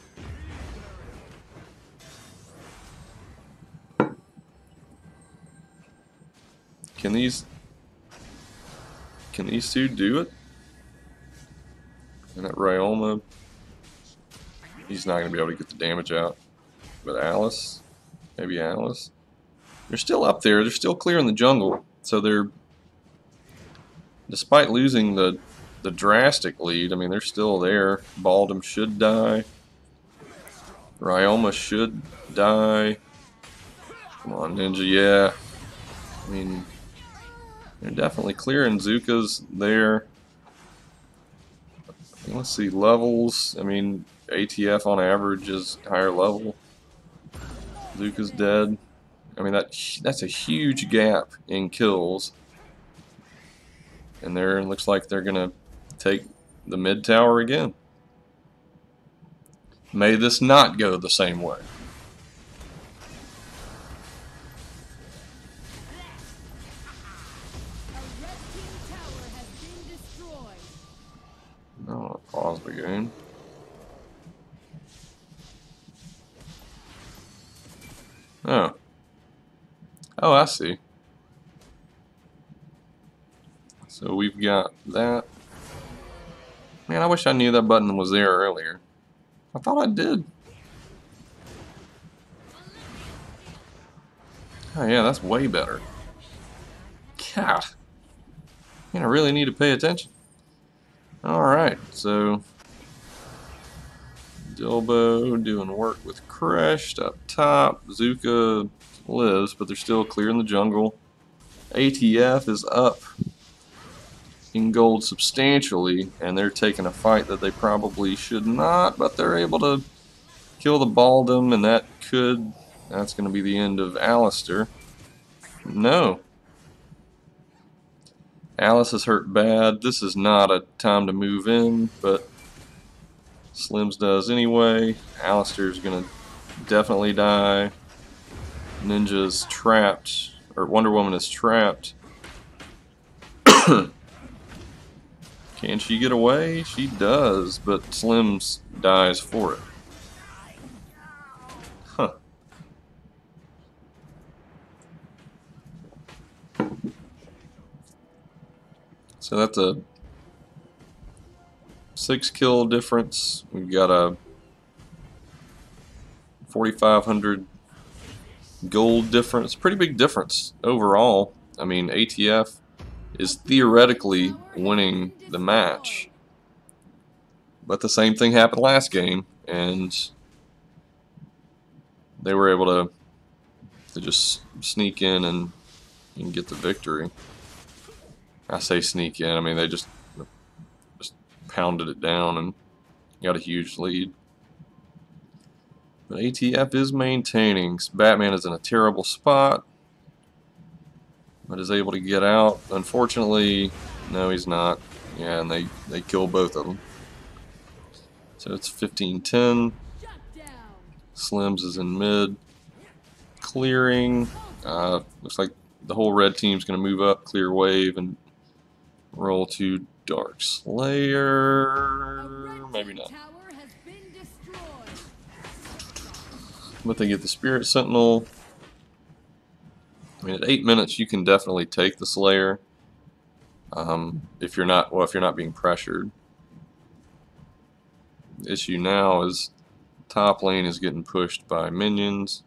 Can these two do it? And that Ryoma, he's not going to be able to get the damage out. But Alice, maybe Alice. They're still up there. They're still clearing the jungle. So they're, despite losing the drastic lead, I mean, they're still there. Baldum should die. Ryoma should die. Come on, Ninja, yeah. I mean, they're definitely clearing. Zuka's there. Let's see, levels. I mean, ATF on average is higher level. Zuka's dead. I mean, that's a huge gap in kills. And there it looks like they're going to take the mid tower again. May this not go the same way. I'll pause the game. Oh. Oh, I see. So we've got that. Man, I wish I knew that button was there earlier. I thought I did. Oh yeah, that's way better. God. Man, I really need to pay attention. Alright, so Dilbo doing work with Crushed up top. Zuka lives, but they're still clearing the jungle. ATF is up in gold substantially, and they're taking a fight that they probably should not, but they're able to kill the Baldum, and that's going to be the end of Alistair. No. Alice is hurt bad. This is not a time to move in, but Slims does anyway. Alistair's going to definitely die. Ninja's trapped, or Wonder Woman is trapped. Can she get away? She does, but Slims dies for it. Huh. So that's a 6 kill difference. We've got a 4,500 gold difference. Pretty big difference overall. I mean, ATF is theoretically winning the match, but the same thing happened last game, and they were able to just sneak in and get the victory. I say sneak in, I mean they just pounded it down and got a huge lead. But ATF is maintaining. Batman is in a terrible spot, but is able to get out. Unfortunately, no, he's not. Yeah, and they kill both of them. So it's 15-10. Slims is in mid. Clearing. Looks like the whole red team's going to move up, clear wave, and roll to Dark Slayer. Maybe not. But they get the Spirit Sentinel. I mean, at 8 minutes, you can definitely take the Slayer. If you're not being pressured. The issue now is top lane is getting pushed by minions.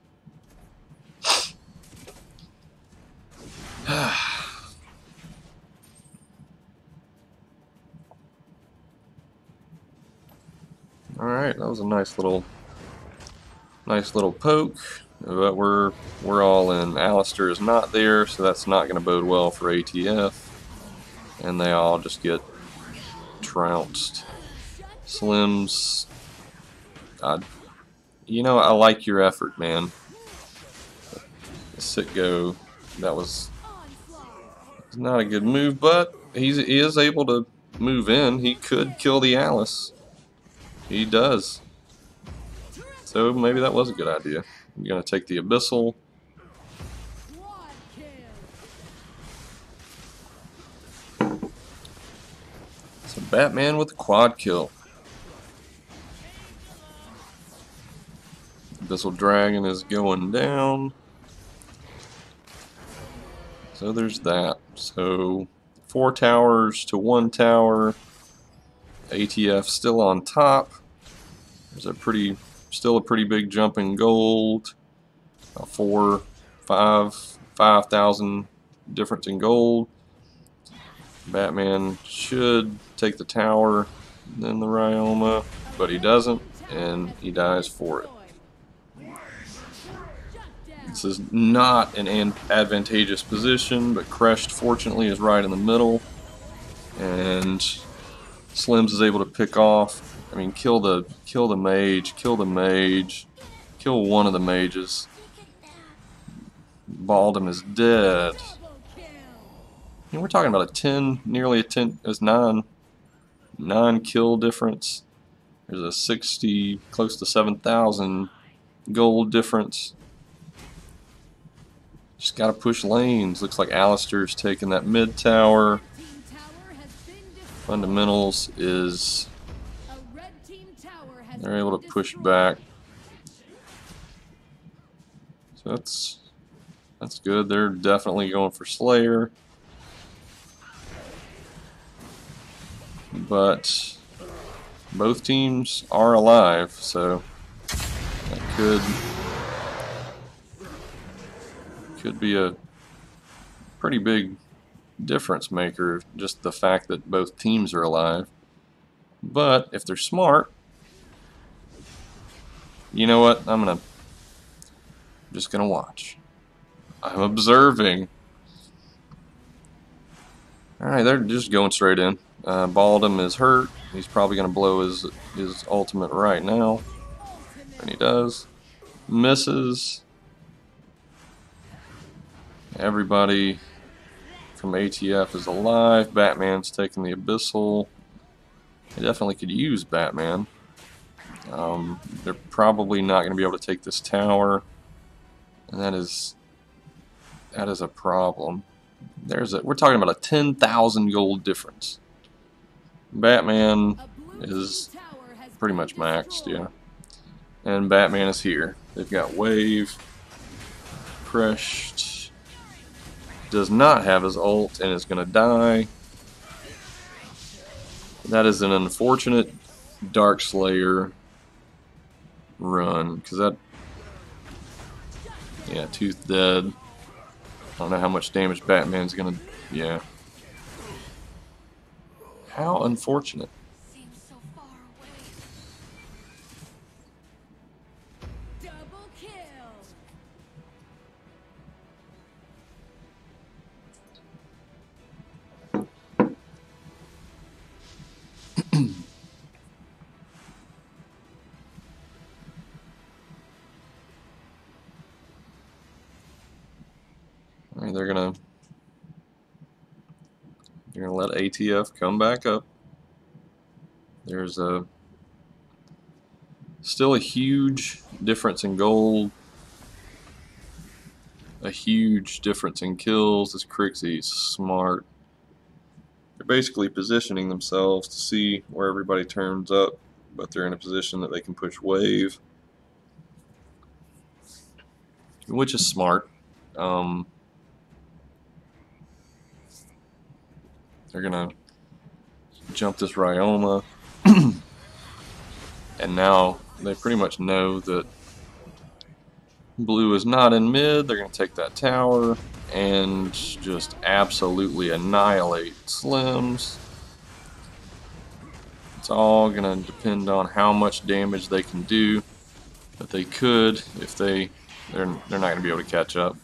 All right, that was a nice little poke. But we're all in. Alistair is not there, so that's not going to bode well for ATF. And they all just get trounced. Slims, you know, I like your effort, man. Sitgo, that was not a good move, but he is able to move in. He could kill the Alice. He does. So maybe that was a good idea. I'm going to take the Abyssal. So Batman with the quad kill. Abyssal Dragon is going down. So there's that. So 4 towers to 1 tower. ATF still on top. There's still a pretty big jump in gold. 5,000 difference in gold. Batman should take the tower, then the Ryoma, but he doesn't, and he dies for it. This is not an advantageous position, but Crushed fortunately is right in the middle, and Slims is able to pick off. I mean, kill the mage, kill one of the mages. Baldum is dead. And we're talking about a 10, nearly a 10, it was 9 kill difference. There's a 60, close to 7,000 gold difference. Just gotta push lanes. Looks like Alistair's taking that mid tower. Fundamentals is they're able to push back. So that's good. They're definitely going for Slayer. But both teams are alive, so that could be a pretty big difference maker, just the fact that both teams are alive. But if they're smart, you know what? I'm just gonna watch. I'm observing. Alright, they're just going straight in. Baldum is hurt. He's probably gonna blow his ultimate right now. And he does. Misses. Everybody from ATF is alive. Batman's taking the Abyssal. They definitely could use Batman. They're probably not going to be able to take this tower, and that is a problem. We're talking about a 10,000 gold difference. Batman is pretty much maxed, yeah. And Batman is here. They've got Wave. Crushed does not have his ult and is going to die. That is an unfortunate Dark Slayer run, because that, yeah, Tooth dead. I don't know how much damage Batman's going to, yeah. How unfortunate. Seems so far away. Double kill. I mean, they're gonna let ATF come back up. There's still a huge difference in gold, a huge difference in kills. This Crixie's smart. They're basically positioning themselves to see where everybody turns up, but they're in a position that they can push wave, which is smart. They're gonna jump this Ryoma, and now they pretty much know that blue is not in mid. They're gonna take that tower and just absolutely annihilate Slims. It's all gonna depend on how much damage they can do, but they could if they're not gonna be able to catch up.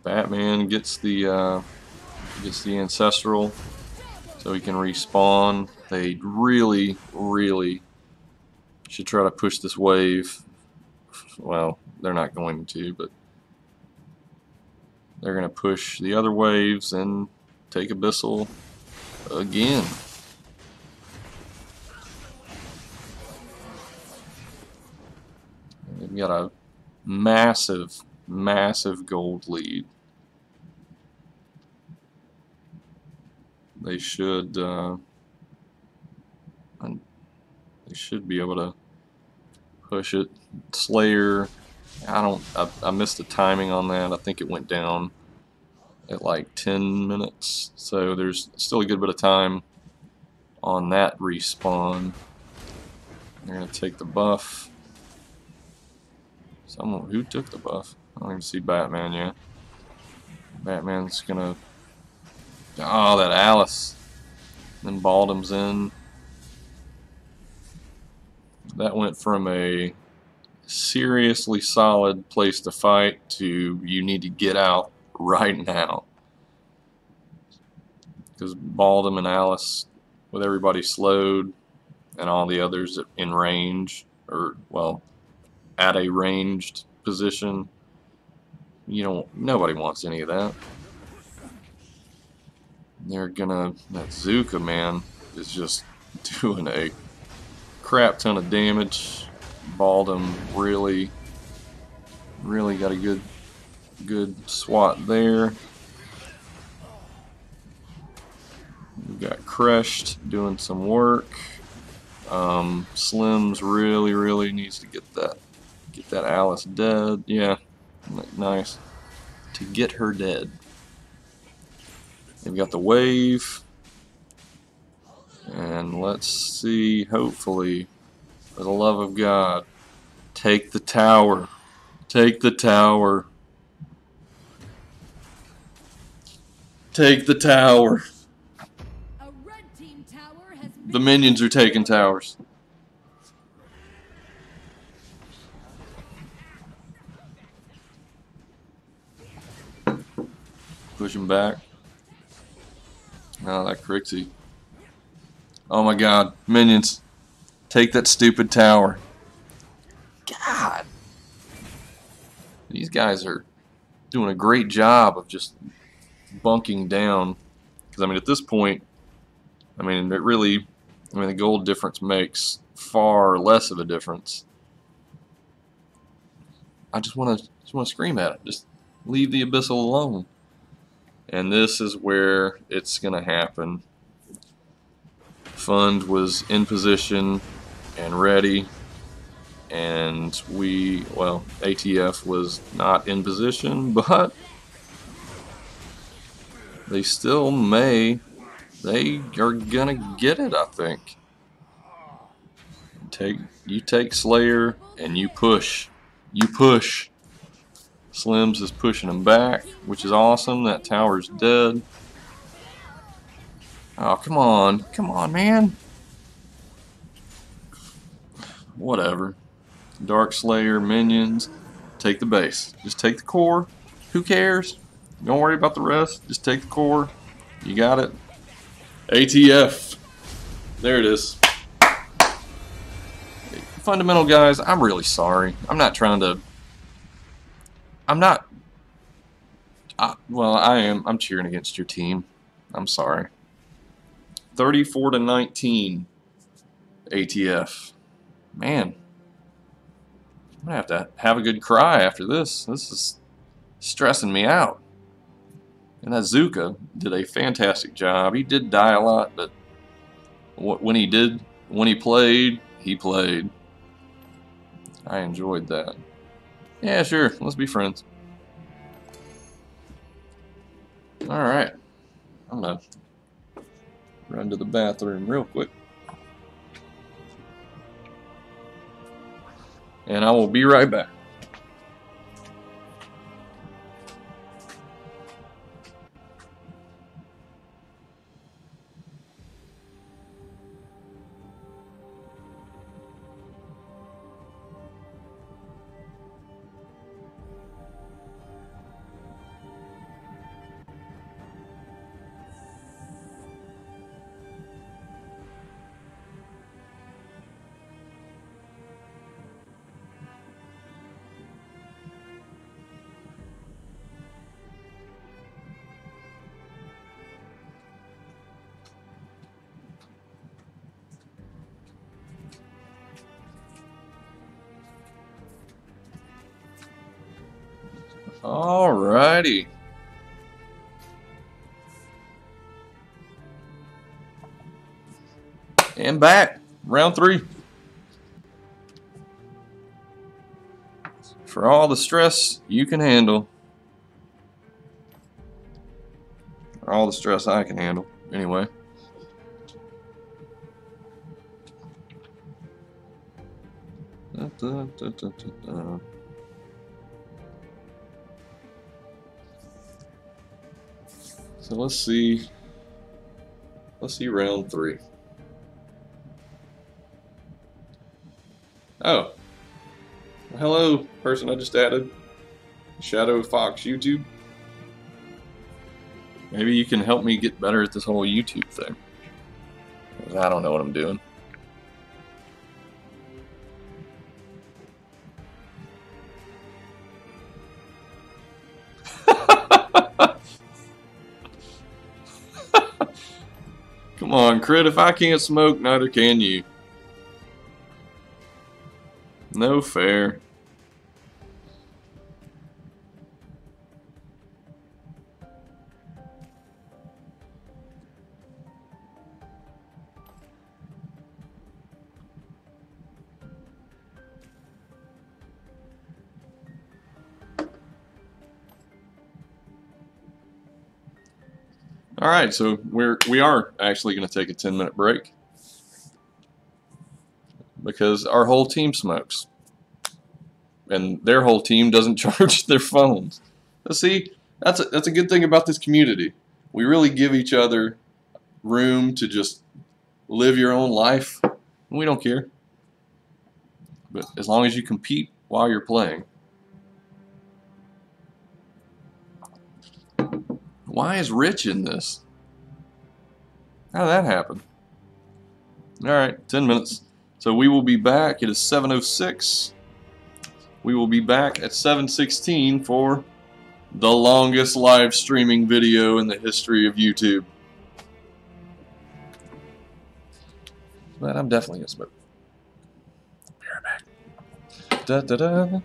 Batman gets the ancestral, so he can respawn. They really, really should try to push this wave. Well, they're not going to, but they're going to push the other waves and take Abyssal again. They've got a massive, massive gold lead. They should be able to push it. Slayer, I missed the timing on that. I think it went down at like 10 minutes, so there's still a good bit of time on that respawn. They're gonna take the buff. Who took the buff? I don't even see Batman yet. Batman's gonna, oh, that Alice. Then Baldum's in. That went from a seriously solid place to fight to you need to get out right now. Because Baldum and Alice, with everybody slowed and all the others in range, or, well, at a ranged position. Nobody wants any of that. That Zuka, man, is just doing a crap ton of damage. Baldum really got a good swat there. We got Crushed doing some work. Slims really needs to get that Alice dead. Yeah, nice to get her dead. They've got the wave, and let's see. Hopefully, for the love of God, take the tower. Take the tower. Take the tower. The minions are taking towers. Push him back. Oh, that Crixie. Oh my God. Minions. Take that stupid tower. God. These guys are doing a great job of just bunking down. Because, I mean, at this point, I mean, the gold difference makes far less of a difference. I just want to scream at it. Just leave the Abyssal alone. And this is where it's going to happen. Fund was in position and ready. And ATF was not in position, but they still may. They are going to get it, I think. You take Slayer and you push. You push. Slims is pushing him back, which is awesome. That tower's dead. Oh, come on. Come on, man. Whatever. Dark Slayer, minions. Take the base. Just take the core. Who cares? Don't worry about the rest. Just take the core. You got it. ATF. There it is. Fundamental guys, I'm really sorry. I'm not trying to... I am. I'm cheering against your team. I'm sorry. 34-19. ATF. Man. I'm going to have a good cry after this. This is stressing me out. And that Zuka did a fantastic job. He did die a lot, but when he played, he played. I enjoyed that. Yeah, sure. Let's be friends. Alright. I'm going to run to the bathroom real quick. And I will be right back. Alrighty. And back. Round 3. For all the stress you can handle. Or all the stress I can handle. Anyway. So let's see round 3. Oh. Well, hello, person I just added. Shadow Fox YouTube. Maybe you can help me get better at this whole YouTube thing. 'Cause I don't know what I'm doing. Come on, Crit. If I can't smoke, neither can you. No fair. All right, so we are actually going to take a 10-minute break because our whole team smokes, and their whole team doesn't charge their phones. So see, that's a good thing about this community. We really give each other room to just live your own life. We don't care, but as long as you compete while you're playing. Why is Rich in this? How did that happen? All right, 10 minutes. So we will be back. It is 7:06. We will be back at 7:16 for the longest live streaming video in the history of YouTube. But I'm definitely going to smoke. Be right back. Da, da, da.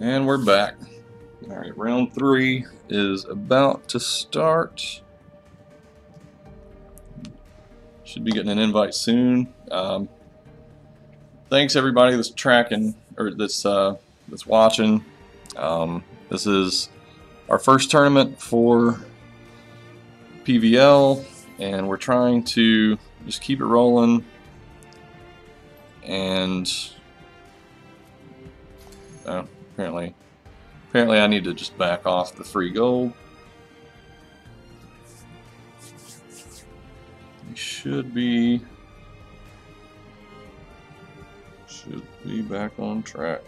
And we're back. Alright, round 3 is about to start. Should be getting an invite soon. Thanks everybody that's tracking or that's watching. This is our first tournament for PVL, and we're trying to just keep it rolling. And apparently I need to just back off the free gold. We should be back on track.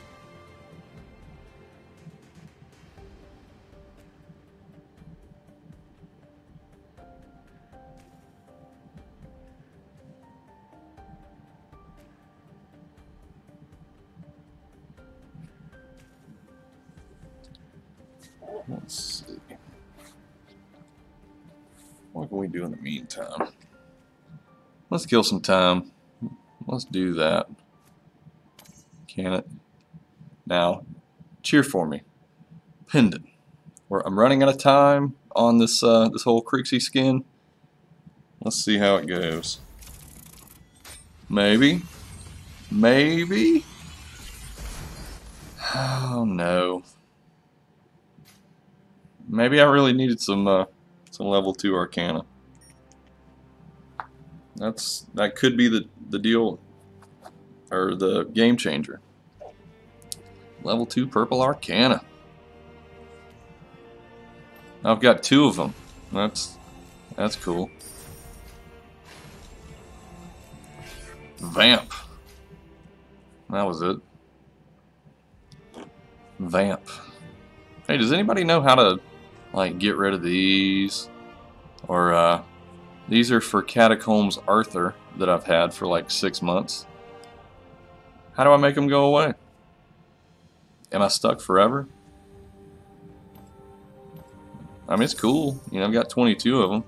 Let's see. What can we do in the meantime? Let's kill some time. Let's do that. Can it? Now, cheer for me. Pendant. I'm running out of time on this this whole Crixie skin. Let's see how it goes. Maybe. Maybe. Oh no. Maybe I really needed some level 2 Arcana. That could be the deal, or the game changer. Level 2 purple Arcana. I've got 2 of them. That's cool. Vamp. That was it. Vamp. Hey, does anybody know how to like get rid of these? Or these are for Catacombs Arthur that I've had for like 6 months. How do I make them go away? Am I stuck forever? I mean, it's cool. You know, I've got 22 of them.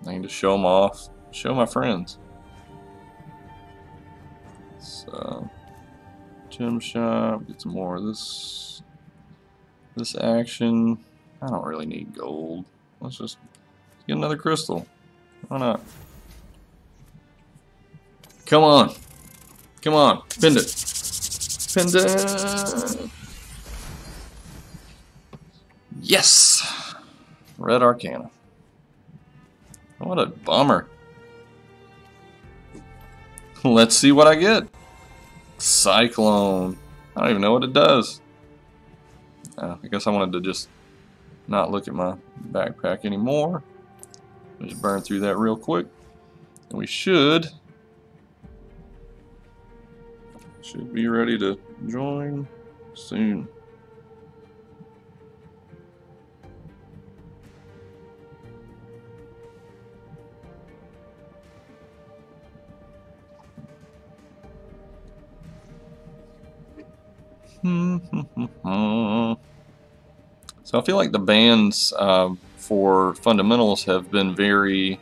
I can just show them off. Show my friends. So, gem shop. Get some more of this action. I don't really need gold. Let's just get another crystal. Why not? Come on. Come on. Pendant. Pendant. Yes! Red Arcana. What a bummer. Let's see what I get. Cyclone. I don't even know what it does. I guess I wanted to just not look at my backpack anymore. Just burn through that real quick. And we should be ready to join soon. So I feel like the bans for fundamentals have been very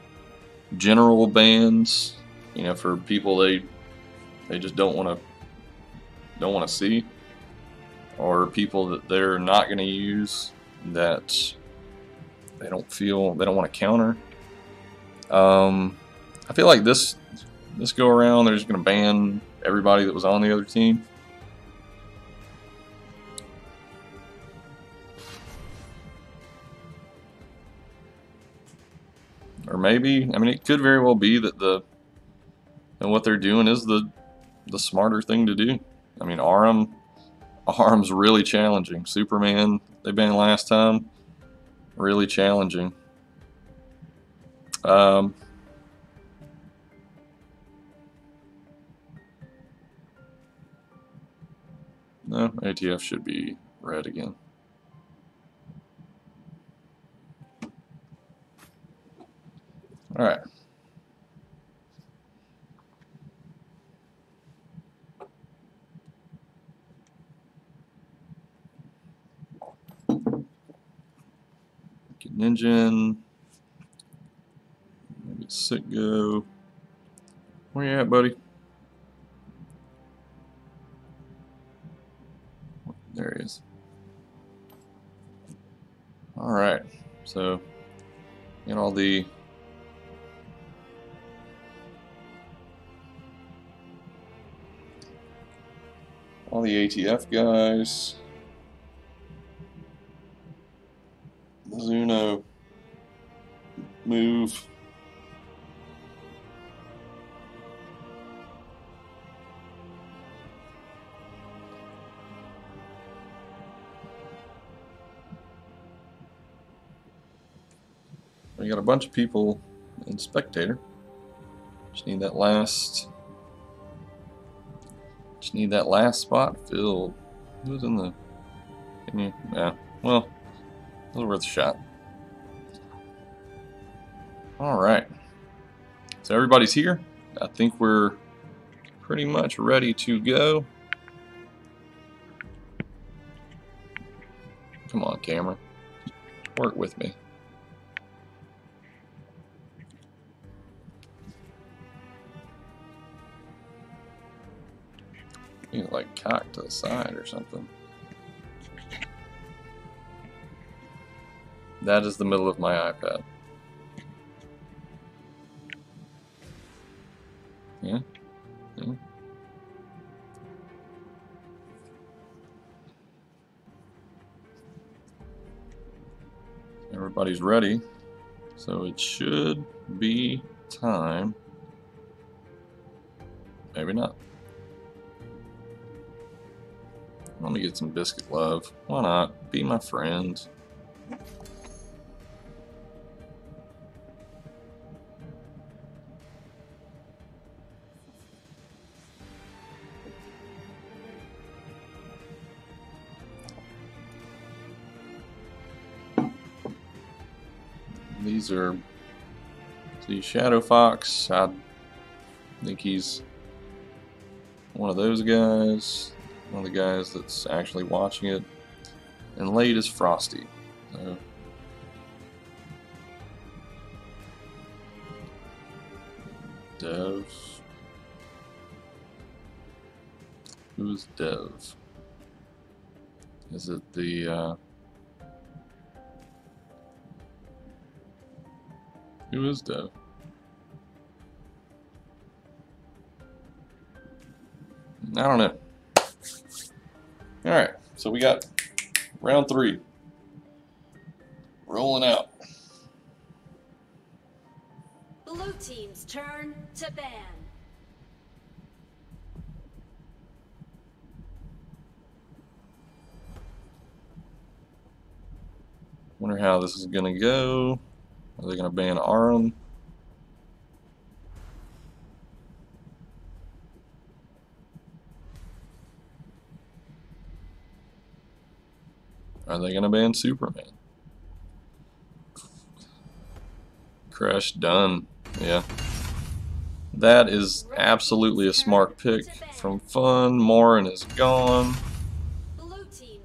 general bans, you know, for people they just don't want to see, or people that they're not going to use that they don't want to counter. I feel like this go around they're just going to ban everybody that was on the other team. Or maybe, I mean, it could very well be that what they're doing is the smarter thing to do. I mean, Arm's really challenging. Superman, they banned last time, really challenging. No, ATF should be red again. All right. Get an engine. Maybe sit go. Where you at, buddy? There he is. Alright, so get all the ATF guys. Zuno move. We got a bunch of people in spectator. Just need that last spot filled. Who's in the? Yeah. Well, it was worth a shot. All right. So everybody's here. I think we're pretty much ready to go. Come on, camera. Work with me. You like cocked to the side or something. That is the middle of my iPad. Yeah. Yeah. Everybody's ready, so it should be time. Maybe not. Let me get some biscuit love. Why not? Be my friend. These are the Shadow Fox. I think he's one of those guys. One of the guys that's actually watching it. And late is Frosty. So Dev. Who's Dev? Is it the who is Dev? I don't know. Alright, so we got round 3. Rolling out. Blue team's turn to ban. Wonder how this is gonna go. Are they gonna ban Arum? Are they gonna ban Superman? Crash done. Yeah. That is absolutely a smart pick from Fun. Morin is gone.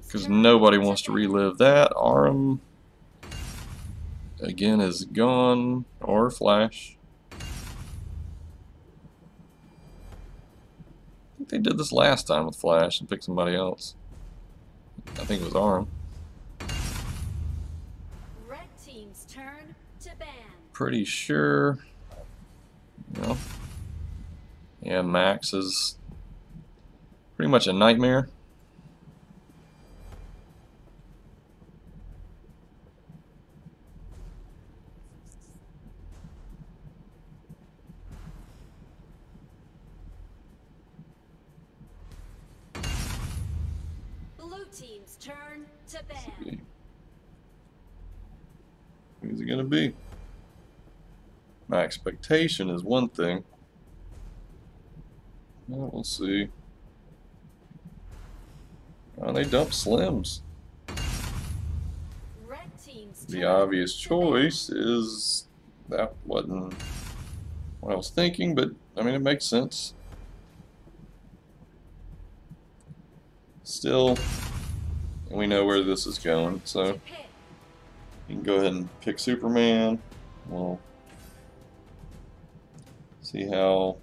Because nobody wants to relive that. Arum again is gone. Or Flash. I think they did this last time with Flash and picked somebody else. I think it was Arum. Red team's turn to ban. Pretty sure. No. Yeah, Max is pretty much a nightmare. Blue team's turn to ban. Who's it gonna be? My expectation is one thing. Well, we'll see. Oh, they dumped Slims. Red team's The turn obvious to choice is that wasn't what I was thinking, but I mean it makes sense. Still, we know where this is going, so ban. Pick. you can go ahead and pick Superman. We'll see how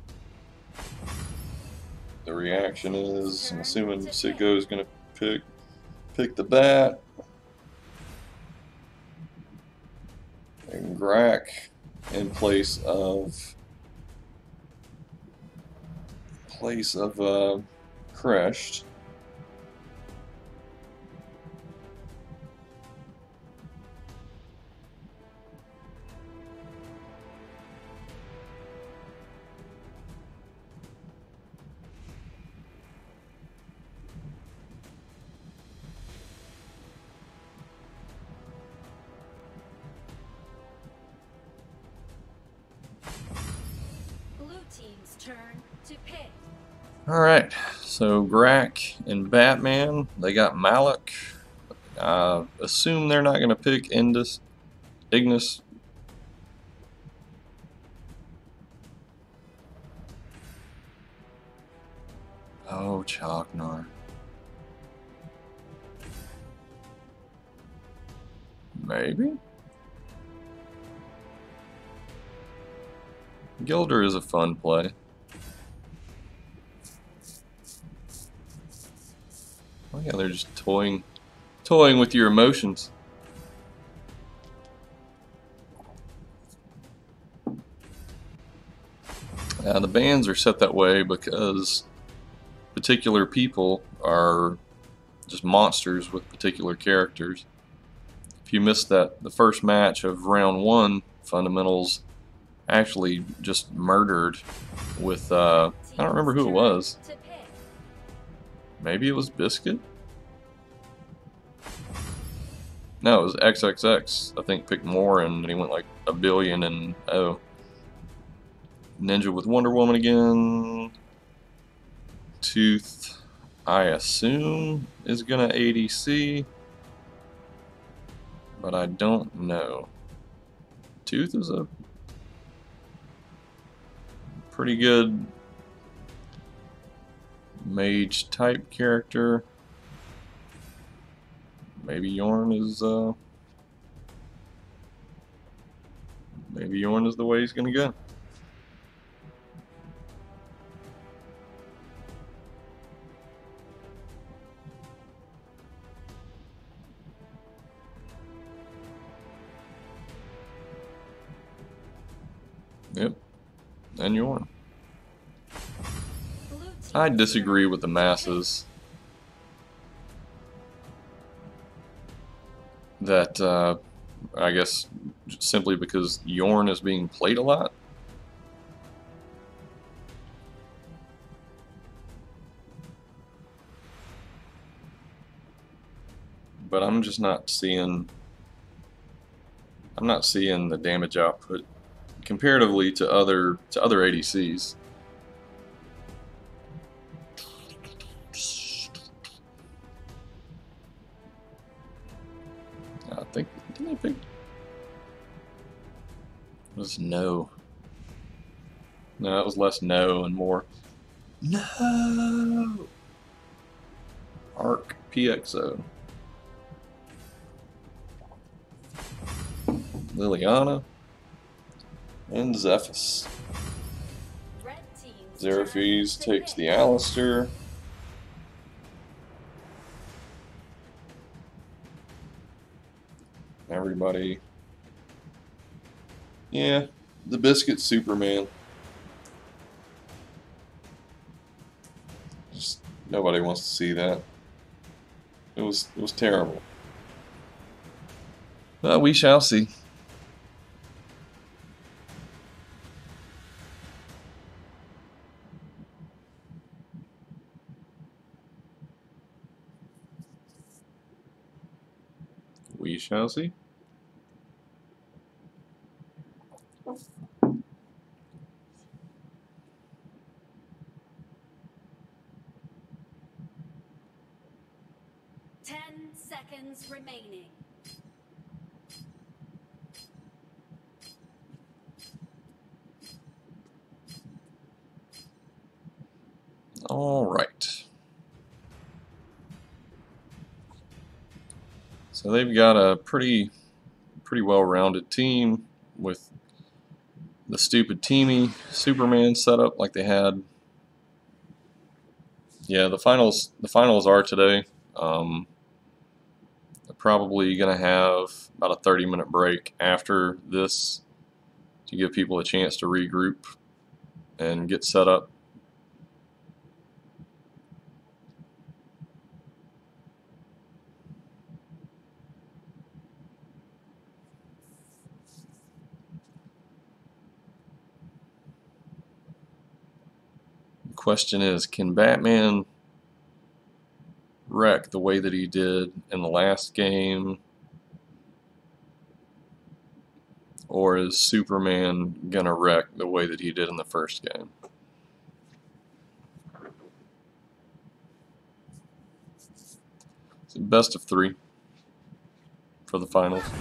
the reaction is. I'm assuming Sicko is going to pick Pick the bat. And Grack in place of Crushed. Blue team's turn to pick. Alright, so Grack and Batman, they got Malik. Assume they're not going to pick Ignis. Oh, Chalknar. Maybe? Gilder is a fun play. Oh yeah, they're just toying with your emotions. The bans are set that way because particular people are just monsters with particular characters. If you missed the first match of round 1, Fundamentals actually just murdered with I don't remember who it was. Maybe it was Biscuit? No, it was XXX. I think picked more and he went like 1 billion and oh. Ninja with Wonder Woman again. Tooth, I assume, is gonna ADC, but I don't know. Tooth is a pretty good mage type character. Maybe Yorn is the way he's gonna go. Yep, and Yorn. I disagree with the masses that I guess simply because Yorn is being played a lot. But I'm just not seeing the damage output comparatively to other ADCs. I think didn't they pick? It was no. No, it was less no and more no. Arc PXO. Liliana and Zephys. Xeraphis takes the Alistair. Everybody. Yeah, the Biscuit Superman. Just nobody wants to see that. It was terrible. But we shall see. We shall see. Seconds remaining. All right. So they've got a pretty well-rounded team with the stupid teamy Superman setup like they had. Yeah, the finals are today. probably going to have about a 30-minute break after this to give people a chance to regroup and get set up. The question is, can Batman wreck the way that he did in the last game, or is Superman gonna wreck the way that he did in the first game? It's a best of 3 for the finals. Welcome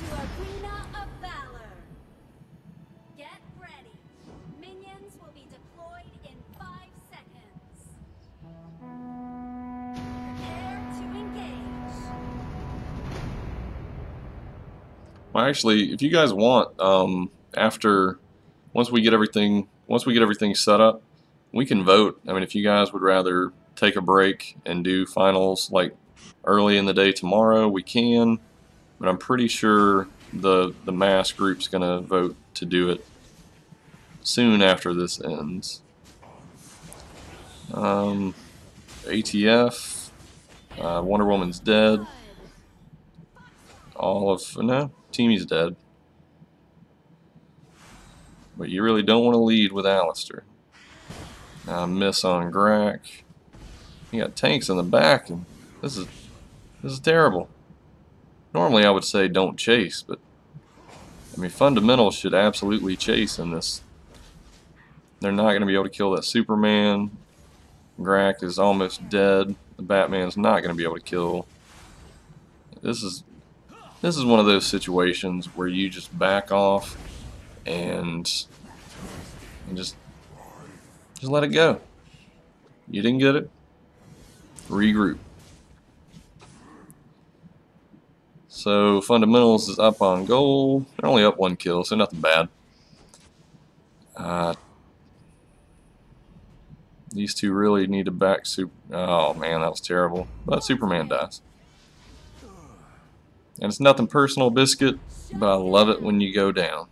to Arena of Valor. Get ready. Minions will be deployed in 5 seconds. Prepare to engage. Well, actually, if you guys want, once we get everything set up, we can vote. I mean, if you guys would rather take a break and do finals like early in the day tomorrow, we can. But I'm pretty sure the mass group's gonna vote to do it soon after this ends. ATF, Wonder Woman's dead. No, Teamy's dead. But you really don't want to lead with Alistair. Miss on Grack. You got tanks in the back, and this is terrible. Normally I would say don't chase, but I mean fundamentals should absolutely chase in this. They're not going to be able to kill that Superman. Grack is almost dead. The Batman's not going to be able to kill. This is one of those situations where you just back off and just let it go. You didn't get it. Regroup. So fundamentals is up on goal. They're only up 1 kill, so nothing bad. These two really need to back Super. Oh man, that was terrible. But Superman dies. And it's nothing personal, Biscuit, but I love it when you go down.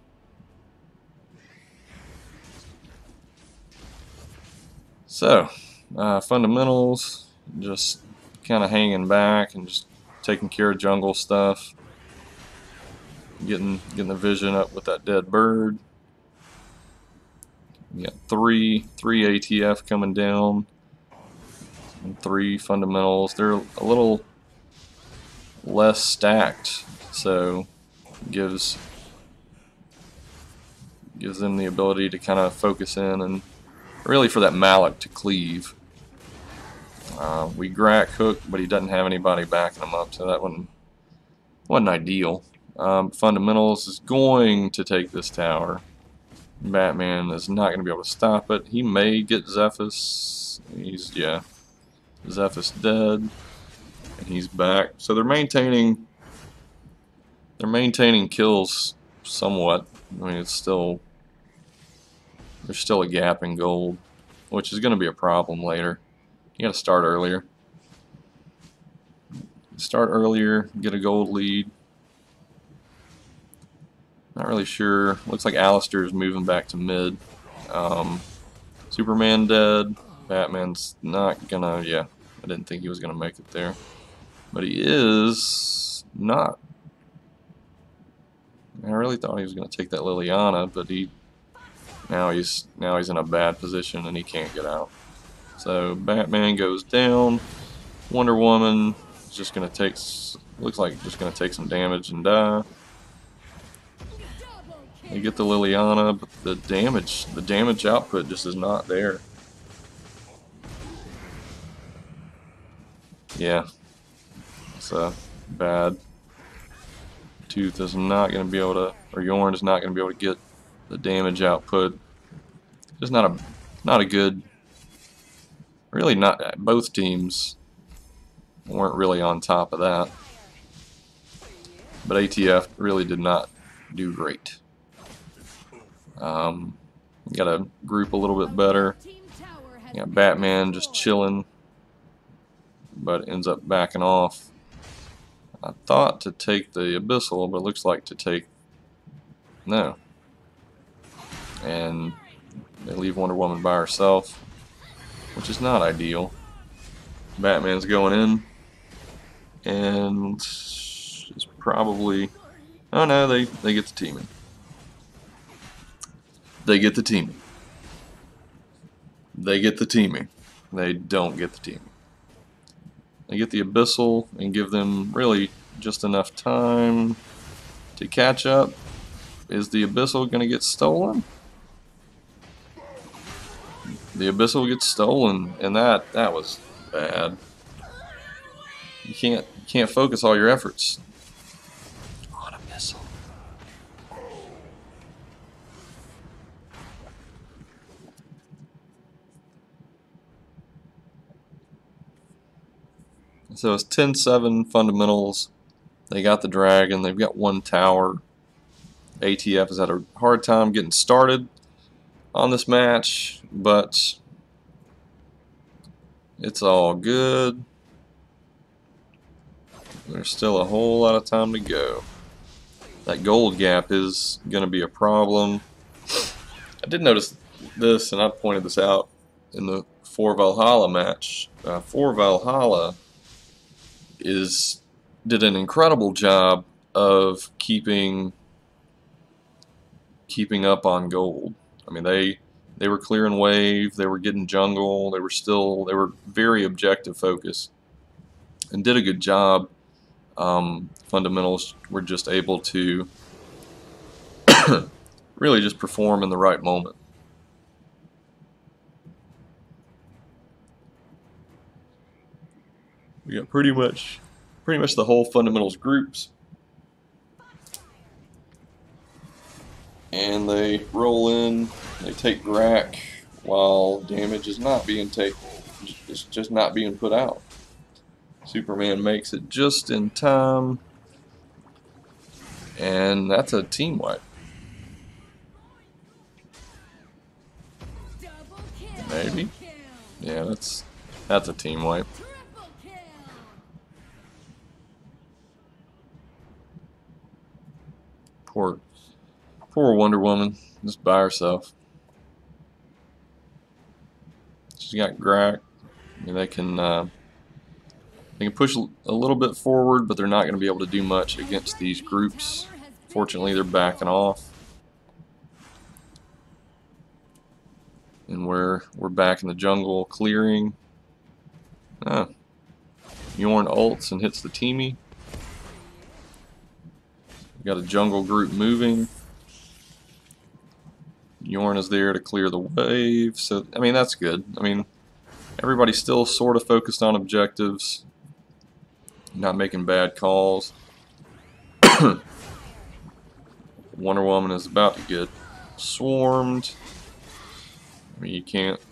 So, fundamentals, just kind of hanging back and just taking care of jungle stuff. Getting the vision up with that dead bird. We got three ATF coming down. And 3 fundamentals. They're a little less stacked, so gives them the ability to kind of focus in and really for that Malik to cleave. We Grack hooked, but he doesn't have anybody backing him up, so that wasn't ideal. Fundamentals is going to take this tower. Batman is not going to be able to stop it. He may get Zephyrus. Zephyrus dead, and he's back. So they're maintaining kills somewhat. I mean, there's still a gap in gold, which is going to be a problem later. You got to start earlier. Start earlier, get a gold lead. Not really sure. Looks like Alistair is moving back to mid. Superman dead. Batman's not gonna. Yeah, I didn't think he was gonna make it there, but he is not. I really thought he was gonna take that Liliana, but now he's in a bad position and he can't get out. So Batman goes down. Wonder Woman is just gonna looks like just gonna take some damage and die. You get the Liliana, but the damage output just is not there. Yeah, it's bad. Tooth is not going to be able to, or Yorn is not going to be able to get the damage output. Just not a good. Really not. Both teams weren't really on top of that, but ATF really did not do great. Got to group a little bit better. You got Batman just chilling, but ends up backing off. I thought to take the Abyssal, but it looks like to take... No. And they leave Wonder Woman by herself, which is not ideal. Batman's going in, and it's probably... Oh no, they get the teaming. They get the teaming. They get the teaming. They don't get the teaming. They get the Abyssal and give them really just enough time to catch up. Is the Abyssal going to get stolen? The Abyssal gets stolen, and that was bad. You can't focus all your efforts on Abyssal. So it's 10-7 fundamentals. They got the dragon. They've got one tower. ATF has had a hard time getting started on this match, but it's all good. There's still a whole lot of time to go. That gold gap is going to be a problem. I did notice this, and I pointed this out in the 4 Valhalla match. 4 Valhalla did an incredible job of keeping up on gold. I mean, they were clearing wave, they were getting jungle, they were very objective focused and did a good job. Fundamentals were just able to really just perform in the right moment. We got pretty much the whole fundamentals groups, and they roll in. They take Grak while damage is not being taken. It's just not being put out. Superman makes it just in time, and that's a team wipe. Maybe. Yeah, that's a team wipe. Poor Wonder Woman, just by herself. She's got Grak. I mean, they can push a little bit forward, but they're not going to be able to do much against these groups. Fortunately, they're backing off, and we're back in the jungle clearing. Yorn ults and hits the teamy. Got a jungle group moving. Yorn is there to clear the wave, so I mean that's good. I mean everybody's still sort of focused on objectives, not making bad calls. Wonder Woman is about to get swarmed. I mean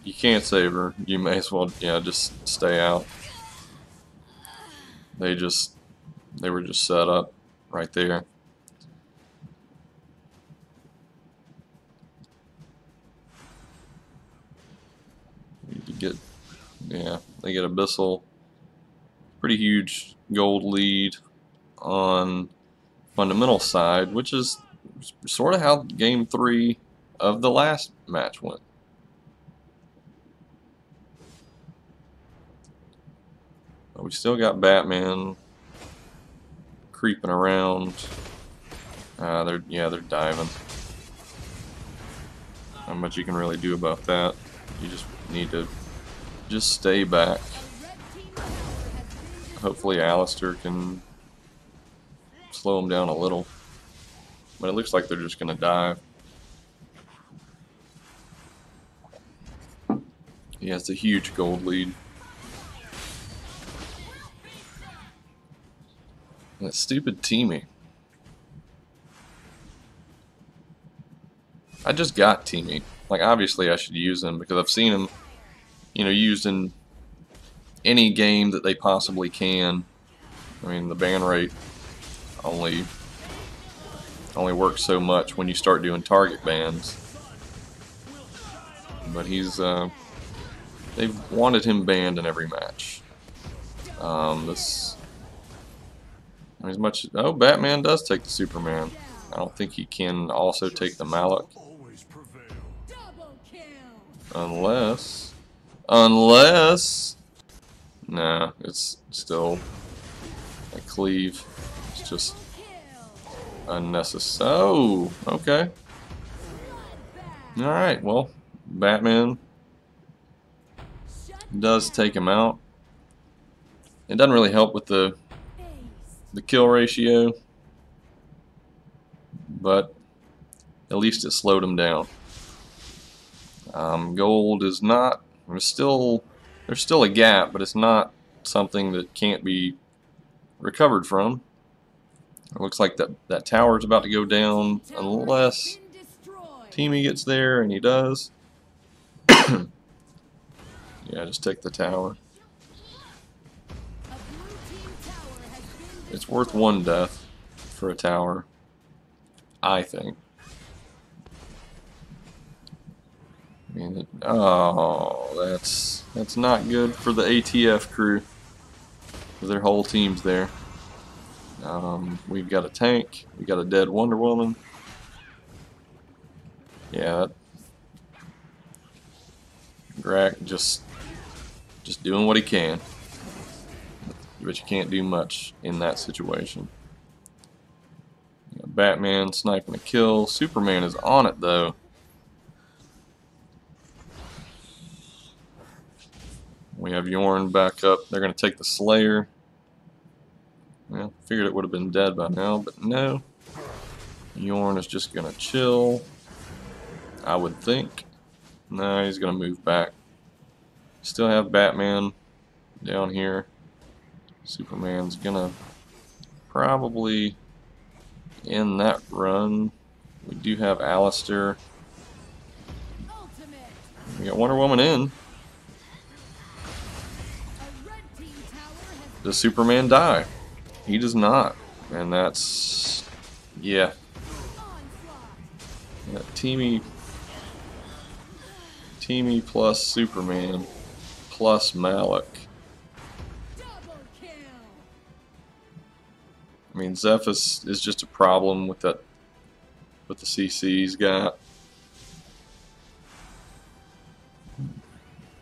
you can't save her. You may as well just stay out. They were just set up right there. They get Abyssal. Pretty huge gold lead on fundamental side, which is sort of how game 3 of the last match went. But we still got Batman creeping around. They're diving. Not much you can really do about that. You just need to stay back. Hopefully Alistair can slow him down a little. But it looks like they're just going to dive. He has a huge gold lead. That stupid teaming. I just got teaming. Like, obviously I should use him because I've seen him, used in any game that they possibly can. I mean, the ban rate only works so much when you start doing target bans. But they've wanted him banned in every match. As much. Oh, Batman does take the Superman. I don't think he can also take the Malik. Unless. Nah, it's still a cleave. It's just unnecessary. Oh, okay. Alright, well, Batman does take him out. It doesn't really help with the kill ratio, but at least it slowed him down. Gold is not. There's still a gap, but it's not something that can't be recovered from. It looks like that tower is about to go down unless Teamy gets there, and he does. Yeah, just take the tower. It's worth one death for a tower, I think. I mean, oh, that's not good for the ATF crew. Their whole team's there. We've got a tank. We got a dead Wonder Woman. Yeah, Drac just doing what he can. But you can't do much in that situation. Batman sniping a kill. Superman is on it though. We have Yorn back up. They're going to take the Slayer. Well, figured it would have been dead by now, but no. Yorn is just going to chill, I would think. No, he's going to move back. Still have Batman down here. Superman's going to probably end that run. We do have Alistair. We got Wonder Woman in. Does Superman die? He does not. And that's... yeah. Teamy plus Superman plus Malik. I mean, Zephyrus is just a problem with the CC's got.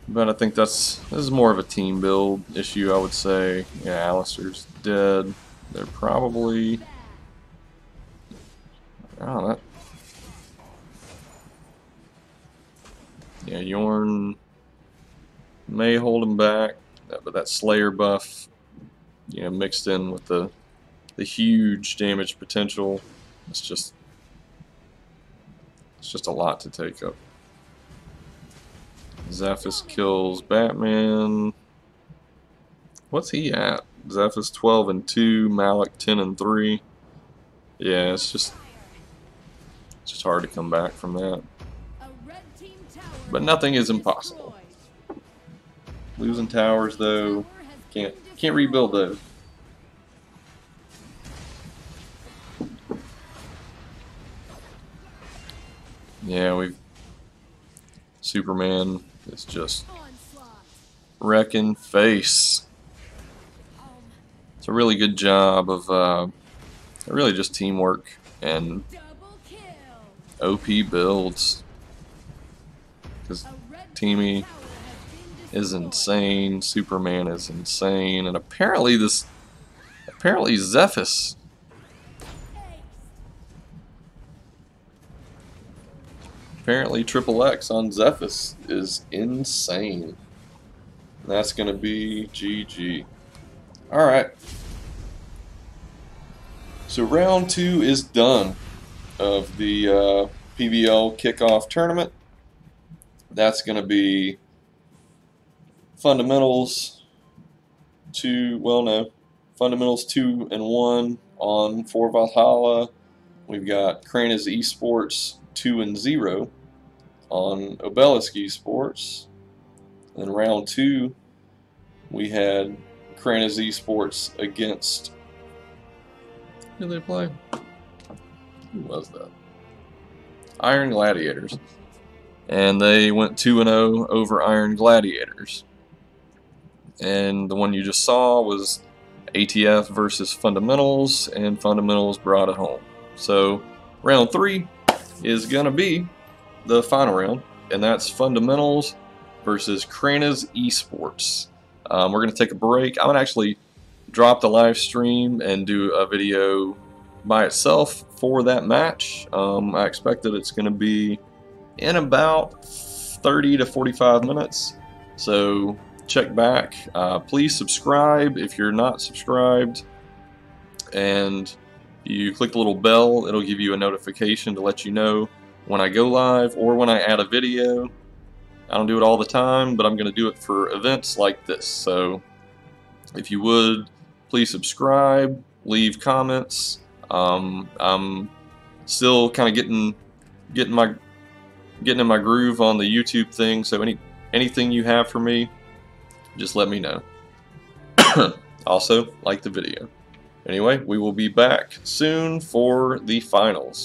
But I think this is more of a team build issue, I would say. Yeah, Alistair's dead. They're probably... oh, that... yeah, Yorn may hold him back, but that Slayer buff, you know, mixed in with the huge damage potential, it's just a lot to take up. Zephyrus kills Batman. What's he at? Zephyrus 12 and 2, Malik 10 and 3. Yeah, it's just hard to come back from that. But nothing is impossible. Losing towers though, can't rebuild those. Yeah, Superman is just wrecking face. It's a really good job of really just teamwork and OP builds. Because Teamy is insane, Superman is insane, and apparently Zephyrus. Apparently Triple X on Zephyrus is insane. That's going to be GG. Alright. So round 2 is done of the PVL Kickoff tournament. That's going to be Fundamentals 2, well no, Fundamentals 2 and 1 on for Valhalla. We've got Kranas Esports 2 and 0 on Obelisk Esports. In round 2, we had Kranas Esports against... who did they play? Who was that? Iron Gladiators. And they went 2 and 0 over Iron Gladiators. And the one you just saw was ATF versus Fundamentals, and Fundamentals brought it home. So round 3 is going to be the final round, and that's Fundamentals versus Krana's Esports. We're going to take a break. I'm going to actually drop the live stream and do a video by itself for that match. I expect that it's going to be in about 30 to 45 minutes. So check back. Please subscribe if you're not subscribed, and you click the little bell. It'll give you a notification to let you know when I go live or when I add a video. I don't do it all the time, but I'm going to do it for events like this. So if you would, please subscribe, leave comments. I'm still kind of getting in my groove on the YouTube thing. So anything you have for me, just let me know. Also, like the video. Anyway, we will be back soon for the finals.